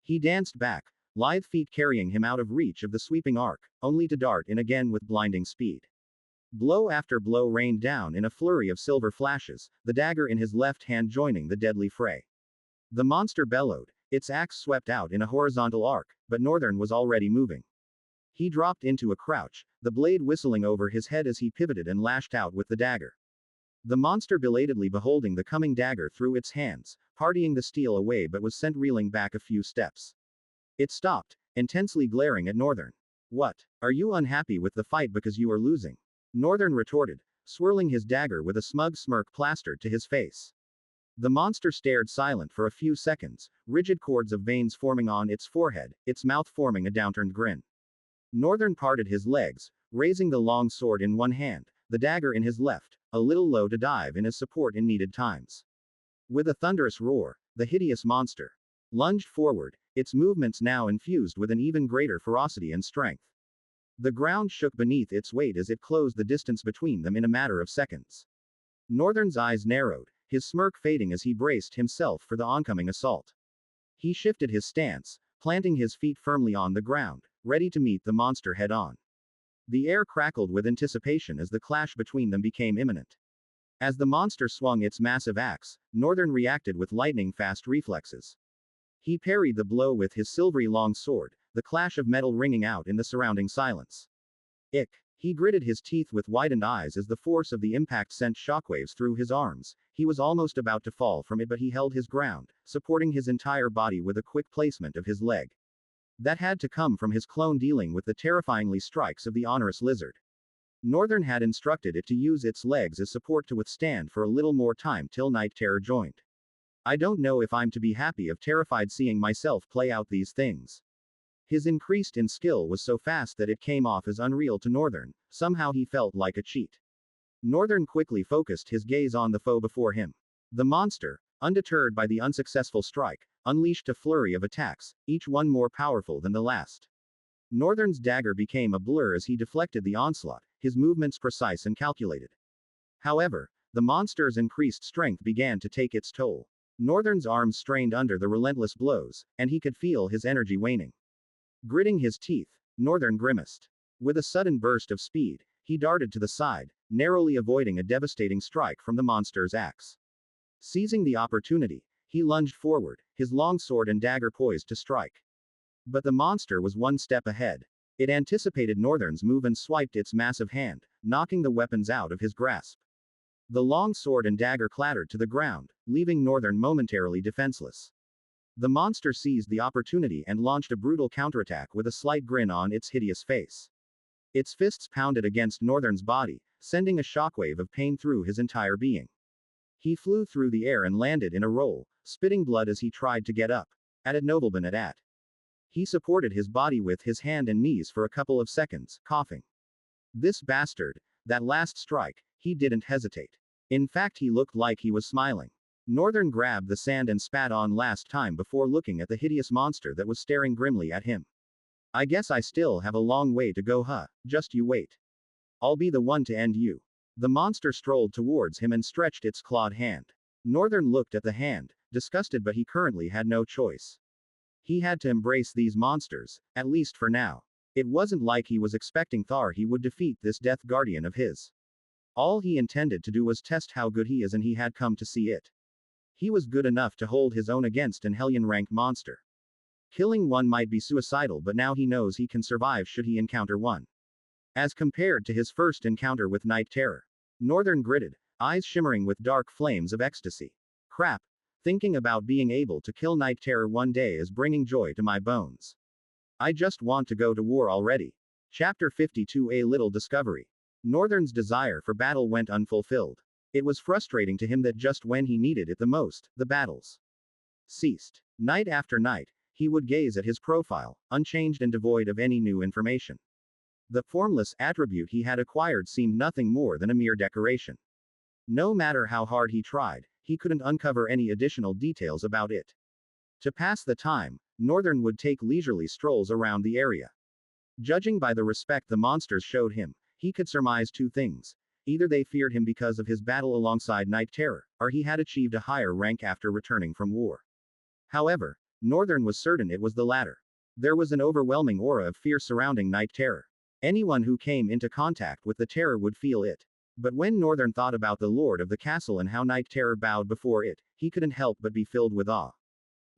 [SPEAKER 1] He danced back, lithe feet carrying him out of reach of the sweeping arc, only to dart in again with blinding speed. Blow after blow rained down in a flurry of silver flashes, the dagger in his left hand joining the deadly fray. The monster bellowed, its axe swept out in a horizontal arc, but Northern was already moving. He dropped into a crouch, the blade whistling over his head as he pivoted and lashed out with the dagger. The monster belatedly beholding the coming dagger through its hands, partying the steel away, but was sent reeling back a few steps. It stopped, intensely glaring at Northern. "What? Are you unhappy with the fight because you are losing?" Northern retorted, swirling his dagger with a smug smirk plastered to his face. The monster stared silent for a few seconds, rigid cords of veins forming on its forehead, its mouth forming a downturned grin. Northern parted his legs, raising the long sword in one hand, the dagger in his left, a little low to dive in as support in needed times. With a thunderous roar, the hideous monster lunged forward, its movements now infused with an even greater ferocity and strength. The ground shook beneath its weight as it closed the distance between them in a matter of seconds. Northern's eyes narrowed, his smirk fading as he braced himself for the oncoming assault. He shifted his stance, planting his feet firmly on the ground, ready to meet the monster head-on. The air crackled with anticipation as the clash between them became imminent. As the monster swung its massive axe, Northern reacted with lightning-fast reflexes. He parried the blow with his silvery long sword, the clash of metal ringing out in the surrounding silence. Ick! He gritted his teeth with widened eyes as the force of the impact sent shockwaves through his arms. He was almost about to fall from it, but he held his ground, supporting his entire body with a quick placement of his leg. That had to come from his clone dealing with the terrifyingly strikes of the onerous lizard. Northern had instructed it to use its legs as support to withstand for a little more time till Night Terror joined. I don't know if I'm to be happy or terrified seeing myself play out these things. His increased in skill was so fast that it came off as unreal to Northern, somehow he felt like a cheat. Northern quickly focused his gaze on the foe before him. The monster, undeterred by the unsuccessful strike, unleashed a flurry of attacks, each one more powerful than the last. Northern's dagger became a blur as he deflected the onslaught, his movements precise and calculated. However, the monster's increased strength began to take its toll. Northern's arms strained under the relentless blows, and he could feel his energy waning. Gritting his teeth, Northern grimaced. With a sudden burst of speed, he darted to the side, narrowly avoiding a devastating strike from the monster's axe. Seizing the opportunity, he lunged forward, his long sword and dagger poised to strike. But the monster was one step ahead. It anticipated Northern's move and swiped its massive hand, knocking the weapons out of his grasp. The long sword and dagger clattered to the ground, leaving Northern momentarily defenseless. The monster seized the opportunity and launched a brutal counterattack with a slight grin on its hideous face. Its fists pounded against Northern's body, sending a shockwave of pain through his entire being. He flew through the air and landed in a roll, spitting blood as he tried to get up. At nobleman at. He supported his body with his hand and knees for a couple of seconds, coughing. This bastard, that last strike, he didn't hesitate. In fact, he looked like he was smiling. Northern grabbed the sand and spat on last time before looking at the hideous monster that was staring grimly at him. I guess I still have a long way to go, huh? Just you wait. I'll be the one to end you. The monster strolled towards him and stretched its clawed hand. Northern looked at the hand, disgusted, but he currently had no choice. He had to embrace these monsters, at least for now. It wasn't like he was expecting Thar he would defeat this death guardian of his. All he intended to do was test how good he is, and he had come to see it. He was good enough to hold his own against an Hellion rank monster. Killing one might be suicidal, but now he knows he can survive should he encounter one. As compared to his first encounter with Night Terror, Northern gritted, eyes shimmering with dark flames of ecstasy. Crap. Thinking about being able to kill Night Terror one day is bringing joy to my bones. I just want to go to war already. Chapter 52. A little discovery. Northern's desire for battle went unfulfilled. It was frustrating to him that just when he needed it the most, the battles ceased. Night after night, he would gaze at his profile, unchanged and devoid of any new information. The formless attribute he had acquired seemed nothing more than a mere decoration. No matter how hard he tried, he couldn't uncover any additional details about it. To pass the time, Northern would take leisurely strolls around the area. Judging by the respect the monsters showed him, he could surmise two things. Either they feared him because of his battle alongside Night Terror, or he had achieved a higher rank after returning from war. However, Northern was certain it was the latter. There was an overwhelming aura of fear surrounding Night Terror. Anyone who came into contact with the terror would feel it. But when Northern thought about the lord of the castle and how Night Terror bowed before it, he couldn't help but be filled with awe.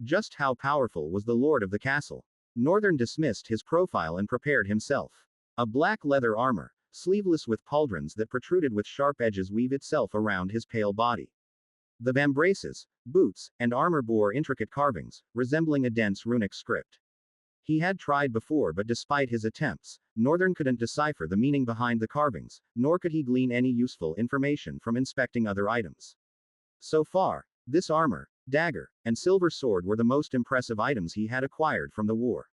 [SPEAKER 1] Just how powerful was the lord of the castle? Northern dismissed his profile and prepared himself. A black leather armor, sleeveless with pauldrons that protruded with sharp edges, weave itself around his pale body. The vambraces, boots, and armor bore intricate carvings, resembling a dense runic script. He had tried before, but despite his attempts, Northern couldn't decipher the meaning behind the carvings, nor could he glean any useful information from inspecting other items. So far, this armor, dagger, and silver sword were the most impressive items he had acquired from the war.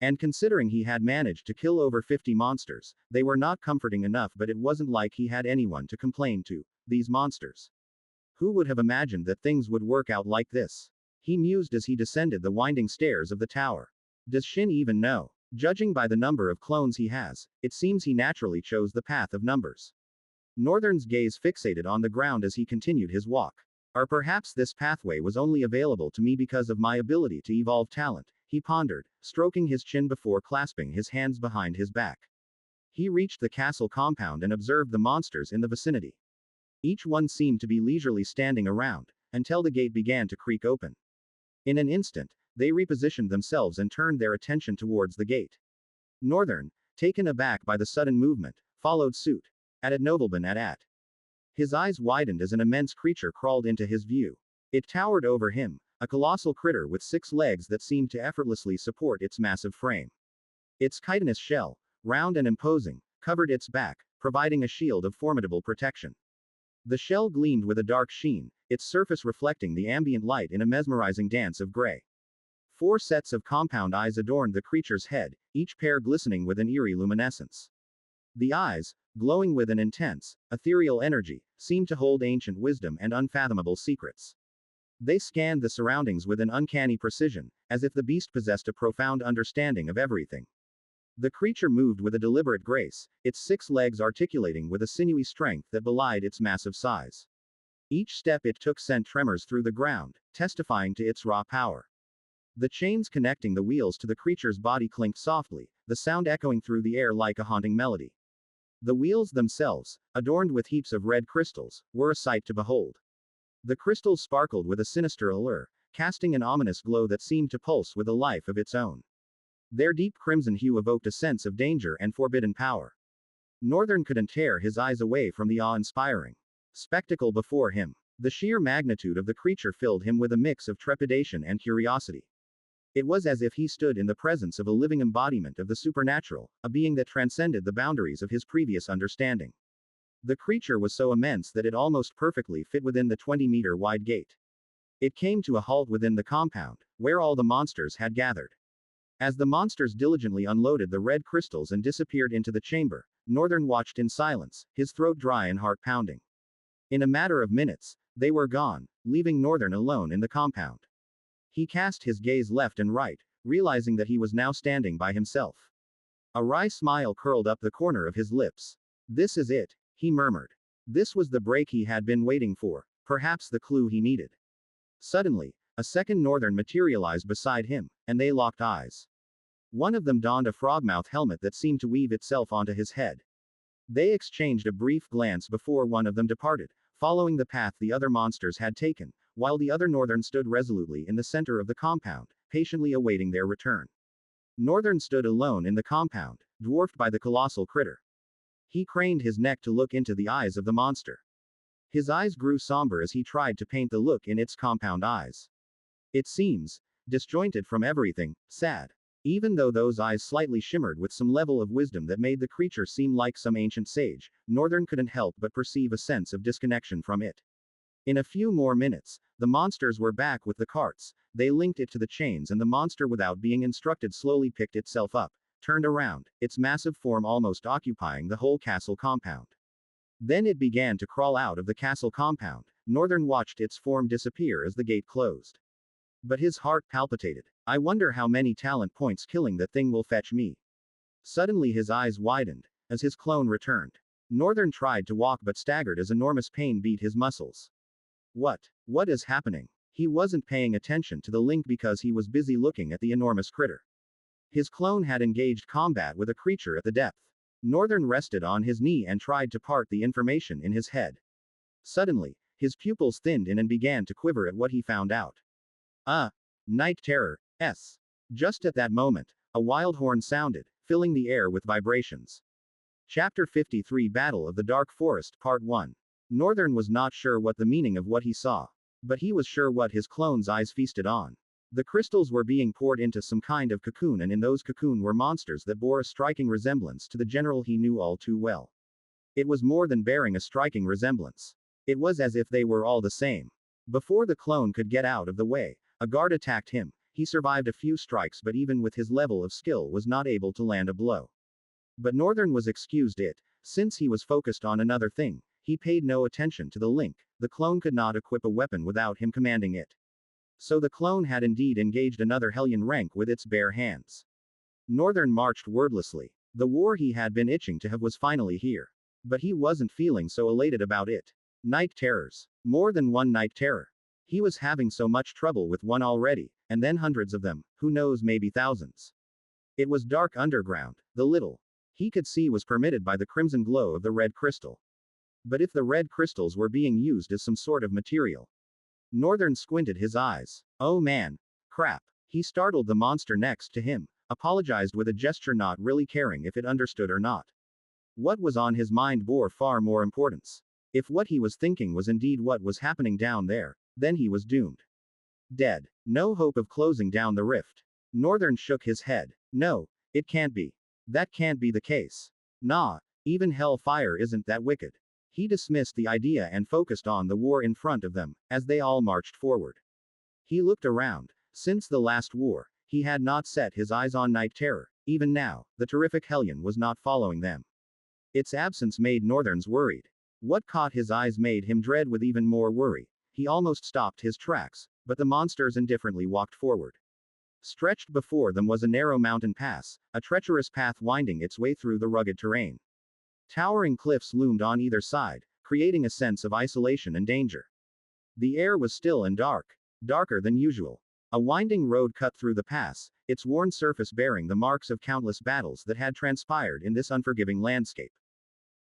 [SPEAKER 1] And considering he had managed to kill over 50 monsters, they were not comforting enough, but it wasn't like he had anyone to complain to. These monsters. Who would have imagined that things would work out like this? He mused as he descended the winding stairs of the tower. Does Shin even know? Judging by the number of clones he has, it seems he naturally chose the path of numbers. Northern's gaze fixated on the ground as he continued his walk. Or perhaps this pathway was only available to me because of my ability to evolve talent, he pondered, stroking his chin before clasping his hands behind his back. He reached the castle compound and observed the monsters in the vicinity. Each one seemed to be leisurely standing around, until the gate began to creak open. In an instant, they repositioned themselves and turned their attention towards the gate. Northern, taken aback by the sudden movement, followed suit. At nobleman at. His eyes widened as an immense creature crawled into his view. It towered over him, a colossal critter with 6 legs that seemed to effortlessly support its massive frame. Its chitinous shell, round and imposing, covered its back, providing a shield of formidable protection. The shell gleamed with a dark sheen, its surface reflecting the ambient light in a mesmerizing dance of gray. 4 sets of compound eyes adorned the creature's head, each pair glistening with an eerie luminescence. The eyes, glowing with an intense, ethereal energy, seemed to hold ancient wisdom and unfathomable secrets. They scanned the surroundings with an uncanny precision, as if the beast possessed a profound understanding of everything. The creature moved with a deliberate grace, its 6 legs articulating with a sinewy strength that belied its massive size. Each step it took sent tremors through the ground, testifying to its raw power. The chains connecting the wheels to the creature's body clinked softly, the sound echoing through the air like a haunting melody. The wheels themselves, adorned with heaps of red crystals, were a sight to behold. The crystals sparkled with a sinister allure, casting an ominous glow that seemed to pulse with a life of its own. Their deep crimson hue evoked a sense of danger and forbidden power. Northern couldn't tear his eyes away from the awe-inspiring spectacle before him. The sheer magnitude of the creature filled him with a mix of trepidation and curiosity. It was as if he stood in the presence of a living embodiment of the supernatural, a being that transcended the boundaries of his previous understanding. The creature was so immense that it almost perfectly fit within the 20-meter-wide gate. It came to a halt within the compound, where all the monsters had gathered. As the monsters diligently unloaded the red crystals and disappeared into the chamber, Northern watched in silence, his throat dry and heart pounding. In a matter of minutes, they were gone, leaving Northern alone in the compound. He cast his gaze left and right, realizing that he was now standing by himself. A wry smile curled up the corner of his lips. "This is it," he murmured. This was the break he had been waiting for, perhaps the clue he needed. Suddenly, a second Northern materialized beside him, and they locked eyes. One of them donned a frogmouth helmet that seemed to weave itself onto his head. They exchanged a brief glance before one of them departed, following the path the other monsters had taken, while the other Northern stood resolutely in the center of the compound, patiently awaiting their return. Northern stood alone in the compound, dwarfed by the colossal critter. He craned his neck to look into the eyes of the monster. His eyes grew somber as he tried to paint the look in its compound eyes. It seems disjointed from everything, sad. Even though those eyes slightly shimmered with some level of wisdom that made the creature seem like some ancient sage, Northern couldn't help but perceive a sense of disconnection from it. In a few more minutes, the monsters were back with the carts. They linked it to the chains, and the monster, without being instructed, slowly picked itself up, turned around, its massive form almost occupying the whole castle compound. Then it began to crawl out of the castle compound. Northern watched its form disappear as the gate closed. But his heart palpitated. "I wonder how many talent points killing that thing will fetch me." Suddenly his eyes widened, as his clone returned. Northern tried to walk but staggered as enormous pain beat his muscles. What is happening? He wasn't paying attention to the link because he was busy looking at the enormous critter. His clone had engaged combat with a creature at the depth. Northern rested on his knee and tried to part the information in his head. Suddenly, his pupils thinned in and began to quiver at what he found out. Night terror, S. Just at that moment, a wild horn sounded, filling the air with vibrations. Chapter 53 Battle of the Dark Forest Part 1. Northern was not sure what the meaning of what he saw. But he was sure what his clone's eyes feasted on. The crystals were being poured into some kind of cocoon, and in those cocoon were monsters that bore a striking resemblance to the general he knew all too well. It was more than bearing a striking resemblance. It was as if they were all the same. Before the clone could get out of the way, a guard attacked him. He survived a few strikes, but even with his level of skill was not able to land a blow. But Northern was excused it, since he was focused on another thing. He paid no attention to the link. The clone could not equip a weapon without him commanding it. So the clone had indeed engaged another Hellion rank with its bare hands. Northern marched wordlessly. The war he had been itching to have was finally here. But he wasn't feeling so elated about it. Night terrors. More than one night terror. He was having so much trouble with one already, and then hundreds of them, who knows, maybe thousands. It was dark underground. The little he could see was permitted by the crimson glow of the red crystal. But if the red crystals were being used as some sort of material. Northern squinted his eyes. Oh man. Crap. He startled the monster next to him, apologized with a gesture, not really caring if it understood or not. What was on his mind bore far more importance. If what he was thinking was indeed what was happening down there, then he was doomed. Dead. No hope of closing down the rift. Northern shook his head. No, it can't be. That can't be the case. Nah, even hellfire isn't that wicked. He dismissed the idea and focused on the war in front of them, as they all marched forward. He looked around. Since the last war, he had not set his eyes on Night Terror. Even now, the terrific Hellion was not following them. Its absence made Northern's worried. What caught his eyes made him dread with even more worry. He almost stopped his tracks, but the monsters indifferently walked forward. Stretched before them was a narrow mountain pass, a treacherous path winding its way through the rugged terrain. Towering cliffs loomed on either side, creating a sense of isolation and danger. The air was still and dark, darker than usual. A winding road cut through the pass, its worn surface bearing the marks of countless battles that had transpired in this unforgiving landscape.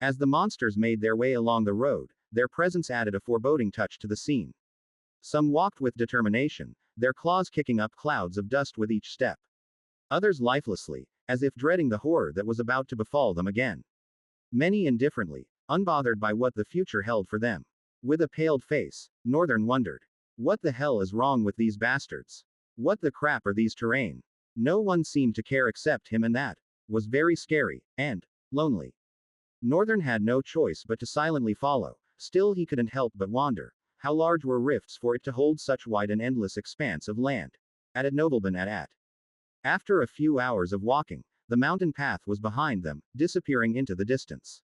[SPEAKER 1] As the monsters made their way along the road, their presence added a foreboding touch to the scene. Some walked with determination, their claws kicking up clouds of dust with each step. Others lifelessly, as if dreading the horror that was about to befall them again. Many indifferently, unbothered by what the future held for them. With a paled face, Northern wondered. What the hell is wrong with these bastards? What the crap are these terrain? No one seemed to care except him, and that was very scary, and lonely. Northern had no choice but to silently follow. Still he couldn't help but wonder. How large were rifts for it to hold such wide and endless expanse of land? At Nobleman at. After a few hours of walking, the mountain path was behind them, disappearing into the distance.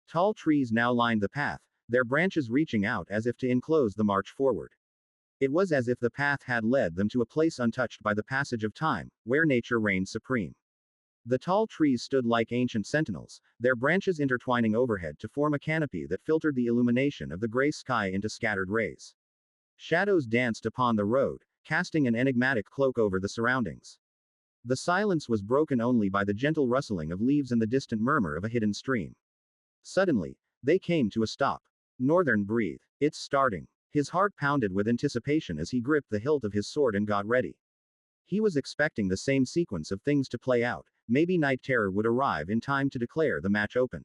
[SPEAKER 1] Tall trees now lined the path, their branches reaching out as if to enclose the march forward. It was as if the path had led them to a place untouched by the passage of time, where nature reigned supreme. The tall trees stood like ancient sentinels, their branches intertwining overhead to form a canopy that filtered the illumination of the gray sky into scattered rays. Shadows danced upon the road, casting an enigmatic cloak over the surroundings. The silence was broken only by the gentle rustling of leaves and the distant murmur of a hidden stream. Suddenly, they came to a stop. Northern breathed. It's starting. His heart pounded with anticipation as he gripped the hilt of his sword and got ready. He was expecting the same sequence of things to play out. Maybe Night Terror would arrive in time to declare the match open.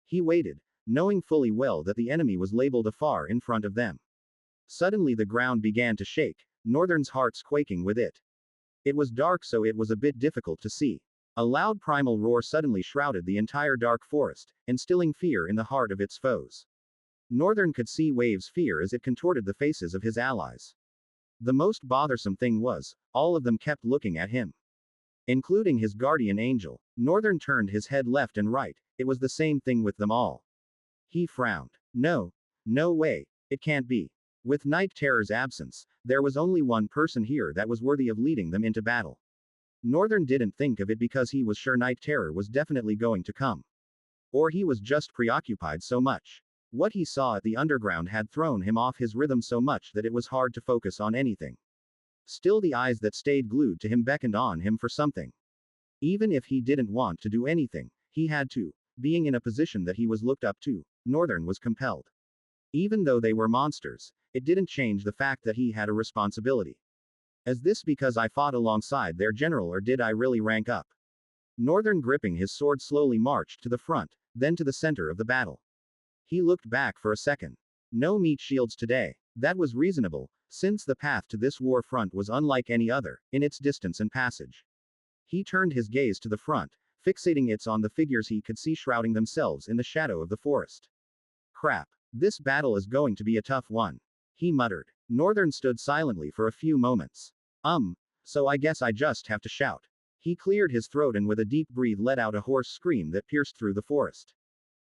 [SPEAKER 1] He waited, knowing fully well that the enemy was labeled afar in front of them. Suddenly the ground began to shake, Northern's hearts quaking with it. It was dark, so it was a bit difficult to see. A loud primal roar suddenly shrouded the entire dark forest, instilling fear in the heart of its foes. Northern could see Wave's fear as it contorted the faces of his allies. The most bothersome thing was, all of them kept looking at him. Including his guardian angel. Northern turned his head left and right. It was the same thing with them all. He frowned. No. No way. It can't be. With Night Terror's absence, there was only one person here that was worthy of leading them into battle. Northern didn't think of it because he was sure Night Terror was definitely going to come. Or he was just preoccupied so much. What he saw at the underground had thrown him off his rhythm so much that it was hard to focus on anything. Still, the eyes that stayed glued to him beckoned on him for something. Even if he didn't want to do anything, he had to. Being in a position that he was looked up to, Northern was compelled. Even though they were monsters, it didn't change the fact that he had a responsibility. Is this because I fought alongside their general, or did I really rank up? Northern, gripping his sword, slowly marched to the front, then to the center of the battle. He looked back for a second. No meat shields today. That was reasonable, since the path to this war front was unlike any other, in its distance and passage. He turned his gaze to the front, fixating it on the figures he could see shrouding themselves in the shadow of the forest. Crap. This battle is going to be a tough one. He muttered. Northern stood silently for a few moments. So I guess I just have to shout. He cleared his throat and with a deep breath let out a hoarse scream that pierced through the forest.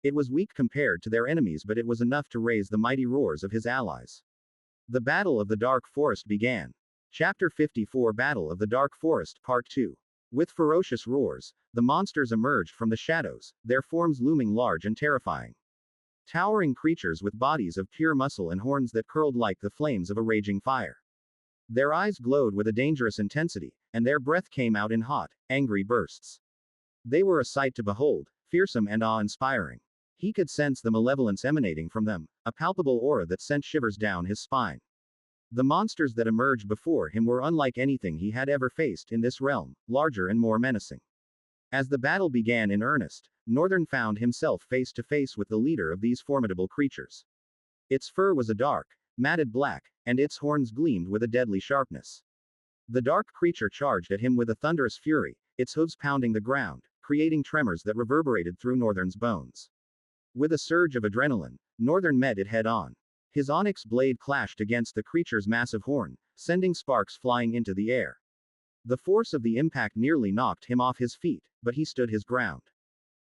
[SPEAKER 1] It was weak compared to their enemies, but it was enough to raise the mighty roars of his allies. The Battle of the Dark Forest began. Chapter 54, Battle of the Dark Forest, Part 2. With ferocious roars, the monsters emerged from the shadows, their forms looming large and terrifying. Towering creatures with bodies of pure muscle and horns that curled like the flames of a raging fire. Their eyes glowed with a dangerous intensity, and their breath came out in hot, angry bursts. They were a sight to behold, fearsome and awe-inspiring. He could sense the malevolence emanating from them, a palpable aura that sent shivers down his spine. The monsters that emerged before him were unlike anything he had ever faced in this realm, larger and more menacing. As the battle began in earnest, Northern found himself face to face with the leader of these formidable creatures. Its fur was a dark, matted black, and its horns gleamed with a deadly sharpness. The dark creature charged at him with a thunderous fury, its hooves pounding the ground, creating tremors that reverberated through Northern's bones. With a surge of adrenaline, Northern met it head-on. His onyx blade clashed against the creature's massive horn, sending sparks flying into the air. The force of the impact nearly knocked him off his feet, but he stood his ground.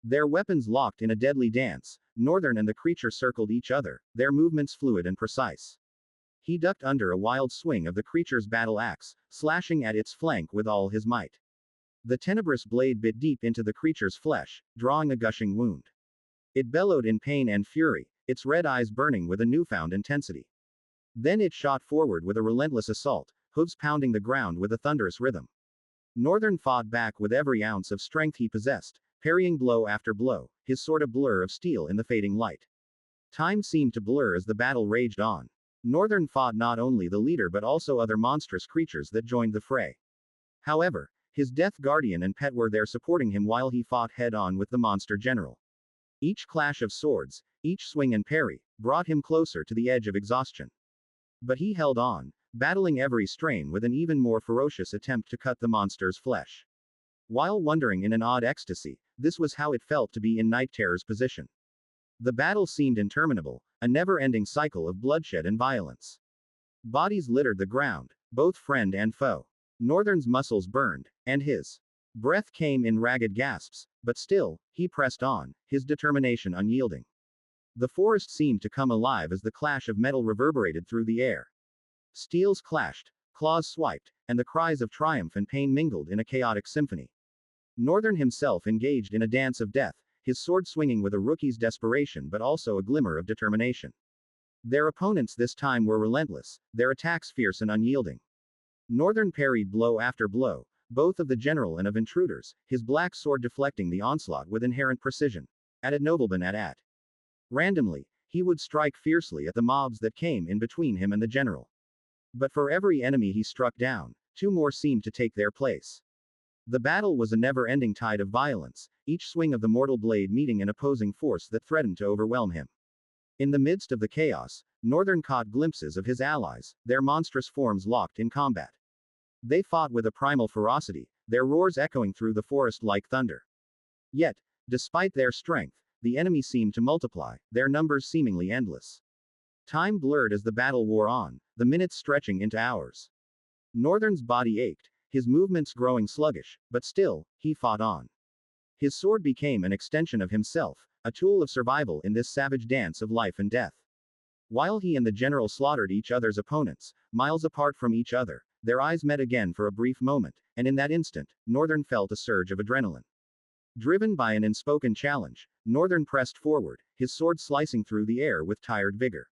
[SPEAKER 1] Their weapons locked in a deadly dance, Northern and the creature circled each other, their movements fluid and precise. He ducked under a wild swing of the creature's battle axe, slashing at its flank with all his might. The tenebrous blade bit deep into the creature's flesh, drawing a gushing wound. It bellowed in pain and fury, its red eyes burning with a newfound intensity. Then it shot forward with a relentless assault, hooves pounding the ground with a thunderous rhythm. Northern fought back with every ounce of strength he possessed, parrying blow after blow, his sword a blur of steel in the fading light. Time seemed to blur as the battle raged on. Northern fought not only the leader but also other monstrous creatures that joined the fray. However, his death guardian and pet were there supporting him while he fought head-on with the monster general. Each clash of swords, each swing and parry, brought him closer to the edge of exhaustion. But he held on, battling every strain with an even more ferocious attempt to cut the monster's flesh. While wondering in an odd ecstasy, this was how it felt to be in Night Terror's position. The battle seemed interminable, a never-ending cycle of bloodshed and violence. Bodies littered the ground, both friend and foe. Northern's muscles burned, and his breath came in ragged gasps, but still, he pressed on, his determination unyielding. The forest seemed to come alive as the clash of metal reverberated through the air. Steels clashed, claws swiped, and the cries of triumph and pain mingled in a chaotic symphony. Northern himself engaged in a dance of death, his sword swinging with a rookie's desperation but also a glimmer of determination. Their opponents this time were relentless, their attacks fierce and unyielding. Northern parried blow after blow, both of the general and of intruders, his black sword deflecting the onslaught with inherent precision. At nobleman at. Randomly, he would strike fiercely at the mobs that came in between him and the general. But for every enemy he struck down, two more seemed to take their place. The battle was a never-ending tide of violence, each swing of the mortal blade meeting an opposing force that threatened to overwhelm him. In the midst of the chaos, Northern caught glimpses of his allies, their monstrous forms locked in combat. They fought with a primal ferocity, their roars echoing through the forest like thunder. Yet, despite their strength, the enemy seemed to multiply, their numbers seemingly endless. Time blurred as the battle wore on, the minutes stretching into hours. Northern's body ached, his movements growing sluggish, but still, he fought on. His sword became an extension of himself, a tool of survival in this savage dance of life and death. While he and the general slaughtered each other's opponents, miles apart from each other, their eyes met again for a brief moment, and in that instant, Northern felt a surge of adrenaline. Driven by an unspoken challenge, Northern pressed forward, his sword slicing through the air with tired vigor.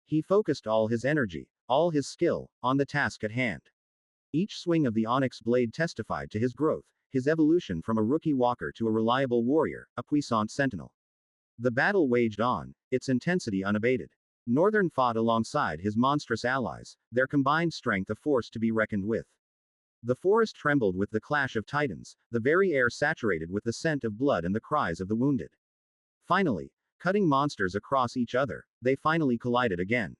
[SPEAKER 1] He focused all his energy, all his skill, on the task at hand. Each swing of the onyx blade testified to his growth, his evolution from a rookie walker to a reliable warrior, a puissant sentinel. The battle waged on, its intensity unabated. Northern fought alongside his monstrous allies, their combined strength a force to be reckoned with. The forest trembled with the clash of titans, the very air saturated with the scent of blood and the cries of the wounded. Finally, cutting monsters across each other, they finally collided again.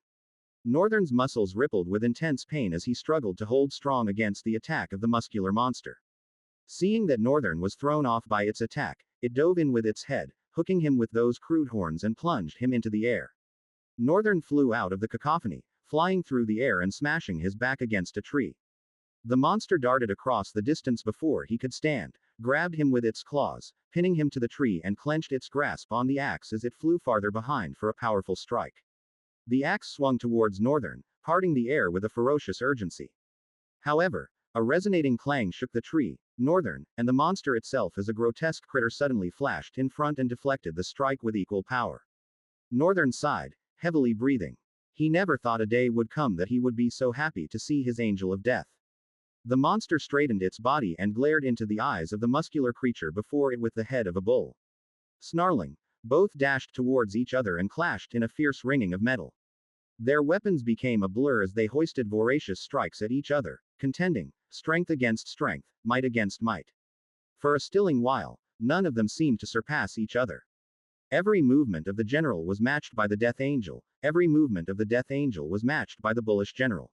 [SPEAKER 1] Northern's muscles rippled with intense pain as he struggled to hold strong against the attack of the muscular monster. Seeing that Northern was thrown off by its attack, it dove in with its head, hooking him with those crude horns and plunged him into the air. Northern flew out of the cacophony, flying through the air and smashing his back against a tree. The monster darted across the distance before he could stand, grabbed him with its claws, pinning him to the tree and clenched its grasp on the axe as it flew farther behind for a powerful strike. The axe swung towards Northern, parting the air with a ferocious urgency. However, a resonating clang shook the tree, Northern, and the monster itself as a grotesque critter suddenly flashed in front and deflected the strike with equal power. Northern sighed, heavily breathing. He never thought a day would come that he would be so happy to see his angel of death. The monster straightened its body and glared into the eyes of the muscular creature before it with the head of a bull. Snarling, both dashed towards each other and clashed in a fierce ringing of metal. Their weapons became a blur as they hoisted voracious strikes at each other, contending, strength against strength, might against might. For a stilling while, none of them seemed to surpass each other. Every movement of the general was matched by the Death Angel, every movement of the Death Angel was matched by the bullish general.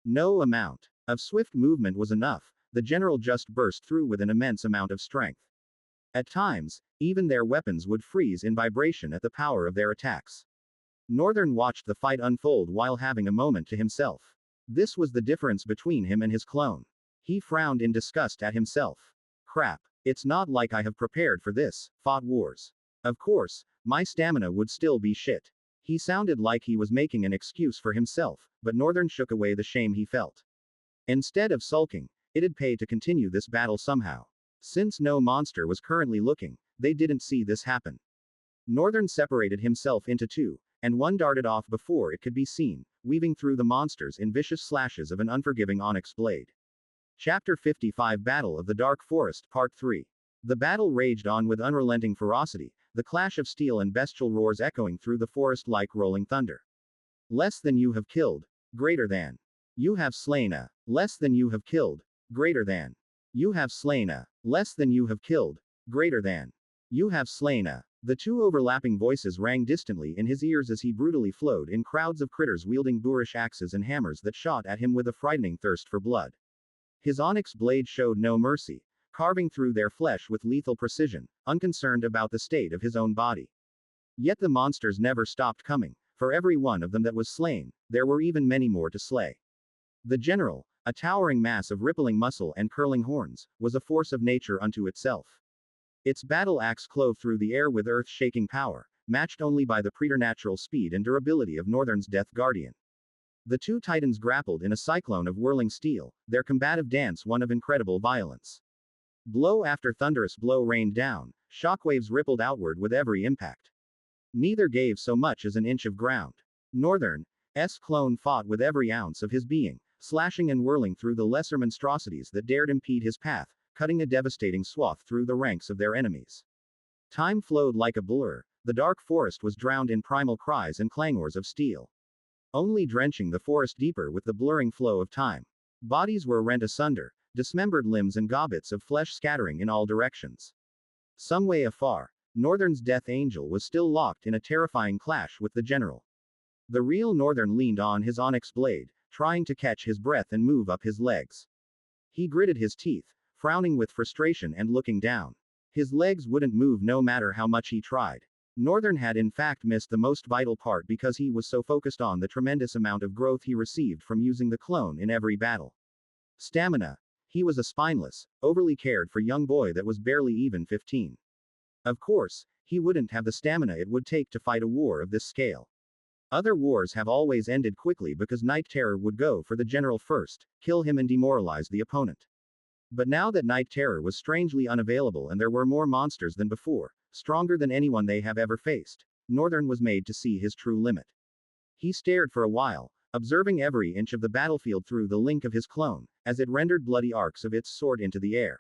[SPEAKER 1] No amount of swift movement was enough, the general just burst through with an immense amount of strength. At times, even their weapons would freeze in vibration at the power of their attacks. Northern watched the fight unfold while having a moment to himself. This was the difference between him and his clone. He frowned in disgust at himself. Crap, it's not like I have prepared for this, fought wars. Of course, my stamina would still be shit. He sounded like he was making an excuse for himself, but Northern shook away the shame he felt. Instead of sulking, it'd pay to continue this battle somehow. Since no monster was currently looking, they didn't see this happen. Northern separated himself into two, and one darted off before it could be seen, weaving through the monsters in vicious slashes of an unforgiving onyx blade. Chapter 55 Battle of the Dark Forest Part 3. The battle raged on with unrelenting ferocity, the clash of steel and bestial roars echoing through the forest like rolling thunder. Less than you have killed, greater than. You have slain a. Less than you have killed, greater than. You have slain a. Less than you have killed, greater than. You have slain a. The two overlapping voices rang distantly in his ears as he brutally flowed in crowds of critters wielding boorish axes and hammers that shot at him with a frightening thirst for blood. His onyx blade showed no mercy, carving through their flesh with lethal precision, unconcerned about the state of his own body. Yet the monsters never stopped coming. For every one of them that was slain, there were even many more to slay. The general, a towering mass of rippling muscle and curling horns, was a force of nature unto itself. Its battle axe clove through the air with earth-shaking power, matched only by the preternatural speed and durability of Northern's Death Guardian. The two titans grappled in a cyclone of whirling steel, their combative dance one of incredible violence. Blow after thunderous blow rained down, shockwaves rippled outward with every impact. Neither gave so much as an inch of ground. Northern's clone fought with every ounce of his being, slashing and whirling through the lesser monstrosities that dared impede his path, cutting a devastating swath through the ranks of their enemies. Time flowed like a blur, the dark forest was drowned in primal cries and clangors of steel. Only drenching the forest deeper with the blurring flow of time. Bodies were rent asunder, dismembered limbs and gobbets of flesh scattering in all directions. Some way afar, Northern's Death Angel was still locked in a terrifying clash with the general. The real Northern leaned on his onyx blade, trying to catch his breath and move up his legs. He gritted his teeth, frowning with frustration and looking down. His legs wouldn't move no matter how much he tried. Northern had in fact missed the most vital part because he was so focused on the tremendous amount of growth he received from using the clone in every battle. Stamina. He was a spineless, overly cared for young boy that was barely even 15. Of course, he wouldn't have the stamina it would take to fight a war of this scale. Other wars have always ended quickly because Night Terror would go for the general first, kill him and demoralize the opponent. But now that Night Terror was strangely unavailable and there were more monsters than before, stronger than anyone they have ever faced, Northern was made to see his true limit. He stared for a while, observing every inch of the battlefield through the link of his clone, as it rendered bloody arcs of its sword into the air.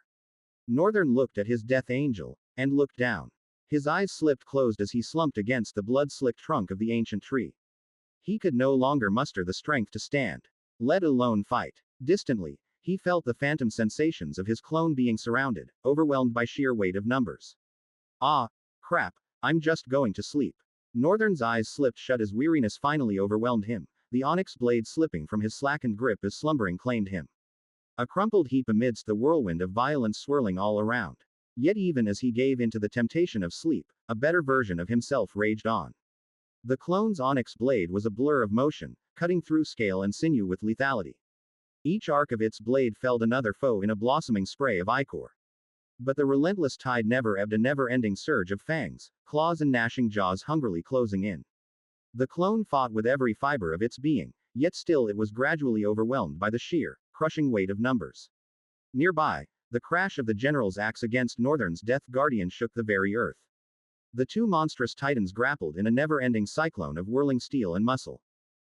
[SPEAKER 1] Northern looked at his Death Angel, and looked down. His eyes slipped closed as he slumped against the blood-slicked trunk of the ancient tree. He could no longer muster the strength to stand, let alone fight. Distantly, he felt the phantom sensations of his clone being surrounded, overwhelmed by sheer weight of numbers. Ah, crap, I'm just going to sleep. Northern's eyes slipped shut as weariness finally overwhelmed him, the onyx blade slipping from his slackened grip as slumbering claimed him. A crumpled heap amidst the whirlwind of violence swirling all around. Yet even as he gave into the temptation of sleep, a better version of himself raged on. The clone's onyx blade was a blur of motion, cutting through scale and sinew with lethality. Each arc of its blade felled another foe in a blossoming spray of ichor. But the relentless tide never ebbed, a never-ending surge of fangs, claws and gnashing jaws hungrily closing in. The clone fought with every fiber of its being, yet still it was gradually overwhelmed by the sheer, crushing weight of numbers. Nearby, the crash of the general's axe against Northern's Death Guardian shook the very earth. The two monstrous titans grappled in a never-ending cyclone of whirling steel and muscle.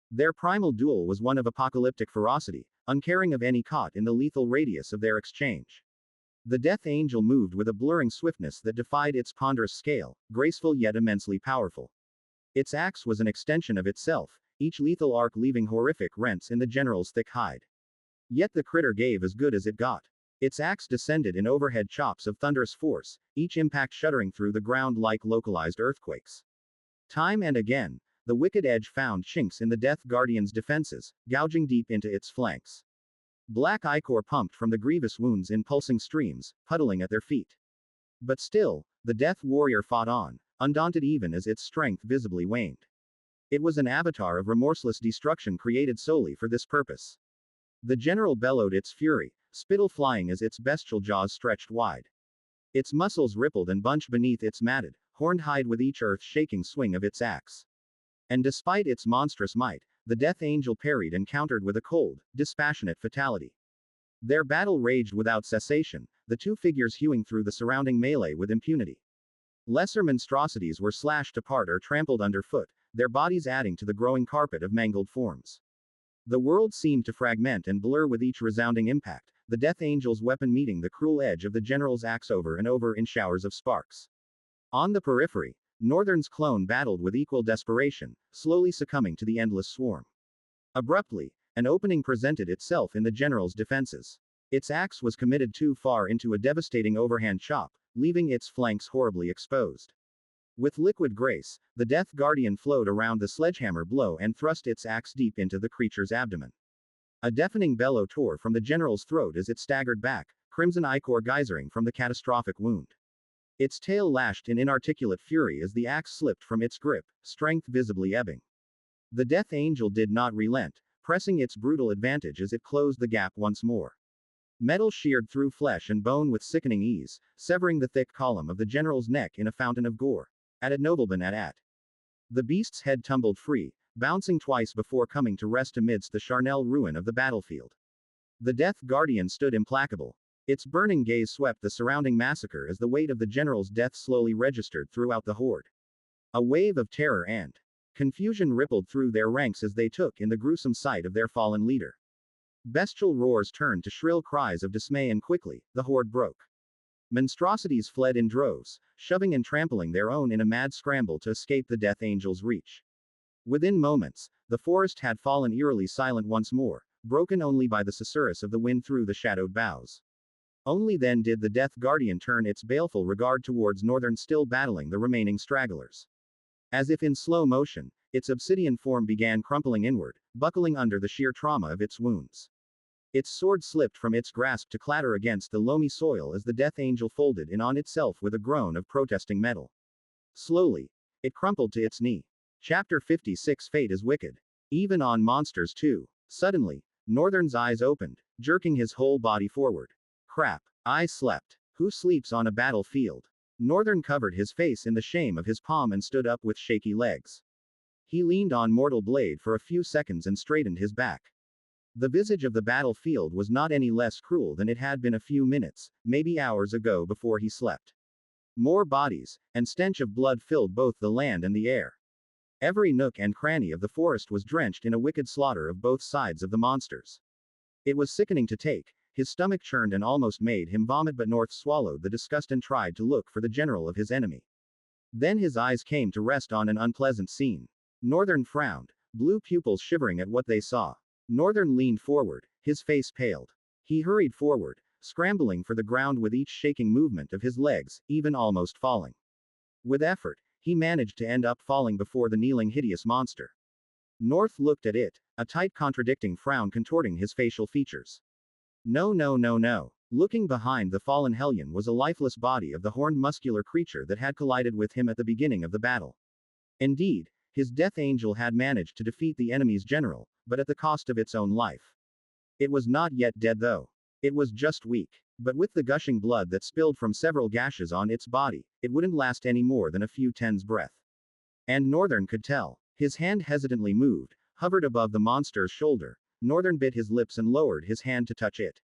[SPEAKER 1] Their primal duel was one of apocalyptic ferocity, uncaring of any caught in the lethal radius of their exchange. The Death Angel moved with a blurring swiftness that defied its ponderous scale, graceful yet immensely powerful. Its axe was an extension of itself, each lethal arc leaving horrific rents in the general's thick hide. Yet the critter gave as good as it got. Its axe descended in overhead chops of thunderous force, each impact shuddering through the ground like localized earthquakes. Time and again, the wicked edge found chinks in the Death Guardian's defenses, gouging deep into its flanks. Black ichor pumped from the grievous wounds in pulsing streams, puddling at their feet. But still, the Death Warrior fought on, undaunted even as its strength visibly waned. It was an avatar of remorseless destruction created solely for this purpose. The general bellowed its fury, spittle flying as its bestial jaws stretched wide. Its muscles rippled and bunched beneath its matted, horned hide with each earth-shaking swing of its axe. And despite its monstrous might, the Death Angel parried and countered with a cold, dispassionate fatality. Their battle raged without cessation, the two figures hewing through the surrounding melee with impunity. Lesser monstrosities were slashed apart or trampled underfoot, their bodies adding to the growing carpet of mangled forms. The world seemed to fragment and blur with each resounding impact, the Death Angel's weapon meeting the cruel edge of the general's axe over and over in showers of sparks. On the periphery, Northern's clone battled with equal desperation, slowly succumbing to the endless swarm. Abruptly, an opening presented itself in the general's defenses. Its axe was committed too far into a devastating overhand chop, leaving its flanks horribly exposed. With liquid grace, the Death Guardian flowed around the sledgehammer blow and thrust its axe deep into the creature's abdomen. A deafening bellow tore from the general's throat as it staggered back, crimson ichor geysering from the catastrophic wound. Its tail lashed in inarticulate fury as the axe slipped from its grip, strength visibly ebbing. The Death Angel did not relent, pressing its brutal advantage as it closed the gap once more. Metal sheared through flesh and bone with sickening ease, severing the thick column of the general's neck in a fountain of gore. At nobleman at. The beast's head tumbled free, bouncing twice before coming to rest amidst the charnel ruin of the battlefield. The Death Guardian stood implacable. Its burning gaze swept the surrounding massacre as the weight of the general's death slowly registered throughout the horde. A wave of terror and confusion rippled through their ranks as they took in the gruesome sight of their fallen leader. Bestial roars turned to shrill cries of dismay and quickly, the horde broke. Monstrosities fled in droves, shoving and trampling their own in a mad scramble to escape the Death Angel's reach. Within moments, the forest had fallen eerily silent once more, broken only by the susurrus of the wind through the shadowed boughs. Only then did the Death Guardian turn its baleful regard towards Northern, still battling the remaining stragglers. As if in slow motion, its obsidian form began crumpling inward, buckling under the sheer trauma of its wounds. Its sword slipped from its grasp to clatter against the loamy soil as the Death Angel folded in on itself with a groan of protesting metal. Slowly, it crumpled to its knee. Chapter 56 Fate is Wicked. Even on monsters too. Suddenly, Northern's eyes opened, jerking his whole body forward. Crap. I slept. Who sleeps on a battlefield? Northern covered his face in the shame of his palm and stood up with shaky legs. He leaned on mortal blade for a few seconds and straightened his back. The visage of the battlefield was not any less cruel than it had been a few minutes, maybe hours ago before he slept. More bodies, and stench of blood filled both the land and the air. Every nook and cranny of the forest was drenched in a wicked slaughter of both sides of the monsters. It was sickening to take. His stomach churned and almost made him vomit, but North swallowed the disgust and tried to look for the general of his enemy. Then his eyes came to rest on an unpleasant scene. Northern frowned, blue pupils shivering at what they saw. Northern leaned forward, his face paled. He hurried forward, scrambling for the ground with each shaking movement of his legs, even almost falling. With effort, he managed to end up falling before the kneeling hideous monster. North looked at it, a tight contradicting frown contorting his facial features. No, no, no, no. Looking behind the fallen Hellion was a lifeless body of the horned muscular creature that had collided with him at the beginning of the battle. Indeed, his Death Angel had managed to defeat the enemy's general, but at the cost of its own life. It was not yet dead though. It was just weak. But with the gushing blood that spilled from several gashes on its body, it wouldn't last any more than a few tens breath. And Northern could tell. His hand hesitantly moved, hovered above the monster's shoulder. Northern bit his lips and lowered his hand to touch it.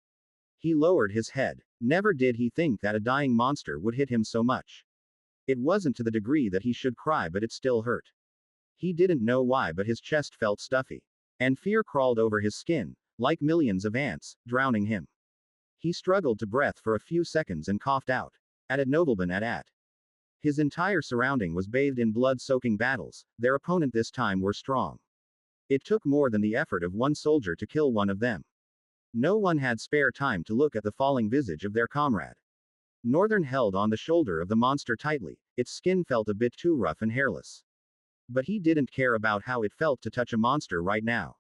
[SPEAKER 1] He lowered his head. Never did he think that a dying monster would hit him so much. It wasn't to the degree that he should cry, but it still hurt. He didn't know why, but his chest felt stuffy. And fear crawled over his skin, like millions of ants, drowning him. He struggled to breath for a few seconds and coughed out. At nobleman at. His entire surrounding was bathed in blood-soaking battles. Their opponent this time were strong. It took more than the effort of one soldier to kill one of them. No one had spare time to look at the falling visage of their comrade. Northern held on the shoulder of the monster tightly, its skin felt a bit too rough and hairless. But he didn't care about how it felt to touch a monster right now.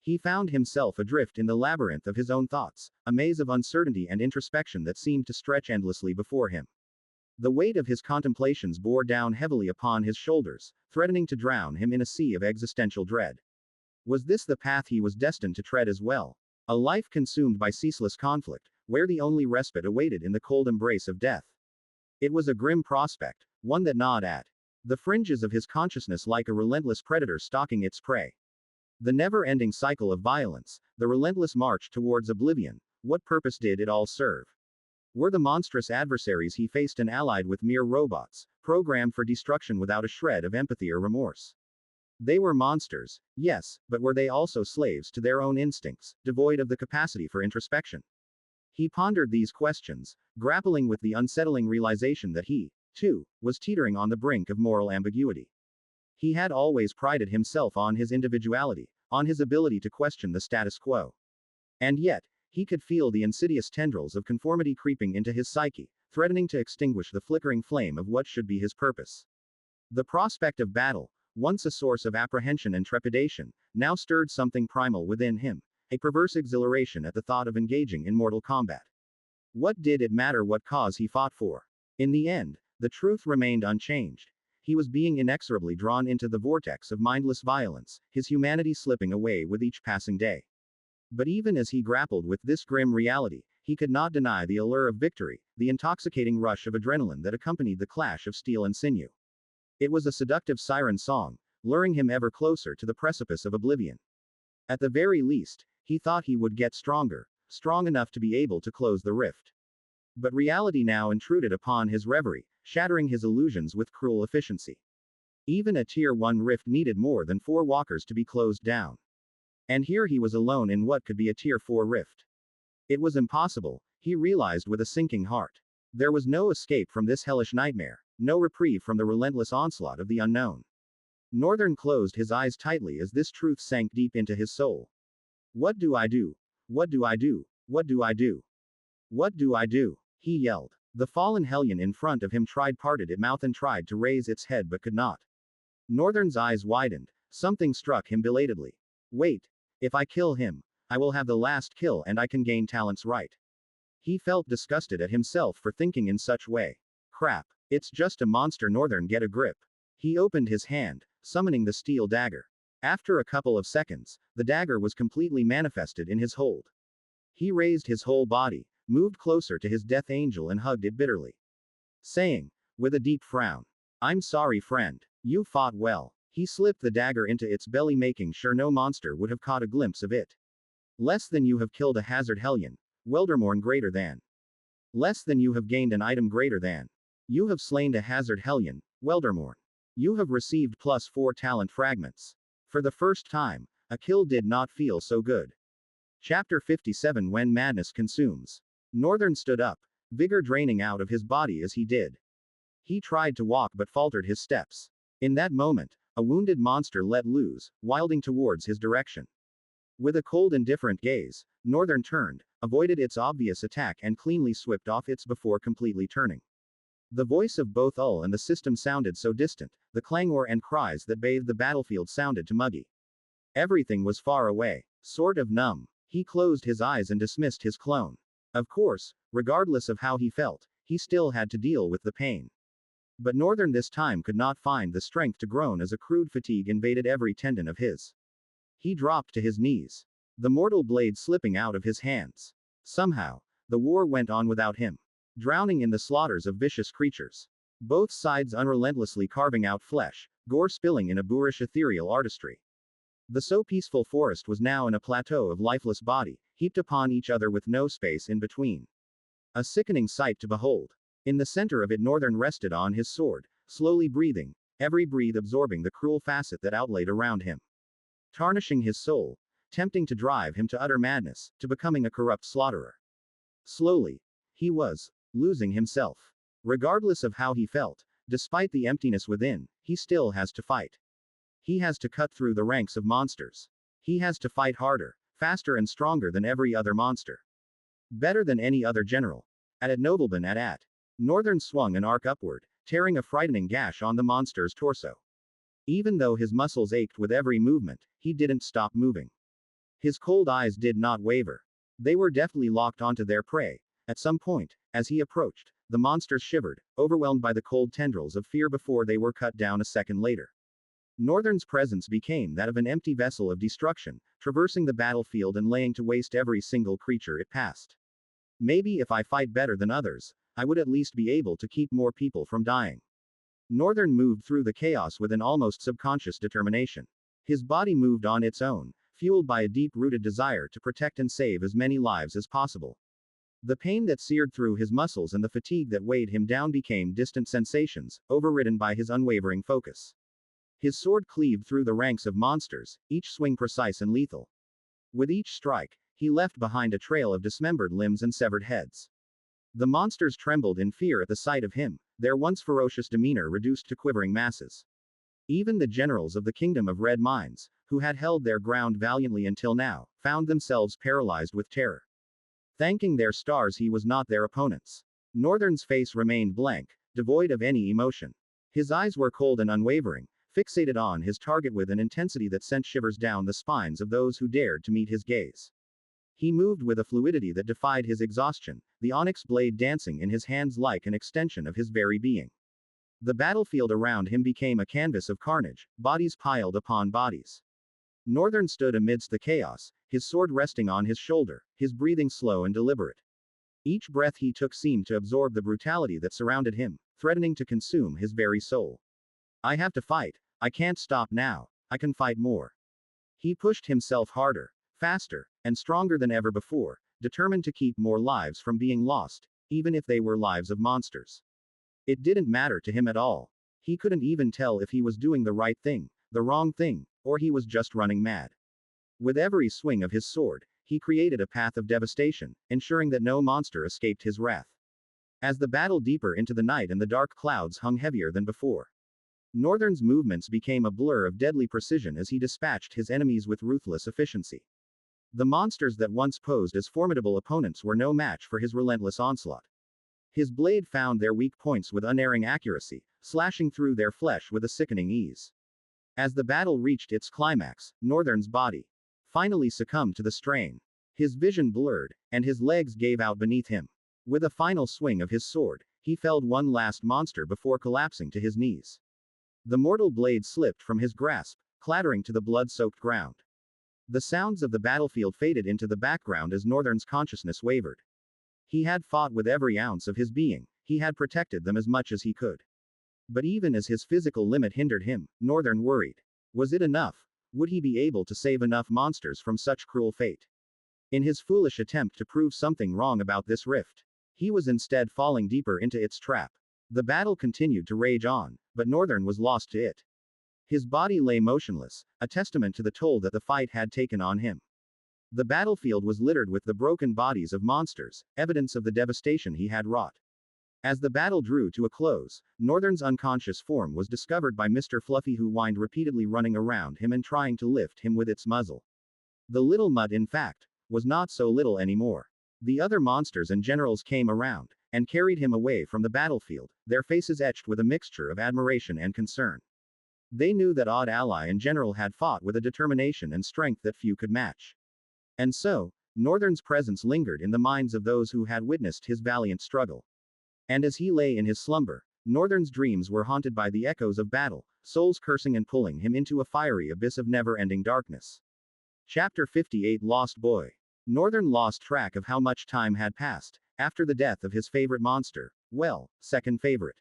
[SPEAKER 1] He found himself adrift in the labyrinth of his own thoughts, a maze of uncertainty and introspection that seemed to stretch endlessly before him. The weight of his contemplations bore down heavily upon his shoulders, threatening to drown him in a sea of existential dread. Was this the path he was destined to tread as well? A life consumed by ceaseless conflict, where the only respite awaited in the cold embrace of death. It was a grim prospect, one that gnawed at the fringes of his consciousness like a relentless predator stalking its prey. The never-ending cycle of violence, the relentless march towards oblivion, what purpose did it all serve? Were the monstrous adversaries he faced and allied with mere robots, programmed for destruction without a shred of empathy or remorse? They were monsters, yes, but were they also slaves to their own instincts, devoid of the capacity for introspection? He pondered these questions, grappling with the unsettling realization that he, too, was teetering on the brink of moral ambiguity. He had always prided himself on his individuality, on his ability to question the status quo. And yet, he could feel the insidious tendrils of conformity creeping into his psyche, threatening to extinguish the flickering flame of what should be his purpose. The prospect of battle, once a source of apprehension and trepidation, now stirred something primal within him, a perverse exhilaration at the thought of engaging in mortal combat. What did it matter what cause he fought for? In the end, the truth remained unchanged. He was being inexorably drawn into the vortex of mindless violence, his humanity slipping away with each passing day. But even as he grappled with this grim reality, he could not deny the allure of victory, the intoxicating rush of adrenaline that accompanied the clash of steel and sinew. It was a seductive siren song, luring him ever closer to the precipice of oblivion. At the very least, he thought he would get stronger, strong enough to be able to close the rift. But reality now intruded upon his reverie, shattering his illusions with cruel efficiency. Even a Tier 1 rift needed more than 4 walkers to be closed down. And here he was alone in what could be a Tier 4 rift. It was impossible, he realized with a sinking heart. There was no escape from this hellish nightmare, no reprieve from the relentless onslaught of the unknown. Northern closed his eyes tightly as this truth sank deep into his soul. What do I do? What do I do? What do I do? What do I do? He yelled. The fallen hellion in front of him parted its mouth and tried to raise its head but could not. Northern's eyes widened, something struck him belatedly. Wait. If I kill him, I will have the last kill and I can gain talent's right. He felt disgusted at himself for thinking in such way. Crap. It's just a monster. Northern, get a grip. He opened his hand, summoning the steel dagger. After a couple of seconds, the dagger was completely manifested in his hold. He raised his whole body, moved closer to his death angel and hugged it bitterly. Saying, with a deep frown, I'm sorry friend. You fought well. He slipped the dagger into its belly, making sure no monster would have caught a glimpse of it. Less than you have killed a hazard hellion. Weldermorn greater than. Less than you have gained an item greater than. You have slain a hazard hellion, Weldermorn. You have received +4 talent fragments. For the first time, a kill did not feel so good. Chapter 57 When Madness Consumes. Northern stood up, vigor draining out of his body as he did. He tried to walk but faltered his steps. In that moment, a wounded monster let loose, wilding towards his direction. With a cold indifferent gaze, Northern turned, avoided its obvious attack and cleanly swept off its before completely turning. The voice of both Ul and the system sounded so distant, the clangor and cries that bathed the battlefield sounded too muggy. Everything was far away, sort of numb. He closed his eyes and dismissed his clone. Of course, regardless of how he felt, he still had to deal with the pain. But Northern this time could not find the strength to groan as a crude fatigue invaded every tendon of his. He dropped to his knees, the mortal blade slipping out of his hands. Somehow, the war went on without him, drowning in the slaughters of vicious creatures. Both sides unrelentlessly carving out flesh, gore spilling in a boorish ethereal artistry. The so peaceful forest was now in a plateau of lifeless body, heaped upon each other with no space in between. A sickening sight to behold. In the center of it Northern rested on his sword, slowly breathing, every breath absorbing the cruel facet that outlaid around him. Tarnishing his soul, tempting to drive him to utter madness, to becoming a corrupt slaughterer. Slowly, he was losing himself. Regardless of how he felt, despite the emptiness within, he still has to fight. He has to cut through the ranks of monsters. He has to fight harder, faster and stronger than every other monster. Better than any other general. At nobleman at. Northern swung an arc upward, tearing a frightening gash on the monster's torso. Even though his muscles ached with every movement, he didn't stop moving. His cold eyes did not waver. They were deftly locked onto their prey. At some point, as he approached, the monsters shivered, overwhelmed by the cold tendrils of fear before they were cut down a second later. Northern's presence became that of an empty vessel of destruction, traversing the battlefield and laying to waste every single creature it passed. Maybe if I fight better than others, I would at least be able to keep more people from dying. Northern moved through the chaos with an almost subconscious determination. His body moved on its own, fueled by a deep-rooted desire to protect and save as many lives as possible. The pain that seared through his muscles and the fatigue that weighed him down became distant sensations, overridden by his unwavering focus. His sword cleaved through the ranks of monsters, each swing precise and lethal. With each strike, he left behind a trail of dismembered limbs and severed heads. The monsters trembled in fear at the sight of him, their once ferocious demeanor reduced to quivering masses. Even the generals of the Kingdom of Red Mines, who had held their ground valiantly until now, found themselves paralyzed with terror. Thanking their stars he was not their opponents. Northern's face remained blank, devoid of any emotion. His eyes were cold and unwavering, fixated on his target with an intensity that sent shivers down the spines of those who dared to meet his gaze. He moved with a fluidity that defied his exhaustion, the onyx blade dancing in his hands like an extension of his very being. The battlefield around him became a canvas of carnage, bodies piled upon bodies. Northern stood amidst the chaos, his sword resting on his shoulder, his breathing slow and deliberate. Each breath he took seemed to absorb the brutality that surrounded him, threatening to consume his very soul. I have to fight. I can't stop now. I can fight more. He pushed himself harder, faster, and stronger than ever before, determined to keep more lives from being lost, even if they were lives of monsters. It didn't matter to him at all. He couldn't even tell if he was doing the right thing, the wrong thing, or he was just running mad. With every swing of his sword, he created a path of devastation, ensuring that no monster escaped his wrath. As the battle deeper into the night and the dark clouds hung heavier than before, Northern's movements became a blur of deadly precision as he dispatched his enemies with ruthless efficiency. The monsters that once posed as formidable opponents were no match for his relentless onslaught. His blade found their weak points with unerring accuracy, slashing through their flesh with a sickening ease. As the battle reached its climax, Northern's body finally succumbed to the strain. His vision blurred, and his legs gave out beneath him. With a final swing of his sword, he felled one last monster before collapsing to his knees. The mortal blade slipped from his grasp, clattering to the blood-soaked ground. The sounds of the battlefield faded into the background as Northern's consciousness wavered. He had fought with every ounce of his being, he had protected them as much as he could. But even as his physical limit hindered him, Northern worried. Was it enough? Would he be able to save enough monsters from such cruel fate? In his foolish attempt to prove something wrong about this rift, he was instead falling deeper into its trap. The battle continued to rage on, but Northern was lost to it. His body lay motionless, a testament to the toll that the fight had taken on him. The battlefield was littered with the broken bodies of monsters, evidence of the devastation he had wrought. As the battle drew to a close, Northern's unconscious form was discovered by Mr. Fluffy, who whined repeatedly, running around him and trying to lift him with its muzzle. The little mutt, in fact, was not so little anymore. The other monsters and generals came around and carried him away from the battlefield, their faces etched with a mixture of admiration and concern. They knew that odd ally and general had fought with a determination and strength that few could match. And so, Northern's presence lingered in the minds of those who had witnessed his valiant struggle. And as he lay in his slumber, Northern's dreams were haunted by the echoes of battle, souls cursing and pulling him into a fiery abyss of never-ending darkness. Chapter 58 Lost Boy. Northern lost track of how much time had passed after the death of his favorite monster, well, second favorite.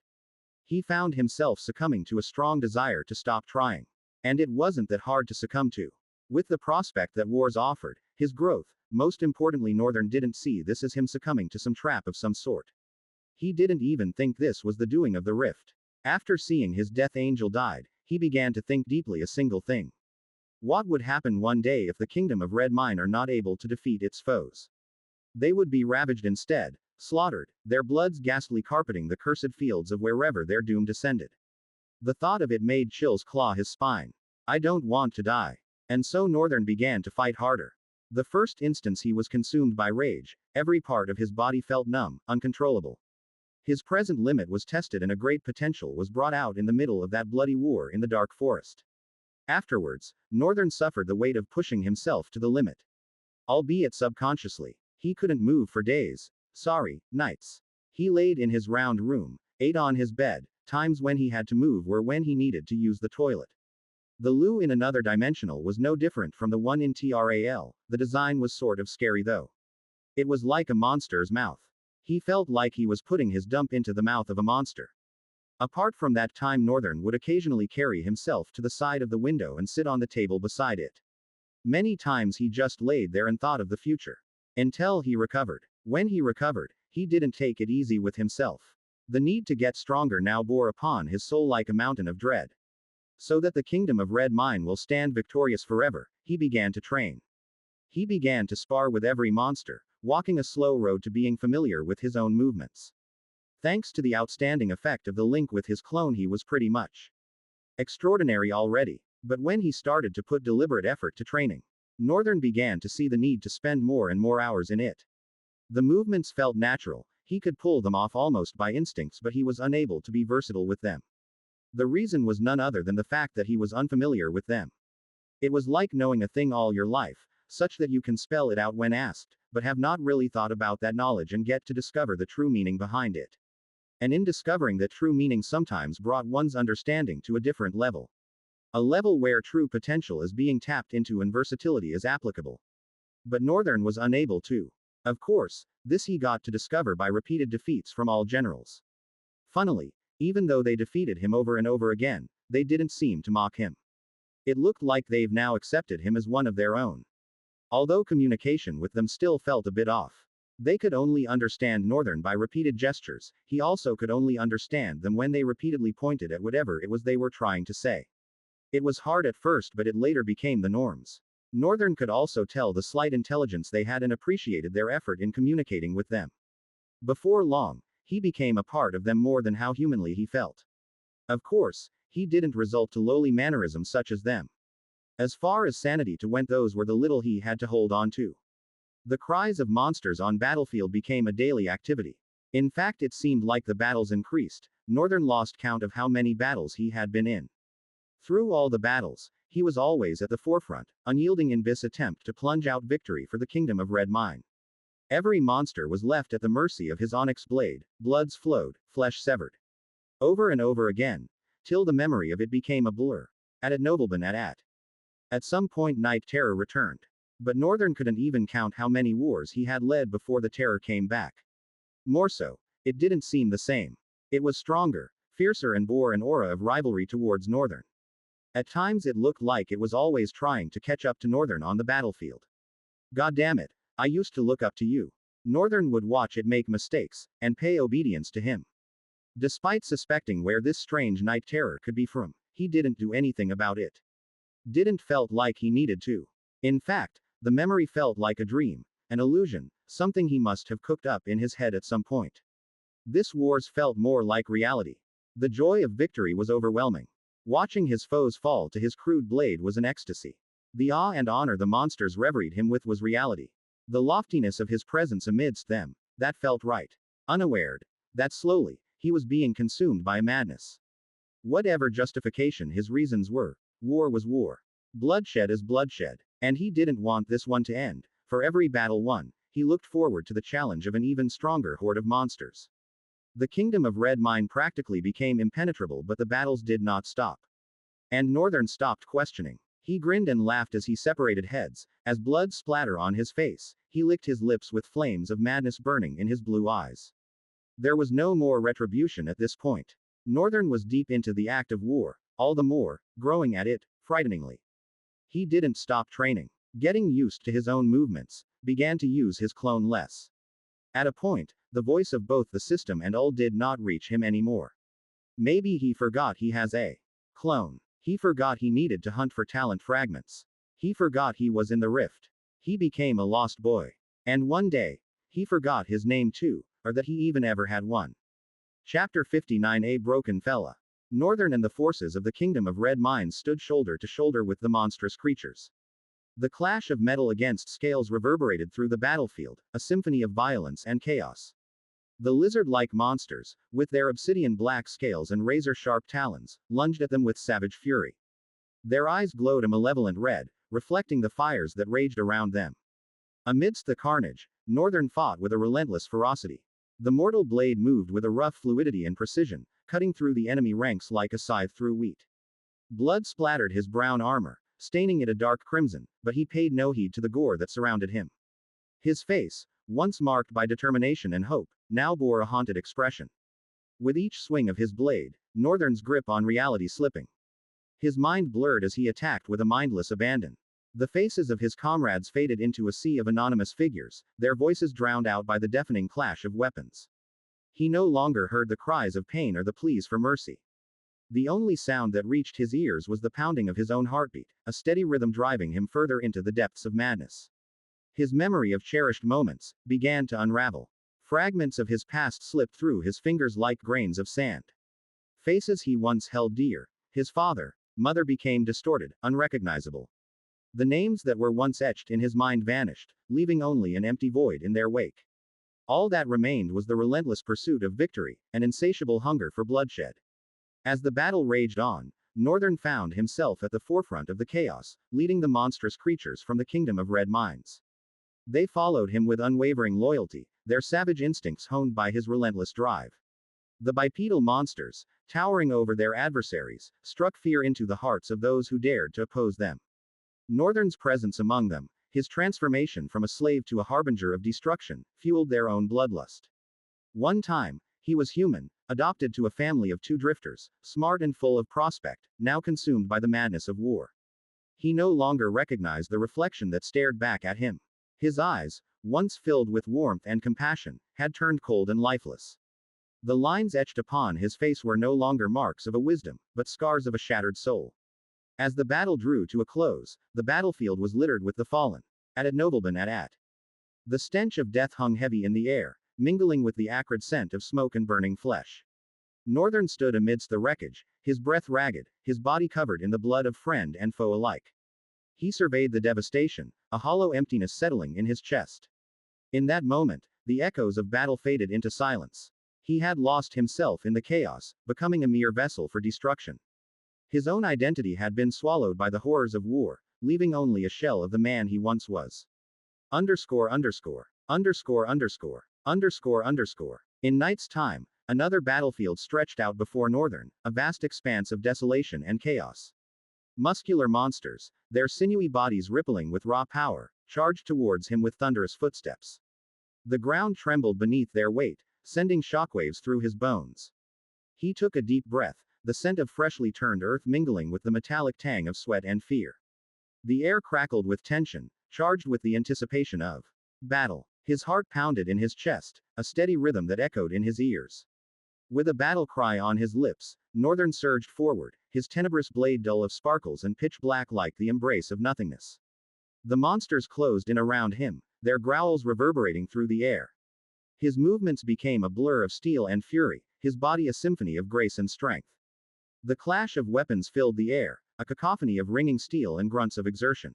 [SPEAKER 1] He found himself succumbing to a strong desire to stop trying. And it wasn't that hard to succumb to. With the prospect that wars offered, his growth, most importantly, Northern didn't see this as him succumbing to some trap of some sort. He didn't even think this was the doing of the rift. After seeing his death angel died, he began to think deeply a single thing. What would happen one day if the Kingdom of Red Mine are not able to defeat its foes? They would be ravaged instead, slaughtered, their bloods ghastly carpeting the cursed fields of wherever their doom descended. The thought of it made chills claw his spine. I don't want to die. And so Northern began to fight harder. The first instance he was consumed by rage, every part of his body felt numb, uncontrollable. His present limit was tested and a great potential was brought out in the middle of that bloody war in the dark forest. Afterwards, Northern suffered the weight of pushing himself to the limit. Albeit subconsciously. He couldn't move for days. Sorry, nights. He laid in his round room, ate on his bed, times when he had to move were when he needed to use the toilet. The loo in another dimensional was no different from the one in RighteousFilth, the design was sort of scary though. It was like a monster's mouth. He felt like he was putting his dump into the mouth of a monster. Apart from that time Northern would occasionally carry himself to the side of the window and sit on the table beside it. Many times he just laid there and thought of the future. Until he recovered. When he recovered, he didn't take it easy with himself. The need to get stronger now bore upon his soul like a mountain of dread. So that the kingdom of Red Mine will stand victorious forever, he began to train. He began to spar with every monster, walking a slow road to being familiar with his own movements. Thanks to the outstanding effect of the link with his clone, he was pretty much extraordinary already. But when he started to put deliberate effort to training, Northern began to see the need to spend more and more hours in it. The movements felt natural, he could pull them off almost by instincts, but he was unable to be versatile with them. The reason was none other than the fact that he was unfamiliar with them. It was like knowing a thing all your life, such that you can spell it out when asked, but have not really thought about that knowledge and get to discover the true meaning behind it. And in discovering that true meaning sometimes brought one's understanding to a different level. A level where true potential is being tapped into and versatility is applicable. But Northern was unable to. Of course, this he got to discover by repeated defeats from all generals. Funnily, even though they defeated him over and over again, they didn't seem to mock him. It looked like they've now accepted him as one of their own. Although communication with them still felt a bit off. They could only understand Northern by repeated gestures, he also could only understand them when they repeatedly pointed at whatever it was they were trying to say. It was hard at first, but it later became the norms. Northern could also tell the slight intelligence they had and appreciated their effort in communicating with them. Before long, he became a part of them more than how humanly he felt. Of course, he didn't resort to lowly mannerisms such as them. As far as sanity to went, those were the little he had to hold on to. The cries of monsters on battlefield became a daily activity. In fact, it seemed like the battles increased. Northern lost count of how many battles he had been in. Through all the battles, he was always at the forefront, unyielding in this attempt to plunge out victory for the kingdom of Red Mine. Every monster was left at the mercy of his onyx blade, bloods flowed, flesh severed. Over and over again, till the memory of it became a blur. At some point night terror returned. But Northern couldn't even count how many wars he had led before the terror came back. More so, it didn't seem the same. It was stronger, fiercer, and bore an aura of rivalry towards Northern. At times it looked like it was always trying to catch up to Northern on the battlefield. God damn it, I used to look up to you. Northern would watch it make mistakes, and pay obedience to him. Despite suspecting where this strange night terror could be from, he didn't do anything about it. Didn't felt like he needed to. In fact, the memory felt like a dream, an illusion, something he must have cooked up in his head at some point. This wars felt more like reality. The joy of victory was overwhelming. Watching his foes fall to his crude blade was an ecstasy. The awe and honor the monsters reveried him with was reality. The loftiness of his presence amidst them, that felt right. Unaware that slowly, he was being consumed by madness. Whatever justification his reasons were, war was war. Bloodshed is bloodshed. And he didn't want this one to end. For every battle won, he looked forward to the challenge of an even stronger horde of monsters. The kingdom of Red Mine practically became impenetrable, but the battles did not stop. And Northern stopped questioning. He grinned and laughed as he separated heads, as blood splattered on his face. He licked his lips with flames of madness burning in his blue eyes. There was no more retribution at this point. Northern was deep into the act of war, all the more, growing at it, frighteningly. He didn't stop training. Getting used to his own movements, began to use his clone less. At a point, the voice of both the system and Ul did not reach him anymore. Maybe he forgot he has a clone. He forgot he needed to hunt for talent fragments. He forgot he was in the rift. He became a lost boy. And one day, he forgot his name too, or that he even ever had one. Chapter 59. A broken fella. Northern and the forces of the kingdom of Red Mines stood shoulder to shoulder with the monstrous creatures. The clash of metal against scales reverberated through the battlefield, a symphony of violence and chaos. The lizard-like monsters, with their obsidian-black scales and razor-sharp talons, lunged at them with savage fury. Their eyes glowed a malevolent red, reflecting the fires that raged around them. Amidst the carnage, Northern fought with a relentless ferocity. The mortal blade moved with a rough fluidity and precision, cutting through the enemy ranks like a scythe through wheat. Blood splattered his brown armor, staining it a dark crimson, but he paid no heed to the gore that surrounded him. His face, once marked by determination and hope, now bore a haunted expression. With each swing of his blade, Northern's grip on reality slipping. His mind blurred as he attacked with a mindless abandon. The faces of his comrades faded into a sea of anonymous figures, their voices drowned out by the deafening clash of weapons. He no longer heard the cries of pain or the pleas for mercy. The only sound that reached his ears was the pounding of his own heartbeat, a steady rhythm driving him further into the depths of madness. His memory of cherished moments began to unravel. Fragments of his past slipped through his fingers like grains of sand. Faces he once held dear, his father, mother, became distorted, unrecognizable. The names that were once etched in his mind vanished, leaving only an empty void in their wake. All that remained was the relentless pursuit of victory, an insatiable hunger for bloodshed. As the battle raged on, Northern found himself at the forefront of the chaos, leading the monstrous creatures from the kingdom of red mines. They followed him with unwavering loyalty, their savage instincts honed by his relentless drive. The bipedal monsters, towering over their adversaries, struck fear into the hearts of those who dared to oppose them. Northern's presence among them, his transformation from a slave to a harbinger of destruction, fueled their own bloodlust. One time, he was human, adopted to a family of two drifters, smart and full of prospect, now consumed by the madness of war. He no longer recognized the reflection that stared back at him. His eyes, once filled with warmth and compassion, had turned cold and lifeless. The lines etched upon his face were no longer marks of a wisdom, but scars of a shattered soul. As the battle drew to a close, the battlefield was littered with the fallen. At Nobleban at. The stench of death hung heavy in the air, mingling with the acrid scent of smoke and burning flesh. Northern stood amidst the wreckage, his breath ragged, his body covered in the blood of friend and foe alike. He surveyed the devastation, a hollow emptiness settling in his chest. In that moment, the echoes of battle faded into silence. He had lost himself in the chaos, becoming a mere vessel for destruction. His own identity had been swallowed by the horrors of war, leaving only a shell of the man he once was. Underscore. In night's time, another battlefield stretched out before Northern, a vast expanse of desolation and chaos. Muscular monsters, their sinewy bodies rippling with raw power, charged towards him with thunderous footsteps. The ground trembled beneath their weight, sending shockwaves through his bones. He took a deep breath, the scent of freshly turned earth mingling with the metallic tang of sweat and fear. The air crackled with tension, charged with the anticipation of battle. His heart pounded in his chest, a steady rhythm that echoed in his ears. With a battle cry on his lips, Northern surged forward, his tenebrous blade dull of sparkles and pitch black like the embrace of nothingness. The monsters closed in around him, their growls reverberating through the air. His movements became a blur of steel and fury, his body a symphony of grace and strength. The clash of weapons filled the air, a cacophony of ringing steel and grunts of exertion.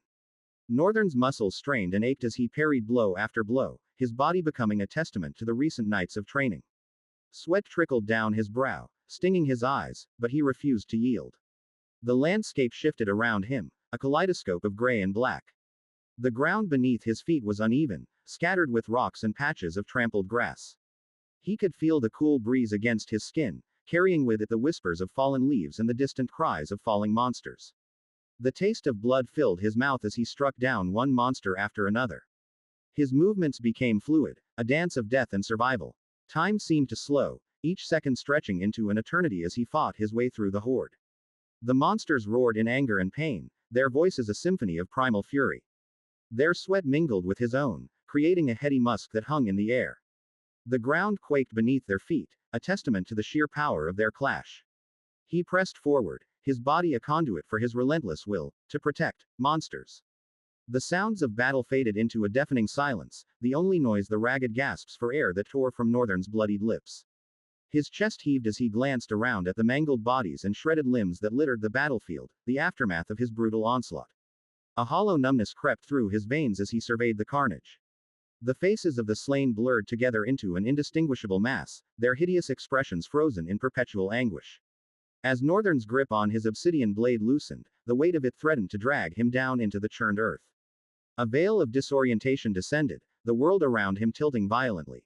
[SPEAKER 1] Northern's muscles strained and ached as he parried blow after blow, his body becoming a testament to the recent nights of training. Sweat trickled down his brow, stinging his eyes, but he refused to yield. The landscape shifted around him, a kaleidoscope of gray and black. The ground beneath his feet was uneven, scattered with rocks and patches of trampled grass. He could feel the cool breeze against his skin, carrying with it the whispers of fallen leaves and the distant cries of falling monsters. The taste of blood filled his mouth as he struck down one monster after another. His movements became fluid, a dance of death and survival. Time seemed to slow, each second stretching into an eternity as he fought his way through the horde. The monsters roared in anger and pain, their voices a symphony of primal fury. Their sweat mingled with his own, creating a heady musk that hung in the air. The ground quaked beneath their feet, a testament to the sheer power of their clash. He pressed forward, his body a conduit for his relentless will to protect monsters. The sounds of battle faded into a deafening silence, the only noise the ragged gasps for air that tore from Northern's bloodied lips. His chest heaved as he glanced around at the mangled bodies and shredded limbs that littered the battlefield, the aftermath of his brutal onslaught. A hollow numbness crept through his veins as he surveyed the carnage. The faces of the slain blurred together into an indistinguishable mass, their hideous expressions frozen in perpetual anguish. As Northern's grip on his obsidian blade loosened, the weight of it threatened to drag him down into the churned earth. A veil of disorientation descended, the world around him tilting violently.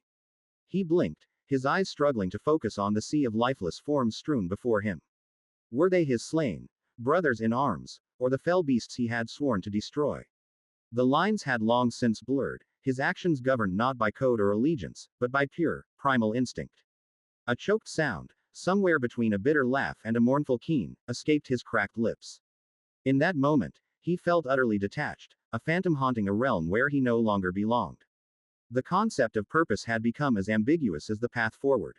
[SPEAKER 1] He blinked, his eyes struggling to focus on the sea of lifeless forms strewn before him. Were they his slain brothers in arms, or the fell beasts he had sworn to destroy? The lines had long since blurred, his actions governed not by code or allegiance, but by pure, primal instinct. A choked sound, somewhere between a bitter laugh and a mournful keen, escaped his cracked lips. In that moment, he felt utterly detached, a phantom haunting a realm where he no longer belonged. The concept of purpose had become as ambiguous as the path forward.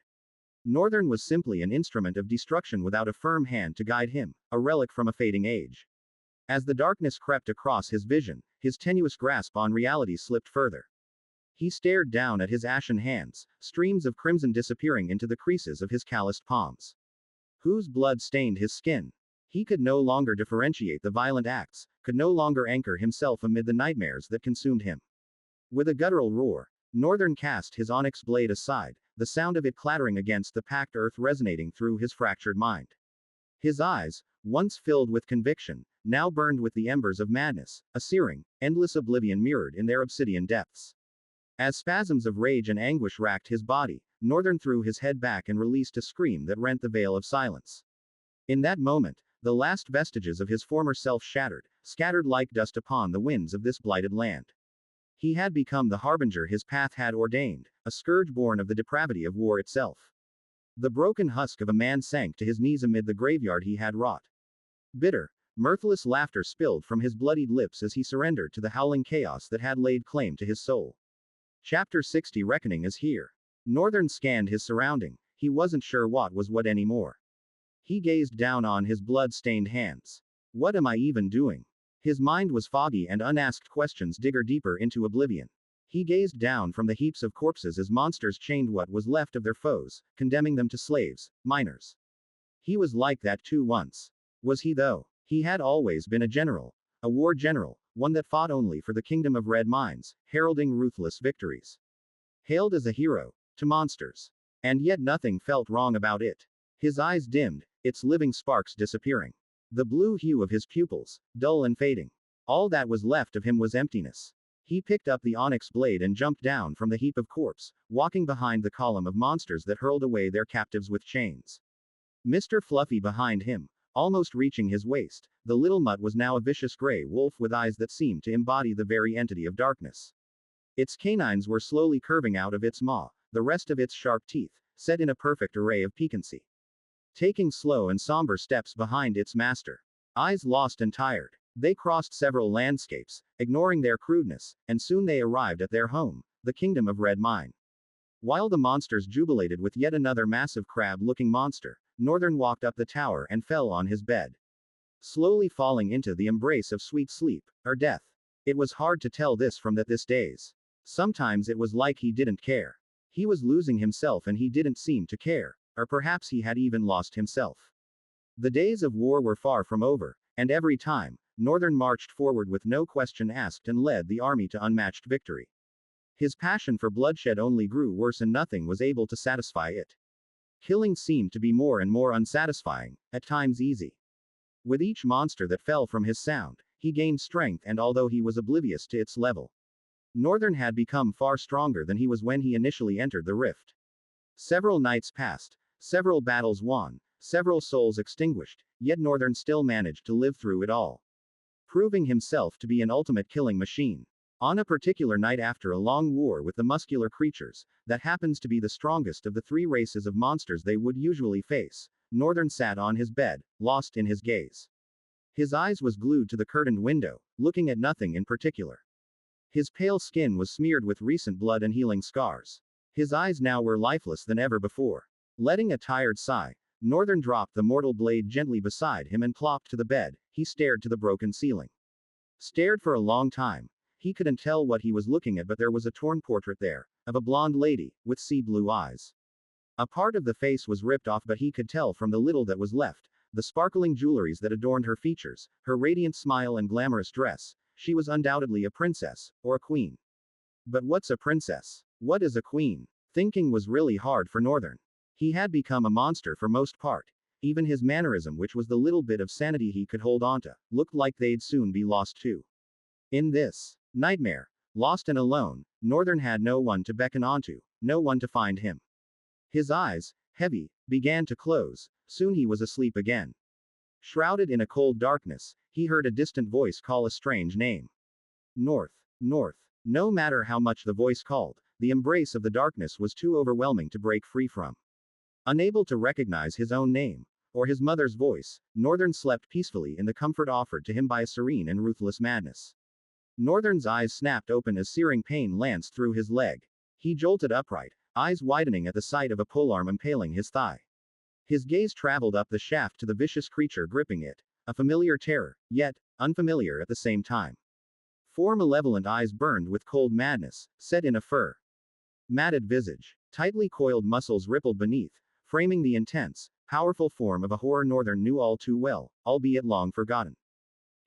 [SPEAKER 1] Northern was simply an instrument of destruction without a firm hand to guide him, a relic from a fading age. As the darkness crept across his vision, his tenuous grasp on reality slipped further. He stared down at his ashen hands, streams of crimson disappearing into the creases of his calloused palms. Whose blood stained his skin? He could no longer differentiate the violent acts, could no longer anchor himself amid the nightmares that consumed him. With a guttural roar, Northern cast his onyx blade aside, the sound of it clattering against the packed earth resonating through his fractured mind. His eyes, once filled with conviction, now burned with the embers of madness, a searing, endless oblivion mirrored in their obsidian depths. As spasms of rage and anguish racked his body, Northern threw his head back and released a scream that rent the veil of silence. In that moment, the last vestiges of his former self shattered, scattered like dust upon the winds of this blighted land. He had become the harbinger his path had ordained, a scourge born of the depravity of war itself. The broken husk of a man sank to his knees amid the graveyard he had wrought. Bitter, mirthless laughter spilled from his bloodied lips as he surrendered to the howling chaos that had laid claim to his soul. Chapter 60 Reckoning is here. Northern scanned his surrounding, he wasn't sure what was what anymore. He gazed down on his blood-stained hands. What am I even doing? His mind was foggy and unasked questions dagger deeper into oblivion. He gazed down from the heaps of corpses as monsters chained what was left of their foes, condemning them to slaves, minors. He was like that too once. Was he though? He had always been a general. A war general, one that fought only for the kingdom of red mines, heralding ruthless victories. Hailed as a hero, to monsters. And yet nothing felt wrong about it. His eyes dimmed, its living sparks disappearing. The blue hue of his pupils, dull and fading. All that was left of him was emptiness. He picked up the onyx blade and jumped down from the heap of corpse, walking behind the column of monsters that hurled away their captives with chains. Mr. Fluffy behind him, almost reaching his waist, the little mutt was now a vicious gray wolf with eyes that seemed to embody the very entity of darkness. Its canines were slowly curving out of its maw, the rest of its sharp teeth, set in a perfect array of piquancy. Taking slow and somber steps behind its master. Eyes lost and tired, they crossed several landscapes, ignoring their crudeness, and soon they arrived at their home, the kingdom of Red Mine. While the monsters jubilated with yet another massive crab-looking monster, Northern walked up the tower and fell on his bed. Slowly falling into the embrace of sweet sleep, or death. It was hard to tell this from this days. Sometimes it was like he didn't care. He was losing himself and he didn't seem to care, or perhaps he had even lost himself. The days of war were far from over, and every time, Northern marched forward with no question asked and led the army to unmatched victory. His passion for bloodshed only grew worse and nothing was able to satisfy it. Killing seemed to be more and more unsatisfying, at times easy. With each monster that fell from his sound, he gained strength and although he was oblivious to its level, Northern had become far stronger than he was when he initially entered the rift. Several nights passed, several battles won, several souls extinguished, yet Northern still managed to live through it all. Proving himself to be an ultimate killing machine. On a particular night after a long war with the muscular creatures, that happens to be the strongest of the three races of monsters they would usually face, Northern sat on his bed, lost in his gaze. His eyes was glued to the curtained window, looking at nothing in particular. His pale skin was smeared with recent blood and healing scars. His eyes now were lifeless than ever before. Letting a tired sigh, Northern dropped the mortal blade gently beside him and plopped to the bed. He stared to the broken ceiling. Stared for a long time. He couldn't tell what he was looking at, but there was a torn portrait there, of a blonde lady, with sea blue eyes. A part of the face was ripped off, but he could tell from the little that was left, the sparkling jewelries that adorned her features, her radiant smile and glamorous dress, she was undoubtedly a princess, or a queen. But what's a princess? What is a queen? Thinking was really hard for Northern. He had become a monster for most part. Even his mannerism, which was the little bit of sanity he could hold onto, looked like they'd soon be lost too. In this nightmare, lost and alone, Northern had no one to beckon onto, no one to find him. His eyes, heavy, began to close, soon he was asleep again. Shrouded in a cold darkness, he heard a distant voice call a strange name. North. North. No matter how much the voice called, the embrace of the darkness was too overwhelming to break free from. Unable to recognize his own name, or his mother's voice, Northern slept peacefully in the comfort offered to him by a serene and ruthless madness. Northern's eyes snapped open as searing pain lanced through his leg. He jolted upright, eyes widening at the sight of a polearm impaling his thigh. His gaze traveled up the shaft to the vicious creature gripping it, a familiar terror, yet unfamiliar at the same time. Four malevolent eyes burned with cold madness, set in a fur matted visage. Tightly coiled muscles rippled beneath, framing the intense, powerful form of a horror Northern knew all too well, albeit long forgotten.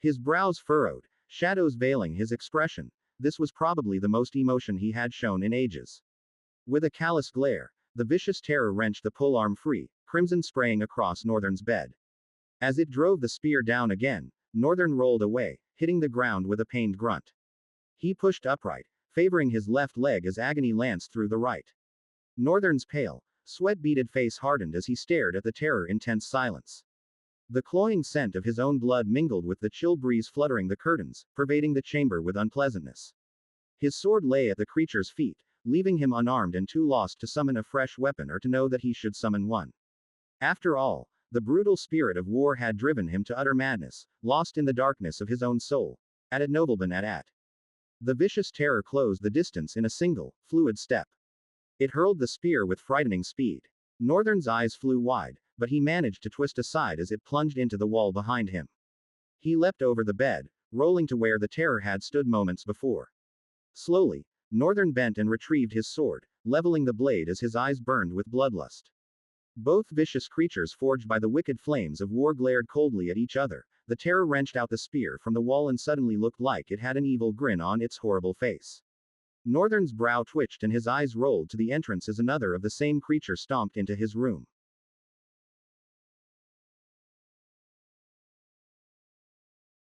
[SPEAKER 1] His brows furrowed, shadows veiling his expression. This was probably the most emotion he had shown in ages. With a callous glare, the vicious terror wrenched the polearm free, crimson spraying across Northern's bed. As it drove the spear down again, Northern rolled away, hitting the ground with a pained grunt. He pushed upright, favoring his left leg as agony lanced through the right. Northern's pale, sweat-beaded face hardened as he stared at the terror in tense silence. The cloying scent of his own blood mingled with the chill breeze fluttering the curtains, pervading the chamber with unpleasantness. His sword lay at the creature's feet, leaving him unarmed and too lost to summon a fresh weapon or to know that he should summon one. After all, the brutal spirit of war had driven him to utter madness, lost in the darkness of his own soul. At Nobleman at. The vicious terror closed the distance in a single, fluid step. It hurled the spear with frightening speed. Northern's eyes flew wide, but he managed to twist aside as it plunged into the wall behind him. He leapt over the bed, rolling to where the terror had stood moments before. Slowly, Northern bent and retrieved his sword, leveling the blade as his eyes burned with bloodlust. Both vicious creatures forged by the wicked flames of war glared coldly at each other. The terror wrenched out the spear from the wall and suddenly looked like it had an evil grin on its horrible face. Northern's brow twitched and his eyes rolled to the entrance as another of the same creature stomped into his room.